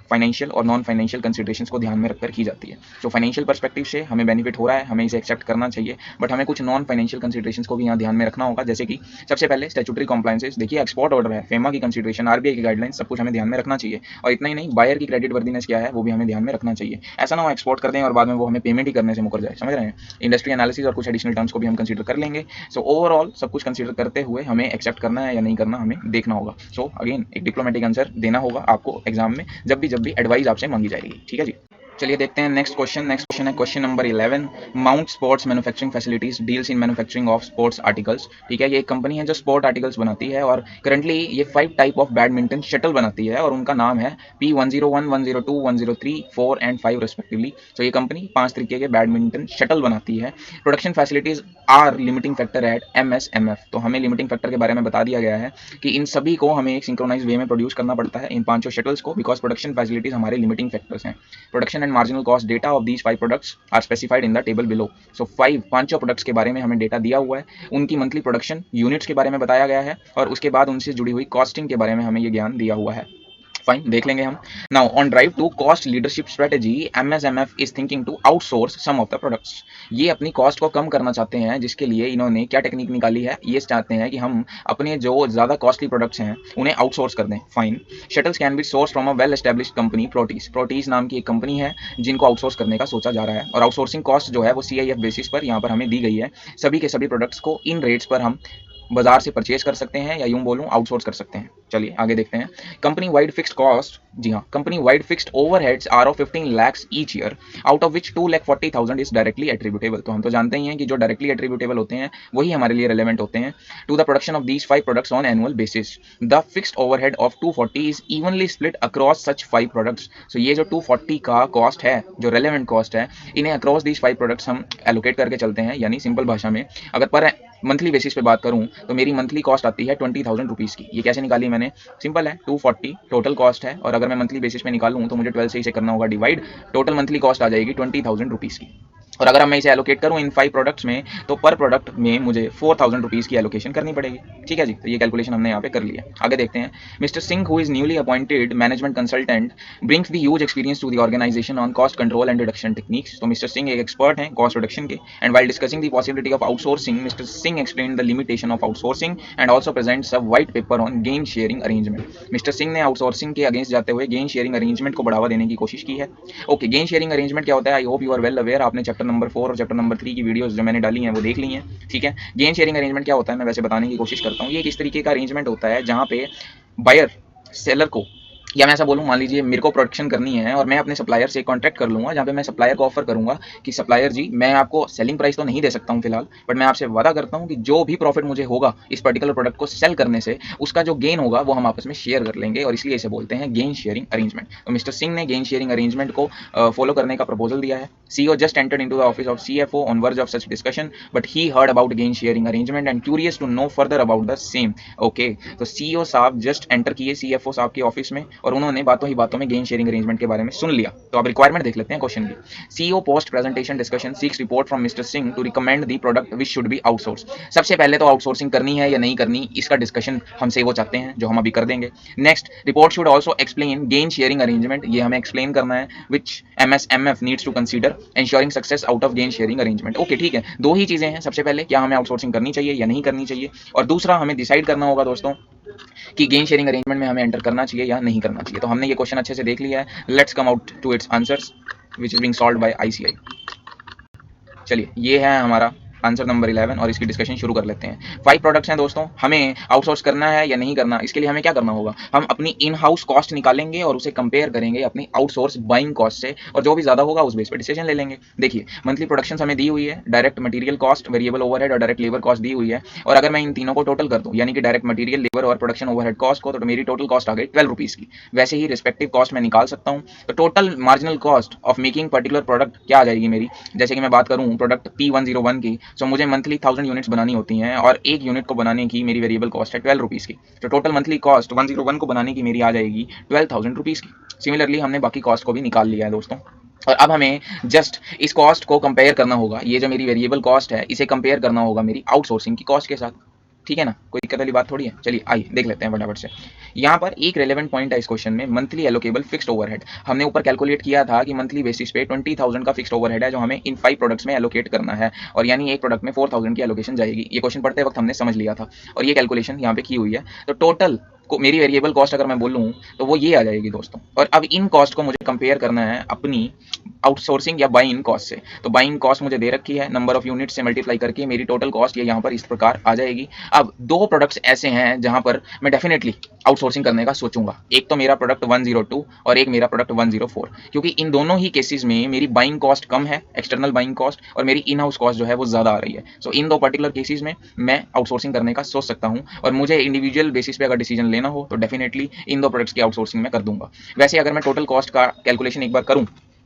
फाइनेंशियल और नॉन फाइनेंशियल कंसिडरेशंस को ध्यान में रखकर की जाती है। तो फाइनेंशियल पर्सपेक्टिव से हमें बेनिफिट हो रहा है, हमें इसे एक्सेप्ट करना चाहिए, बट हमें कुछ नॉन फाइनेंशियल कंसिडरेशंस को भी यहाँ ध्यान में रखना होगा। जैसे कि सबसे पहले स्टैट्यूटरी कॉम्प्लायंसेस, देखिए एक्सपोर्ट ऑर्डर है, फेमा की कंसिडरेशन, RBI की गाइडलाइंस, सब कुछ हमें ध्यान में रखना चाहिए। और इतना ही नहीं, बायर की क्रेडिट वर्दीनेस क्या है वो भी हमें ध्यान में रखना चाहिए। ऐसा ना हो एक्सपोर्ट कर दें और बाद में वो हमें पेमेंट ही करने से मुकर जाए, समझ रहे हैं। इंडस्ट्री एनालिसिस और कुछ एडिशनल टर्म्स को भी हम कंसिडर कर लेंगे। सो ओवरऑल सब कुछ कंसिडर करते हुए हमें एक्सेप्ट करना है या नहीं करना हमें देखना होगा। सो अगेन एक डिप्लोमेटिक आंसर देना होगा आपको एग्जाम में, जब भी एडवाइस आपसे मांगी जाएगी। ठीक है जी, चलिए देखते हैं नेक्स्ट क्वेश्चन। नेक्स्ट क्वेश्चन है question number 11। Mount sports manufacturing facilities deals in manufacturing of sports articles. ठीक है, ये एक कंपनी है जो स्पोर्ट आर्टिकल्स बनाती है, और करंटली ये 5 टाइप ऑफ बैडमिंटन शटल बनाती है, और उनका नाम है P101, 102, 103, 4 एंड 5 रेस्पेक्टिवली। तो ये कंपनी 5 तरीके के बैडमिंटन शटल बनाती है। Production facilities are limiting factor at MSMF। तो हमें लिमिटिंग फैक्टर के बारे में बता दिया गया है कि इन सभी को हमें एक सिंक्रोनाइज वे में प्रोड्यूस करना पड़ता है, इन 5 शटल्स को, बिकॉज प्रोडक्शन फैसिलिटीज हमारे लिमिटिंग फैक्टर्स हैं। Production and marginal cost data of these 5 products are specified in the table below. So 5 products के बारे में हमें डेटा दिया हुआ है, उनकी मंथली प्रोडक्शन यूनिट्स के बारे में बताया गया है, और उसके बाद उनसे जुड़ी हुई कॉस्टिंग के बारे में हमें ये ज्ञान दिया हुआ है। फाइन, देख लेंगे हम। Now on drive to cost leadership strategy, MSMF is thinking to outsource some of the products. ये अपनी कॉस्ट को कम करना चाहते हैं, जिसके लिए इन्होंने क्या टेक्निक निकाली है, ये चाहते हैं कि हम अपने जो ज़्यादा कॉस्टली प्रोडक्ट्स हैं उन्हें आउटसोर्स कर दें। Fine, shuttles can be source from a well established company proteases नाम की एक कंपनी है जिनको आउटसोर्स करने का सोचा जा रहा है, और आउटसोर्सिंग कॉस्ट जो है वो CIF बेसिस पर यहाँ पर हमें दी गई है। सभी के सभी प्रोडक्ट्स को इन रेट्स पर हम बाजार से परचेज कर सकते हैं, या यूं बोलूं आउटसोर्स कर सकते हैं। चलिए आगे देखते हैं। कंपनी वाइड फिक्स्ड कॉस्ट, जी हाँ, company wide fixed overheads are of 15 lakhs each year, out of which 2,40,000 is directly attributable. तो हम तो जानते ही हैं कि जो डायरेक्टली एट्रीब्यूटेबल होते हैं वही हमारे लिए रेलेवेंट होते हैं to the production of these 5 products on annual basis. The fixed overhead of 240 is evenly split across such 5 products. So ये जो 240 का कॉस्ट है, जो रेलेवेंट कॉस्ट है, इन्हें अक्रॉस दीज 5 प्रोडक्ट्स हम एलोकेट करके चलते हैं। यानी सिंपल भाषा में अगर पर मंथली बेसिस पे बात करूं तो मेरी मंथली कॉस्ट आती है 20,000 रुपीज़ की। ये कैसे निकाली मैंने, सिंपल है, 240 टोटल कॉस्ट है, और अगर मैं मंथली बेसिस पे निकालूं तो मुझे 12 से इसे करना होगा डिवाइड, टोटल मंथली कॉस्ट आ जाएगी 20,000 रुपीज़ की। और अगर मैं इसे एलोकेट करूं इन 5 प्रोडक्ट्स में, तो पर प्रोडक्ट में मुझे 4,000 रुपीज़ की एलोकेशन करनी पड़ेगी। ठीक है जी, तो ये कैलकुलेशन हमने यहाँ पे कर लिया। आगे देखते हैं। Mister Singh, who is newly appointed management consultant, brings the huge experience to the organization on cost control and reduction techniques. तो मिस्टर सिंह एक एक्सपर्ट हैं कॉस्ट रिडक्शन के, and while discussing the possibility of outsourcing, mister Singh explain the limitation of outsourcing and also presents a white paper on gain sharing arrangement. Mister Singh ने आउटसोर्सिंग के अगेंस्ट जाते हुए गेन शेयरिंग अरेंजमेंट को बढ़ावा देने की कोशिश की है। ओके, गेन शेयरिंग अरेंजमेंट क्या होता है, I hope you are well aware. आपने चैप्टर नंबर 4 और चैप्टर नंबर 3 की वीडियोस जो मैंने डाली हैं वो देख ली हैं। ठीक है, गेन शेयरिंग अरेंजमेंट क्या होता है मैं वैसे बताने की कोशिश करता हूँ। ये किस तरीके का अरेंजमेंट होता है जहाँ पे बायर सेलर को या मैं ऐसा बोलूँ, मान लीजिए मेरे को प्रोडक्शन करनी है और मैं अपने सप्लायर से कॉन्ट्रैक्ट कर लूँगा, जहाँ पे मैं सप्लायर को ऑफर करूँगा कि सप्लायर जी, मैं आपको सेलिंग प्राइस तो नहीं दे सकता हूँ फिलहाल, बट मैं आपसे वादा करता हूँ कि जो भी प्रॉफिट मुझे होगा इस पर्टिकुलर प्रोडक्ट को सेल करने से, उसका जो गेन होगा वो हम आपस में शेयर कर लेंगे, और इसलिए इसे बोलते हैं गेन शेयरिंग अरेंजमेंट। तो मिस्टर सिंह ने गेन शेयरिंग अरेंजमेंट को फॉलो करने का प्रपोजल दिया है। CEO just entered into the office of CFO on verge of such discussion, but he heard about gain sharing arrangement and curious to know further about the same. Okay, तो CEO साहब जस्ट एंटर किए CFO साहब के ऑफिस में, और उन्होंने बातों ही बातों में गेन शेयरिंग अरेंजमेंट के बारे में सुन लिया। तो अब रिक्वायरमेंट देख लेते हैं क्वेश्चन की। CEO post presentation discussion seeks report from mister Singh to recommend the product which should be outsource. सबसे पहले तो आउटसोर्सिंग करनी है या नहीं करनी, इसका डिस्कशन हमसे वो चाहते हैं, जो हम अभी कर देंगे। Next, report should also explain gain sharing arrangement, ये हमें एक्सप्लेन करना है, which MSMF needs to consider ensuring success out of gain sharing arrangement. Okay, ठीक है, दो ही चीजें हैं। सबसे पहले, क्या हमें आउटसोर्सिंग करनी चाहिए या नहीं करनी चाहिए, और दूसरा, हमें डिसाइड करना होगा दोस्तों कि गेन शेयरिंग अरेंजमेंट में हमें एंटर करना चाहिए या नहीं करना चाहिए। तो हमने ये क्वेश्चन अच्छे से देख लिया है। Let's come out to its answers which is being solved by ICI। चलिए, ये है हमारा आंसर नंबर 11 और इसकी डिस्कशन शुरू कर लेते हैं। 5 प्रोडक्ट्स हैं दोस्तों, हमें आउटसोर्स करना है या नहीं करना। इसके लिए हमें क्या करना होगा, हम अपनी इन हाउस कॉस्ट निकालेंगे और उसे कंपेयर करेंगे अपनी आउटसोर्स बाइंग कॉस्ट से, और जो भी ज्यादा होगा उस बेस पर डिसीजन ले लेंगे। देखिए, मंथली प्रोडक्शन हमें दी हुई है, direct material cost, variable overhead और डायरेक्ट लेबर कॉस्ट दी हुई है, और अगर मैं इन तीनों को टोटल कर दूं, यानी कि डायरेक्ट मटीरियल, लेबर और प्रोडक्शन ओवरहेड कॉस्ट को, तो मेरी टोटल कॉस्ट आ गई 12 रुपीज की। वैसे ही रिस्पेक्टिव कॉस्ट मैं निकाल सकता हूँ। तो total marginal cost of making particular product क्या आ जाएगी मेरी, जैसे कि मैं बात करूँ प्रोडक्ट P101 की, सो मुझे मंथली 1000 यूनिट्स बनानी होती हैं, और एक यूनिट को बनाने की मेरी वेरिएबल कॉस्ट है 12 रुपीज़ की। तो टोटल मंथली कॉस्ट 101 को बनाने की मेरी आ जाएगी 12,000 रुपीज़ की। सिमिलरली हमने बाकी कॉस्ट को भी निकाल लिया है दोस्तों, और अब हमें जस्ट इस कॉस्ट को कंपेयर करना होगा, ये जो मेरी वेरिएबल कॉस्ट है इसे कंपेयर करना होगा मेरी आउटसोर्सिंग की कॉस्ट के साथ। ठीक है ना, कोई दिक्कत वाली बात थोड़ी है। चलिए आइए देख लेते हैं फटाफट से। यहाँ पर एक रेलेवेंट पॉइंट है इस क्वेश्चन में, मंथली एलोकेबल फिक्स्ड ओवरहेड। हमने ऊपर कैलकुलेट किया था कि मंथली बेसिस पे 20,000 का फिक्स्ड ओवरहेड है जो हमें इन 5 प्रोडक्ट्स में एलोकेट करना है, और यानी एक प्रोडक्ट में 4,000 की एलोकेशन जाएगी। ये क्वेश्चन पढ़ते वक्त हमने समझ लिया था, और ये कैलकुलेशन यहाँ पे की हुई है। तो टोटल को मेरी वेरिएबल कॉस्ट अगर मैं बोलूँ तो वो ये आ जाएगी दोस्तों, और अब इन कॉस्ट को मुझे कंपेयर करना है अपनी आउटसोर्सिंग या बाइंग कॉस्ट से। तो बाइंग कॉस्ट मुझे दे रखी है, नंबर ऑफ यूनिट से मल्टीप्लाई करके मेरी टोटल कॉस्ट ये यहाँ पर इस प्रकार आ जाएगी। अब 2 प्रोडक्ट्स ऐसे हैं जहां पर मैं डेफिनेटली आउटसोर्सिंग करने का सोचूंगा, एक तो मेरा प्रोडक्ट 102 और एक मेरा प्रोडक्ट 104, क्योंकि इन दोनों ही केसेस में मेरी बाइंग कॉस्ट कम है, एक्सटर्नल बाइंग कॉस्ट, और मेरी इन हाउस कॉस्ट जो है वो ज़्यादा आ रही है। सो इन दो पर्टिकुलर केसेस में मैं आउटसोर्सिंग करने का सोच सकता हूँ, और मुझे इंडिविजुअल बेसिस पे अगर डिसीजन लेना हो तो डेफिनेटली इन दो प्रोडक्ट्स की आउटसोर्सिंग मैं कर दूंगा। वैसे अगर मैं टोटल कॉस्ट का कैलकुलेशन एक बार करूँ,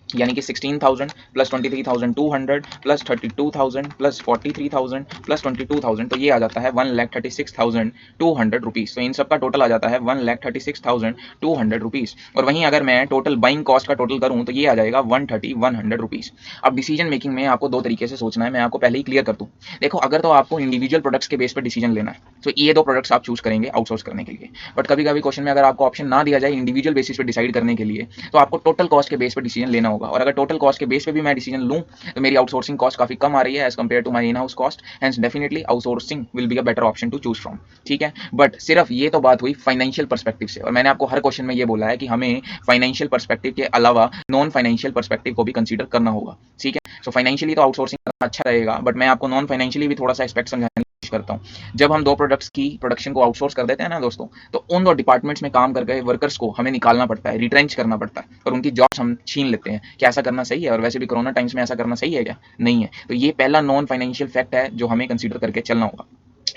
यानी कि 16,000 प्लस 23,200 प्लस 32,000 प्लस 43,000 प्लस 22,000, तो ये आ जाता है 1,36,200 रुपीज़। तो इन सब का टोटल आ जाता है 1,36,200 रुपीज़। और वहीं अगर मैं टोटल बाइंग कॉस्ट का टोटल करूं तो ये आ जाएगा 130,100 रुपीज़। अब डिसीजन मेकिंग में आपको दो तरीके से सोचना है, मैं आपको पहले ही क्लियर कर दूं। देखो, अगर तो आपको इंडिविजुअल प्रोडक्ट्स के बेस पर डिसीजन लेना है तो ये दो प्रोडक्ट्स आप चूज करेंगे आउटसोर्स करने के लिए, बट कभी कभी क्वेश्चन में अगर आपको ऑप्शन ना दिया जाए इंडिविजुअल बेसिस पे डिसाइड करने के लिए, तो आपको टोटल कॉस्ट के बेस पर डिसीजन लेना होगा। और अगर टोटल कॉस्ट के बेस पे भी मैं डिसीजन लूं तो मेरी आउटसोर्सिंग कॉस्ट काफी कम आ रही है as compare to my in house cost, hence definitely outsourcing will be a better option to choose from. ठीक है, बट सिर्फ ये तो बात हुई फाइनेंशियल पर्सपेक्टिव से, और मैंने आपको हर क्वेश्चन में ये बोला है कि हमें फाइनेंशियल पर्सपेक्टिव के अलावा नॉन फाइनेंशियल पर्सपेक्टिव को भी कंसीडर करना होगा। ठीक है, सो फाइनेंशियली तो आउटसोर्सिंग करना अच्छा रहेगा, बट मैं आपको नॉन फाइनेंशियली भी थोड़ा सा एस्पेक्ट समझाने की कोशिश करता हूँ। जब हम दो प्रोडक्ट्स की प्रोडक्शन को आउटसोर्स कर देते हैं ना दोस्तों, तो उन दो डिपार्टमेंट्स में काम कर गए वर्कर्स को हमें निकालना पड़ता है, रिट्रेंच करना पड़ता है, और उनकी जॉब्स हम छीन लेते हैं। क्या ऐसा करना सही है? और वैसे भी कोरोना टाइम्स में ऐसा करना सही है क्या? नहीं है। तो ये पहला नॉन फाइनेंशियल फैक्ट है जो हमें कंसीडर करके चलना होगा।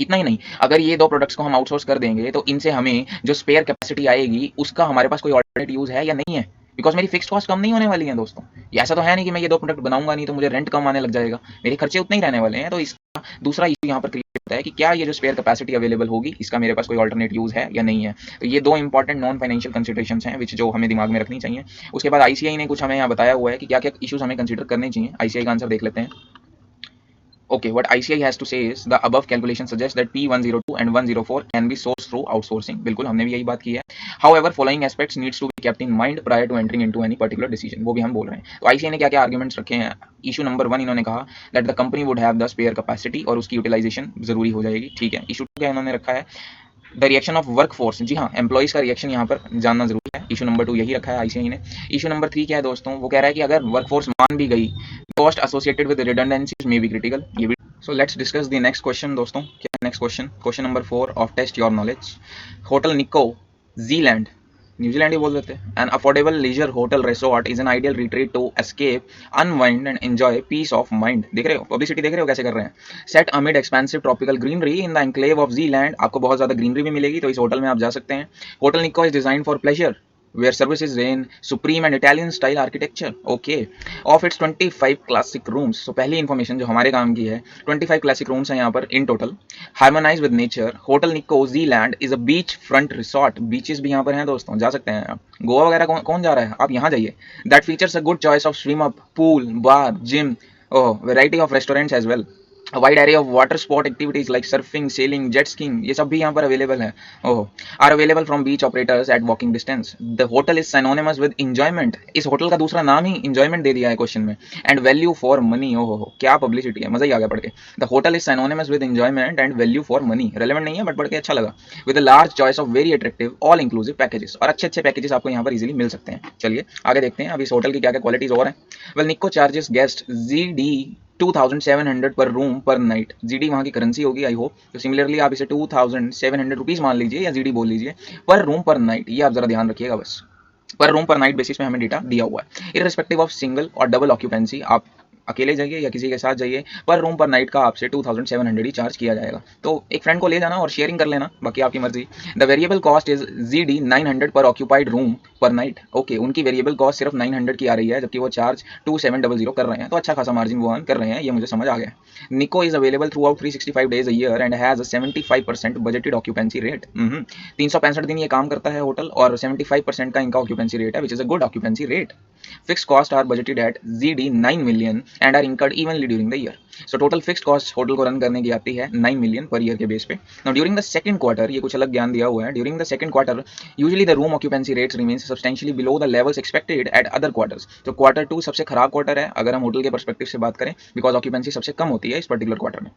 इतना ही नहीं, अगर ये दो प्रोडक्ट्स को हम आउटसोर्स कर देंगे तो इनसे हमें जो स्पेयर कैपेसिटी आएगी उसका हमारे पास कोई ऑल्टरनेट यूज है या नहीं है, बिकॉज मेरी फिक्स कॉस्ट कम नहीं होने वाली है दोस्तों। ये ऐसा तो है नहीं कि मैं ये दो प्रोडक्ट बनाऊंगा नहीं तो मुझे रेंट कम आने लग जाएगा, मेरे खर्चे उतने ही रहने वाले हैं। तो इसका दूसरा इशू यहाँ पर क्रिएट होता है कि क्या ये जो स्पेयर कैपेसिटी अवेलेबल होगी इसका मेरे पास कोई ऑल्टरनेट यूज है या नहीं है। तो ये दो इंपॉर्टेंट नॉन फाइनेंशियल कंसिडरेशंस हैं विच जो हमें दिमाग में रखनी चाहिए। उसके बाद ICI ने कुछ हमें यहाँ बताया हुआ है कि क्या क्या इशूज हमें कंसिडर करने चाहिए। ICI का आंसर देख लेते हैं। Okay, what ICI has to say is the above calculation suggests that P102 and 104 can be sourced through outsourcing. बिल्कुल हमने भी यही बात की है। However, following aspects needs to be kept in mind prior to entering into any particular decision. वो भी हम बोल रहे हैं। तो ICI ने क्या क्या आर्ग्यूमेंट्स रखे हैं? इशू नंबर 1 इन्होंने कहा that the company would have the spare capacity और उसकी यूटिलाइजेशन जरूरी हो जाएगी। ठीक है। इशू 2 क्या इन्होंने रखा है? The reaction of workforce. जी हाँ, एम्प्लॉइज का रिएक्शन यहाँ पर जानना जरूरी है। इशू नंबर 2 यही रखा है ICI ने। इशू नंबर 3 क्या है दोस्तों? वो कह रहा है कि अगर वर्क फोर्स मान भी गई, cost associated with redundancies may be critical. ये भी so let's discuss the next question दोस्तों। क्या next question? Question number 4 of test your knowledge. Hotel Nico Zealand New Zealand ही बोल देते हैं। An affordable leisure hotel resort is an ideal retreat to escape, unwind and enjoy peace of mind. देख रहे हो पब्लिसिटी, देख रहे हो कैसे कर रहे हैं। Set amid expensive tropical greenery in the enclave of Zealand, आपको बहुत ज्यादा ग्रीनरी भी मिलेगी, तो इस होटल में आप जा सकते हैं। Hotel Nico is design for pleasure where services reign supreme and Italian style architecture. Okay. Of its 25 classic rooms, so पहली इन्फॉर्मेशन जो हमारे काम की है, 25 classic rooms हैं यहाँ पर in total, harmonize with nature. Hotel Nico Zealand is a beach front resort, beaches भी यहाँ पर हैं दोस्तों, जा सकते हैं आप। गोवा वगैरह कौन जा रहा है, आप यहाँ जाइए। That features a good choice of swim up, pool, bar, gym, oh variety of restaurants as well, wide area of water sport activities like surfing, sailing, jet skiing, ये सब भी यहाँ पर अवेलेबल है। Oh, are available from beach operators at walking distance. The hotel is synonymous with enjoyment, इस होटल का दूसरा नाम ही इंजॉयमेंट दे दिया है क्वेश्चन में। एंड वैल्यू फॉर मनी, ओहो क्या पब्लिसिटी है, मजा ही आ गया पढ़ के। The hotel is synonymous with enjoyment and value for money, relevant नहीं है बट पढ़ के अच्छा लगा। With a large choice of very attractive all inclusive packages, और अच्छे अच्छे पैकेजेस आपको यहाँ पर इजीली मिल सकते हैं। चलिए आगे देखते हैं अब इस होटल की क्या क्या क्वालिटीज और हैं। वेल निको चार्जेस गेस्ट GD 2700 पर रूम पर नाइट, जीडी वहाँ की करेंसी होगी आई होप, तो सिमिलरली आप इसे 2700 रुपीज़ मान लीजिए या जीडी बोल लीजिए, पर रूम पर नाइट, ये आप जरा ध्यान रखिएगा बस, पर रूम पर नाइट बेसिस पे हमें डेटा दिया हुआ है। इररिस्पेक्टिव ऑफ सिंगल और डबल ऑक्यूपेंसी, आप अकेले जाइए या किसी के साथ जाइए, पर रूम पर नाइट का आपसे 2700 ही चार्ज किया जाएगा। तो एक फ्रेंड को ले जाना और शेयरिंग कर लेना, बाकी आपकी मर्जी। The variable cost is GD 900 पर ऑक्यूपाइड रूम पर नाइट। ओके, उनकी वेरिएबल कॉस्ट सिर्फ 900 की आ रही है, जबकि वो चार्ज 2700 कर रहे हैं, तो अच्छा खासा मार्जिन वो अर्न कर रहे हैं, ये मुझे समझ आ गया। निको is available through out 365 days a year and has a 75% budgeted occupancy rate. 365 दिन ये काम करता है होटल, और 75% का इनका ऑक्यूपेंसी रेट है, which is a good occupancy rate. Fixed costs are budgeted at GD 9 million and are incurred evenly during the year. So total fixed cost hotel को रन करने की आती है 9 million पर ईयर के बेस पे। Now during the second quarter, ये कुछ अलग ज्ञान दिया हुआ है, during the second quarter usually the room occupancy rates remains substantially below the levels expected at other quarters. तो क्वार्टर 2 सबसे खराब क्वार्टर है अगर हम होटल के परस्पेक्टिव से बात करें, बिकॉज ऑक्यूपेंसी सबसे कम होती है इस पर्टिकुलर क्वार्टर में।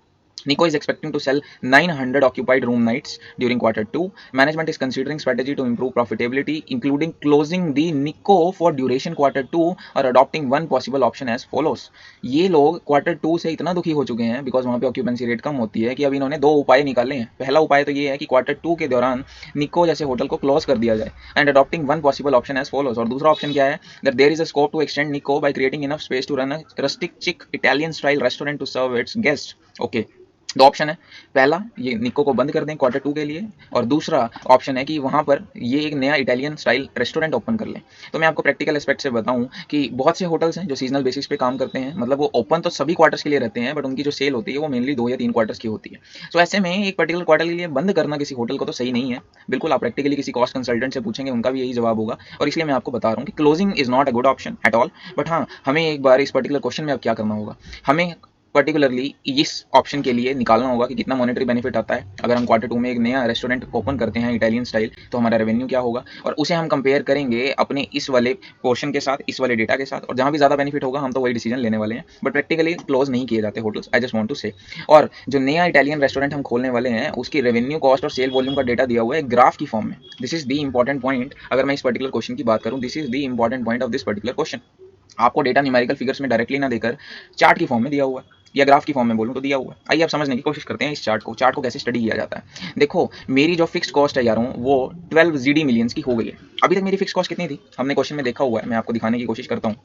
Nico is expecting to sell 900 occupied room nights during quarter 2. Management is considering strategy to improve profitability, including closing the Nico for duration quarter 2 और adopting one possible option as follows. ये लोग क्वार्टर 2 से इतना दुखी हो चुके हैं बिकॉज वहाँ पे ऑक्यूपेंसी रेट कम होती है कि अब इन्होंने दो उपाय निकाले हैं। पहला उपाय तो ये है कि क्वार्टर 2 के दौरान निको जैसे होटल को क्लोज कर दिया जाए, and adopting one possible option as follows, और दूसरा ऑप्शन क्या है, that there is a scope to extend Nico by creating enough space to run a rustic chic Italian style restaurant to serve its guest. Okay, दो ऑप्शन है, पहला ये निको को बंद कर दें क्वार्टर 2 के लिए, और दूसरा ऑप्शन है कि वहाँ पर ये एक नया इटालियन स्टाइल रेस्टोरेंट ओपन कर लें। तो मैं आपको प्रैक्टिकल एस्पेक्ट से बताऊं कि बहुत से होटल्स हैं जो सीजनल बेसिस पे काम करते हैं, मतलब वो ओपन तो सभी क्वार्टर्स के लिए रहते हैं, बट उनकी जो सेल होती है वो मेनली 2 या 3 क्वार्टर्स की होती है। तो ऐसे में एक पर्टिकुलर क्वार्टर के लिए बंद करना किसी होटल को तो सही नहीं है, बिल्कुल। आप प्रैक्टिकली किसी कॉस्ट कंसल्टेंट से पूछेंगे, उनका भी यही जवाब होगा, और इसलिए मैं आपको बता रहा हूँ कि closing is not a good option at all. But हाँ, हमें एक बार इस पर्टिकुलर क्वेश्चन में अब क्या करना होगा, हमें पर्टिकुलरली इस ऑप्शन के लिए निकालना होगा कि कितना मॉनेटरी बेनिफिट आता है अगर हम क्वार्टर 2 में एक नया रेस्टोरेंट ओपन करते हैं इटालियन स्टाइल, तो हमारा रेवेन्यू क्या होगा, और उसे हम कंपेयर करेंगे अपने इस वाले पोर्शन के साथ, इस वाले डेटा के साथ, और जहां भी ज़्यादा बेनिफिट होगा हम तो वही डिसीजन लेने वाले हैं। बट प्रैक्टिकली क्लोज नहीं किए जाते hotels, I just want to say. और जो नया इटालियन रेस्टोरेंट हम खोलने वाले हैं उसकी रेवेन्यू कॉस्ट और सेल वॉल्यूम का डेटा दिया हुआ है ग्राफ की फॉर्म में। This is the important point, अगर मैं इस पर्टिकुलर क्वेश्चन की बात करूँ, this is the important point of this particular question. आपको डेटा न्यूमेरिकल फिगर्स में डायरेक्टली ना देकर चार्ट की फॉर्म में दिया हुआ है, या ग्राफ की फॉर्म में बोलूँ तो दिया हुआ है। आइए आप समझने की कोशिश करते हैं इस चार्ट को कैसे स्टडी किया जाता है। देखो, मेरी जो फिक्स कॉस्ट है यारों वो 12 GD मिलियंस की हो गई है। अभी तक मेरी फिक्स कॉस्ट कितनी थी, हमने क्वेश्चन में देखा हुआ है, मैं आपको दिखाने की कोशिश करता हूँ।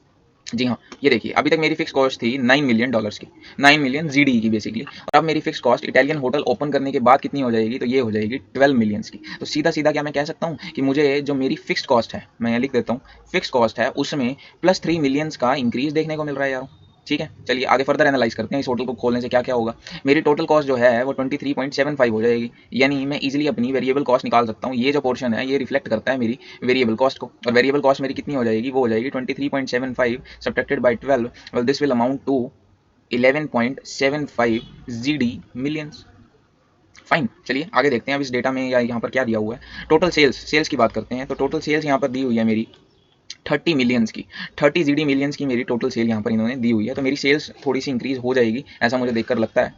जी हाँ, ये देखिए, अभी तक मेरी फिक्स कॉस्ट थी $9 मिलियन की, 9 मिलियन GD की बेसिकली, और अब मेरी fix cost Italian hotel open करने के बाद कितनी हो जाएगी, तो ये हो जाएगी 12 मिलियंस की। तो सीधा सीधा क्या मैं कह सकता हूँ कि मुझे जो मेरी फिक्स कॉस्ट है, मैं यहाँ लिख देता हूँ, फिक्स कॉस्ट है उसमें प्लस 3 मिलियंस का इंक्रीज देखने को मिल रहा है यारों। ठीक है, चलिए आगे फर्दर एनालाइज करते हैं इस होटल को खोलने से क्या क्या होगा। मेरी टोटल कॉस्ट जो है वो 23.75 हो जाएगी, यानी मैं इजीली अपनी वेरिएबल कॉस्ट निकाल सकता हूँ। ये जो पोर्शन है ये रिफ्लेक्ट करता है मेरी वेरिएबल कॉस्ट को, और वेरिएबल कॉस्ट मेरी कितनी हो जाएगी, वो हो जाएगी 23.75 subtracted by 12, well this will amount to 11.75 GD millions. Fine, चलिए आगे देखते हैं अब इस डेटा में या यहाँ पर क्या दिया हुआ है। टोटल सेल्स की बात करते हैं, तो टोटल सेल्स यहाँ पर दी हुई है मेरी 30 मिलियंस की, 30 GD मिलियंस की मेरी टोटल सेल यहाँ पर इन्होंने दी हुई है। तो मेरी सेल्स थोड़ी सी इंक्रीज हो जाएगी, ऐसा मुझे देखकर लगता है।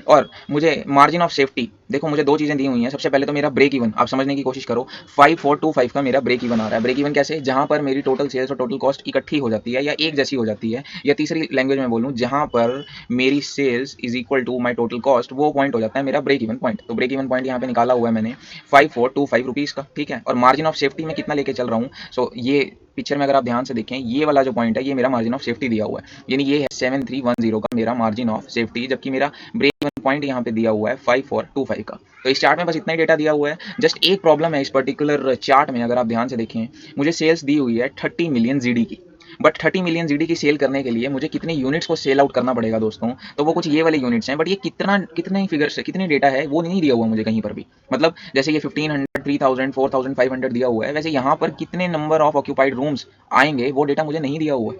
और मुझे मार्जिन ऑफ सेफ्टी, देखो मुझे दो चीज़ें दी हुई हैं। सबसे पहले तो मेरा ब्रेक इवन, आप समझने की कोशिश करो, 5425 का मेरा ब्रेक इवन आ रहा है। ब्रेक इवन कैसे? जहाँ पर मेरी टोटल सेल्स और टोटल कॉस्ट इकट्ठी हो जाती है या एक जैसी हो जाती है, या तीसरी लैंग्वेज में बोलूँ, जहाँ पर मेरी sales is equal to my total cost, वो पॉइंट हो जाता है मेरा ब्रेक इवन पॉइंट। तो ब्रेक इवन पॉइंट यहाँ पे निकाला हुआ है मैंने 5425 रुपीज़ का, ठीक है। और मार्जिन ऑफ सेफ्टी में कितना लेके चल रहा हूँ, सो ये पिक्चर में अगर आप ध्यान से देखें, ये वाला जो पॉइंट है ये मेरा मार्जिन ऑफ सेफ्टी दिया हुआ है, यानी ये है 7310 का मेरा मार्जिन ऑफ सेफ्टी, जबकि मेरा ब्रेक इवन पॉइंट यहाँ पे दिया हुआ है 5425 का। तो इस चार्ट में बस इतना ही डेटा दिया हुआ है। जस्ट एक प्रॉब्लम है इस पर्टिकुलर चार्ट में, अगर आप ध्यान से देखें, मुझे सेल्स दी हुई है 30 मिलियन जीडी की, बट 30 मिलियन जीडी की सेल करने के लिए मुझे कितने यूनिट्स को सेल आउट करना पड़ेगा दोस्तों, तो वो कुछ ये वाले यूनिट्स हैं। बट ये कितने फिगर्स है, कितने डेटा है, वो नहीं दिया हुआ मुझे कहीं पर भी। मतलब जैसे ये 1500, 3000, 4500 दिया हुआ है, वैसे यहाँ पर कितने नंबर ऑफ ऑक्यूपाइड रूम्स आएंगे वो डेटा मुझे नहीं दिया हुआ है।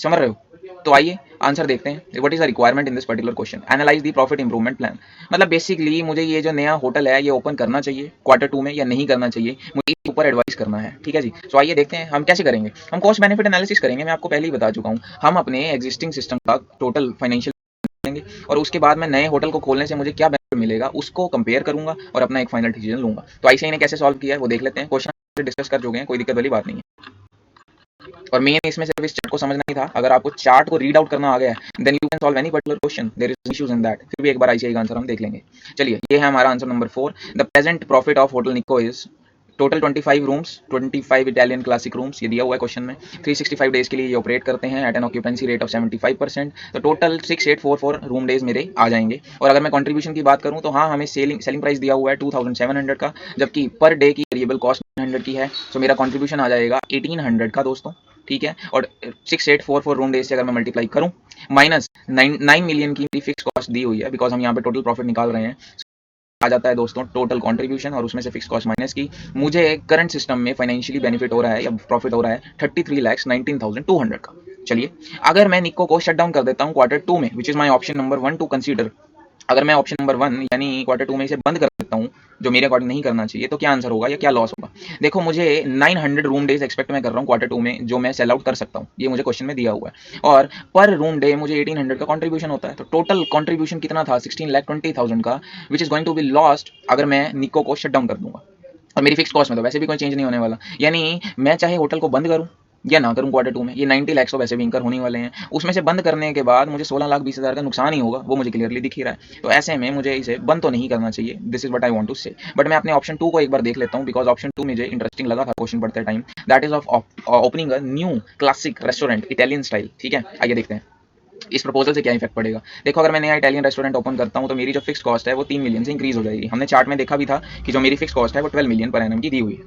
समझ रहे हो? तो आइए आंसर देखते हैं। What is the requirement in this particular question, analyse the profit improvement plan. मतलब बेसिकली मुझे ये जो नया होटल है ये ओपन करना चाहिए Q2 में या नहीं करना चाहिए, मुझे इसके ऊपर एडवाइस करना है, ठीक है जी। सो आइए देखते हैं हम कैसे करेंगे। हम कॉस्ट बेनिफिट एनालिसिस करेंगे, मैं आपको पहले ही बता चुका हूँ। हम अपने एग्जिस्टिंग सिस्टम का टोटल फाइनेंशियल करेंगे और उसके बाद मैं नए होटल को खोलने से मुझे क्या बेनिफिट मिलेगा उसको कंपेयर करूंगा और अपना एक फाइनल डिसीजन लूंगा। तो आईसीआई ने कैसे सॉल्व किया है वो देख लेते हैं। क्वेश्चन डिस्कस कर चुके हैं, कोई दिक्कत वाली बात नहीं है। और मेन इसमें सिर्फ इस चार्ट को समझना ही था। अगर आपको चार्ट को रीड आउट करना आ गया है then you can solve any particular question, there is issues in that. फिर भी एक बार आईसीआई का आंसर हम देख लेंगे। चलिए, ये है हमारा answer number 4। The present profit of hotel Nico is total 25 rooms, 25 Italian classic rooms, ये दिया हुआ है क्वेश्चन में। 365 डेज के लिए ये ऑपरेट करते हैं at an occupancy rate of 75%। तो टोटल 6844 रूम डेज मेरे आ जाएंगे। और अगर मैं कंट्रीब्यूशन की बात करूं तो हाँ, हमें सेलिंग प्राइस दिया हुआ है 2700 का, जबकि पर डे की वेरिएबल कॉस्ट 100 की है। तो मेरा कंट्रीब्यूशन आ जाएगा 1800 का दोस्तों, ठीक है। और 6844 रूम डेज से अगर मैं मल्टीप्लाई करूं माइनस 9 मिलियन की मेरी फिक्स कॉस्ट दी हुई है, बिकॉज हम यहाँ पे टोटल प्रॉफिट निकाल रहे हैं, आ जाता है दोस्तों टोटल कंट्रीब्यूशन और उसमें से फिक्स कॉस्ट माइनस की। मुझे करंट सिस्टम में फाइनेंशियली बेनिफिट हो रहा है या प्रॉफिट हो रहा है 33,19,200 का। चलिए, अगर मैं निको को शट डाउन कर देता हूँ Q2 में, which is my option number 1 to consider, अगर मैं ऑप्शन नंबर 1 यानी Q2 में इसे बंद कर देता हूँ, जो मेरे अकॉर्डिंग नहीं करना चाहिए, तो क्या आंसर होगा या क्या लॉस होगा? देखो, मुझे 900 रूम डेज एक्सपेक्ट मैं कर रहा हूँ Q2 में, जो मैं सेल आउट कर सकता हूँ, ये मुझे क्वेश्चन में दिया हुआ है। और पर रूम डे मुझे 1800 का कंट्रीब्यूशन होता है। तो टोटल कंट्रीब्यूशन कितना था? 16,20,000 का, which is going to be lost अगर मैं निको को शट डाउन कर दूंगा। और मेरी फिक्स कॉस्ट में तो वैसे भी कोई चेंज नहीं होने वाला, यानी मैं चाहे होटल को बंद करूं या ना करूं Q2 में, ये 90 लाख तो वैसे भी इंकर होने वाले हैं। उसमें से बंद करने के बाद मुझे 16,20,000 का नुकसान ही होगा, वो मुझे क्लियरली दिख ही रहा है। तो ऐसे में मुझे इसे बंद तो नहीं करना चाहिए, this is what I want to say. But मैं अपने ऑप्शन 2 को एक बार देख लेता हूं, बिकॉज ऑप्शन 2 मुझे इंटरेस्टिंग लगा था क्वेश्चन पढ़ते time, that is of opening a new classic restaurant Italian style, ठीक है। आइए देखते हैं इस प्रपोजल से क्या इफेक्ट पड़ेगा। देखो, अगर मैं नया इटालियन रेस्टोरेंट ओपन करता हूं तो मेरी जो फिक्स कॉस्ट है वो 3 मिलियन से इंक्रीज हो जाएगी। हमने चार्ट में देखा भी था कि जो मेरी फिक्स कॉस्ट है वो 12 मिलियन पर एनम की दी हुई है।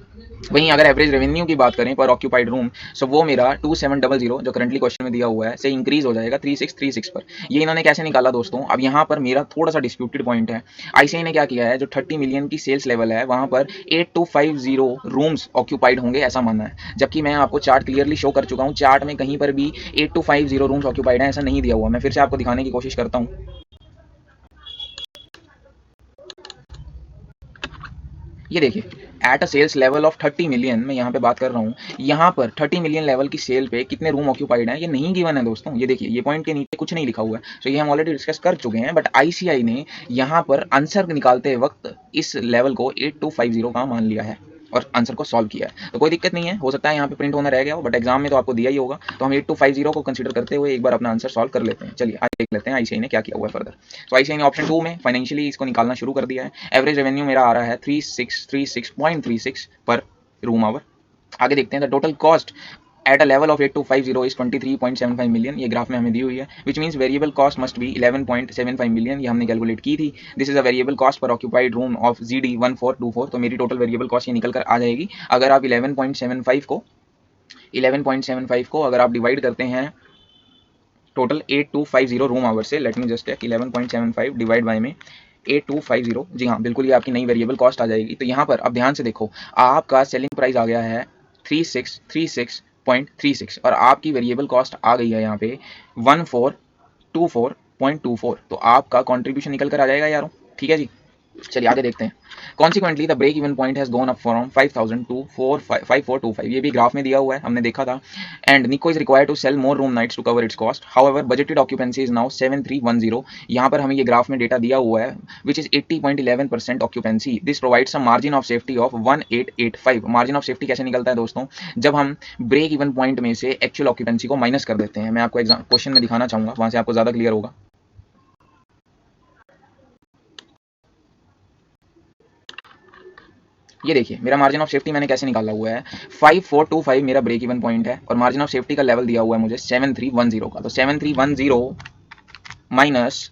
वहीं अगर एवरेज रेवेन्यू की बात करें पर ऑक्यूपाइड रूम, सो वो मेरा 2700 जो करंटली क्वेश्चन में दिया हुआ है से इंक्रीज हो जाएगा 3636 पर। ये इन्होंने कैसे निकाला दोस्तों? अब यहाँ पर मेरा थोड़ा सा डिस्प्यूटेड पॉइंट है। आईसीआई ने क्या किया है, जो 30 मिलियन की सेल्स लेवल है वहां पर 8250 रूम्स ऑक्यूपाइड होंगे ऐसा मानना है, जबकि मैं आपको चार्ट क्लियरली शो कर चुका हूँ। चार्ट में कहीं पर भी 8250 रूम्स ऑक्यूपाइड है ऐसा नहीं दिया हुआ। मैं फिर से आपको दिखाने की कोशिश करता हूँ। ये देखिए, at a sales level of 30 million, मैं यहाँ पे बात कर रहा हूँ, यहाँ पर 30 मिलियन लेवल की सेल पे कितने रूम ऑक्यूपाइड हैं ये नहीं गिवन है दोस्तों। ये देखिए, ये पॉइंट के नीचे कुछ नहीं लिखा हुआ है। तो ये हम ऑलरेडी डिस्कस कर चुके हैं, बट आईसीआई ने यहाँ पर आंसर निकालते वक्त इस लेवल को 8250 का मान लिया है और आंसर को सॉल्व किया है। तो कोई दिक्कत नहीं है, हो सकता है यहाँ पे प्रिंट होना रह गया हो, बट एग्जाम में तो आपको दिया ही होगा। तो हम 8250 को कंसीडर करते हुए एक बार अपना आंसर सॉल्व कर लेते हैं। चलिए आज देख लेते हैं आईसीआई ने क्या किया हुआ है फर्दर। तो आईसीआई ने ऑप्शन 2 में फाइनेंशियली इसको निकालना शुरू कर दिया है। एवरेज रेवेन्यू मेरा आ रहा है 3636.36 पर रूम आवर। आगे देखते हैं the total cost at a level of 8250 is 23.75 million, ये ग्राफ में हमें दी हुई है, which means variable cost must be 11.75 million, ये हमने कैलकुलेट की थी। This is a variable cost per occupied room of GD 1424। तो मेरी टोटल वेरिएबल कॉस्ट ये निकल कर आ जाएगी। अगर आप 11.75 को अगर आप डिवाइड करते हैं टोटल 8250 रूम आवर से, let me just check, 11.75 divide by में 8250, जी हाँ बिल्कुल, ये आपकी नई वेरिएबल कॉस्ट आ जाएगी। तो यहाँ पर अब ध्यान से देखो, आपका सेलिंग प्राइस आ गया है 3636.36 और आपकी वेरिएबल कॉस्ट आ गई है यहाँ पे 1424.24। तो आपका कॉन्ट्रीब्यूशन निकल कर आ जाएगा यारों, ठीक है जी। चलिए आगे देखते हैं। Consequently the break even point has gone up from 5000 to 5425, ये भी ग्राफ में दिया हुआ है, हमने देखा था। And Nico is required to sell more room nights to cover its cost, however budgeted occupancy is now 7310। यहाँ पर हमें ये ग्राफ में डेटा दिया हुआ है which is 80.11% occupancy. This provide some margin of safety of 1885। Margin of safety कैसे निकलता है दोस्तों, जब हम ब्रेक इवन पॉइंट में से एक्चुअल ऑक्यूपेंसी को माइनस कर देते हैं। मैं आपको एग्जाम क्वेश्चन में दिखाना चाहूंगा, वहां से आपको ज्यादा क्लियर होगा। ये देखिए मेरा मार्जिन ऑफ सेफ्टी मैंने कैसे निकाला हुआ है, 5425 मेरा ब्रेक इवन पॉइंट है और मार्जिन ऑफ सेफ्टी का लेवल दिया हुआ है मुझे 7310 का। तो 7310 माइनस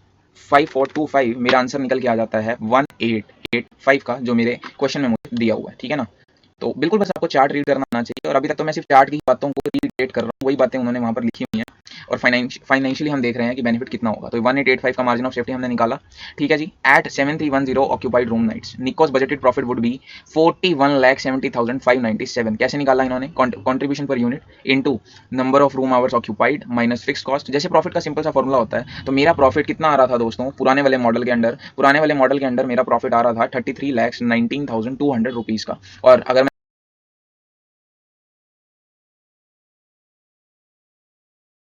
5425 मेरा आंसर निकल के आ जाता है 1885 का, जो मेरे क्वेश्चन में मुझे दिया हुआ है। ठीक है ना, तो बिल्कुल बस आपको चार्ट रीड करना आना चाहिए। और अभी तक तो मैं सिर्फ चार्ट की बातों को रीड कर रहा हूँ, वही बातें उन्होंने वहां पर लिखी हुई हैं और फाइनेंशियली हम देख रहे हैं कि बेनिफिट कितना होगा। तो 1885 का मार्जिन ऑफ सेफ्टी हमने निकाला। ठीक है जी, at 7310 occupied room nights Nico's budgeted profit would be 41,70,597। कैसे निकाला इन्होंने, contribution per unit into number of room hours occupied minus fix cost. जैसे प्रॉफिट का सिंपल सा फॉर्मूला होता है। तो मेरा प्रॉफिट कितना आ रहा था दोस्तों, पुराने वाले मॉडल के अंडर मेरा प्रॉफिट आ रहा था 33,19,200 रुपीज़ का। और अगर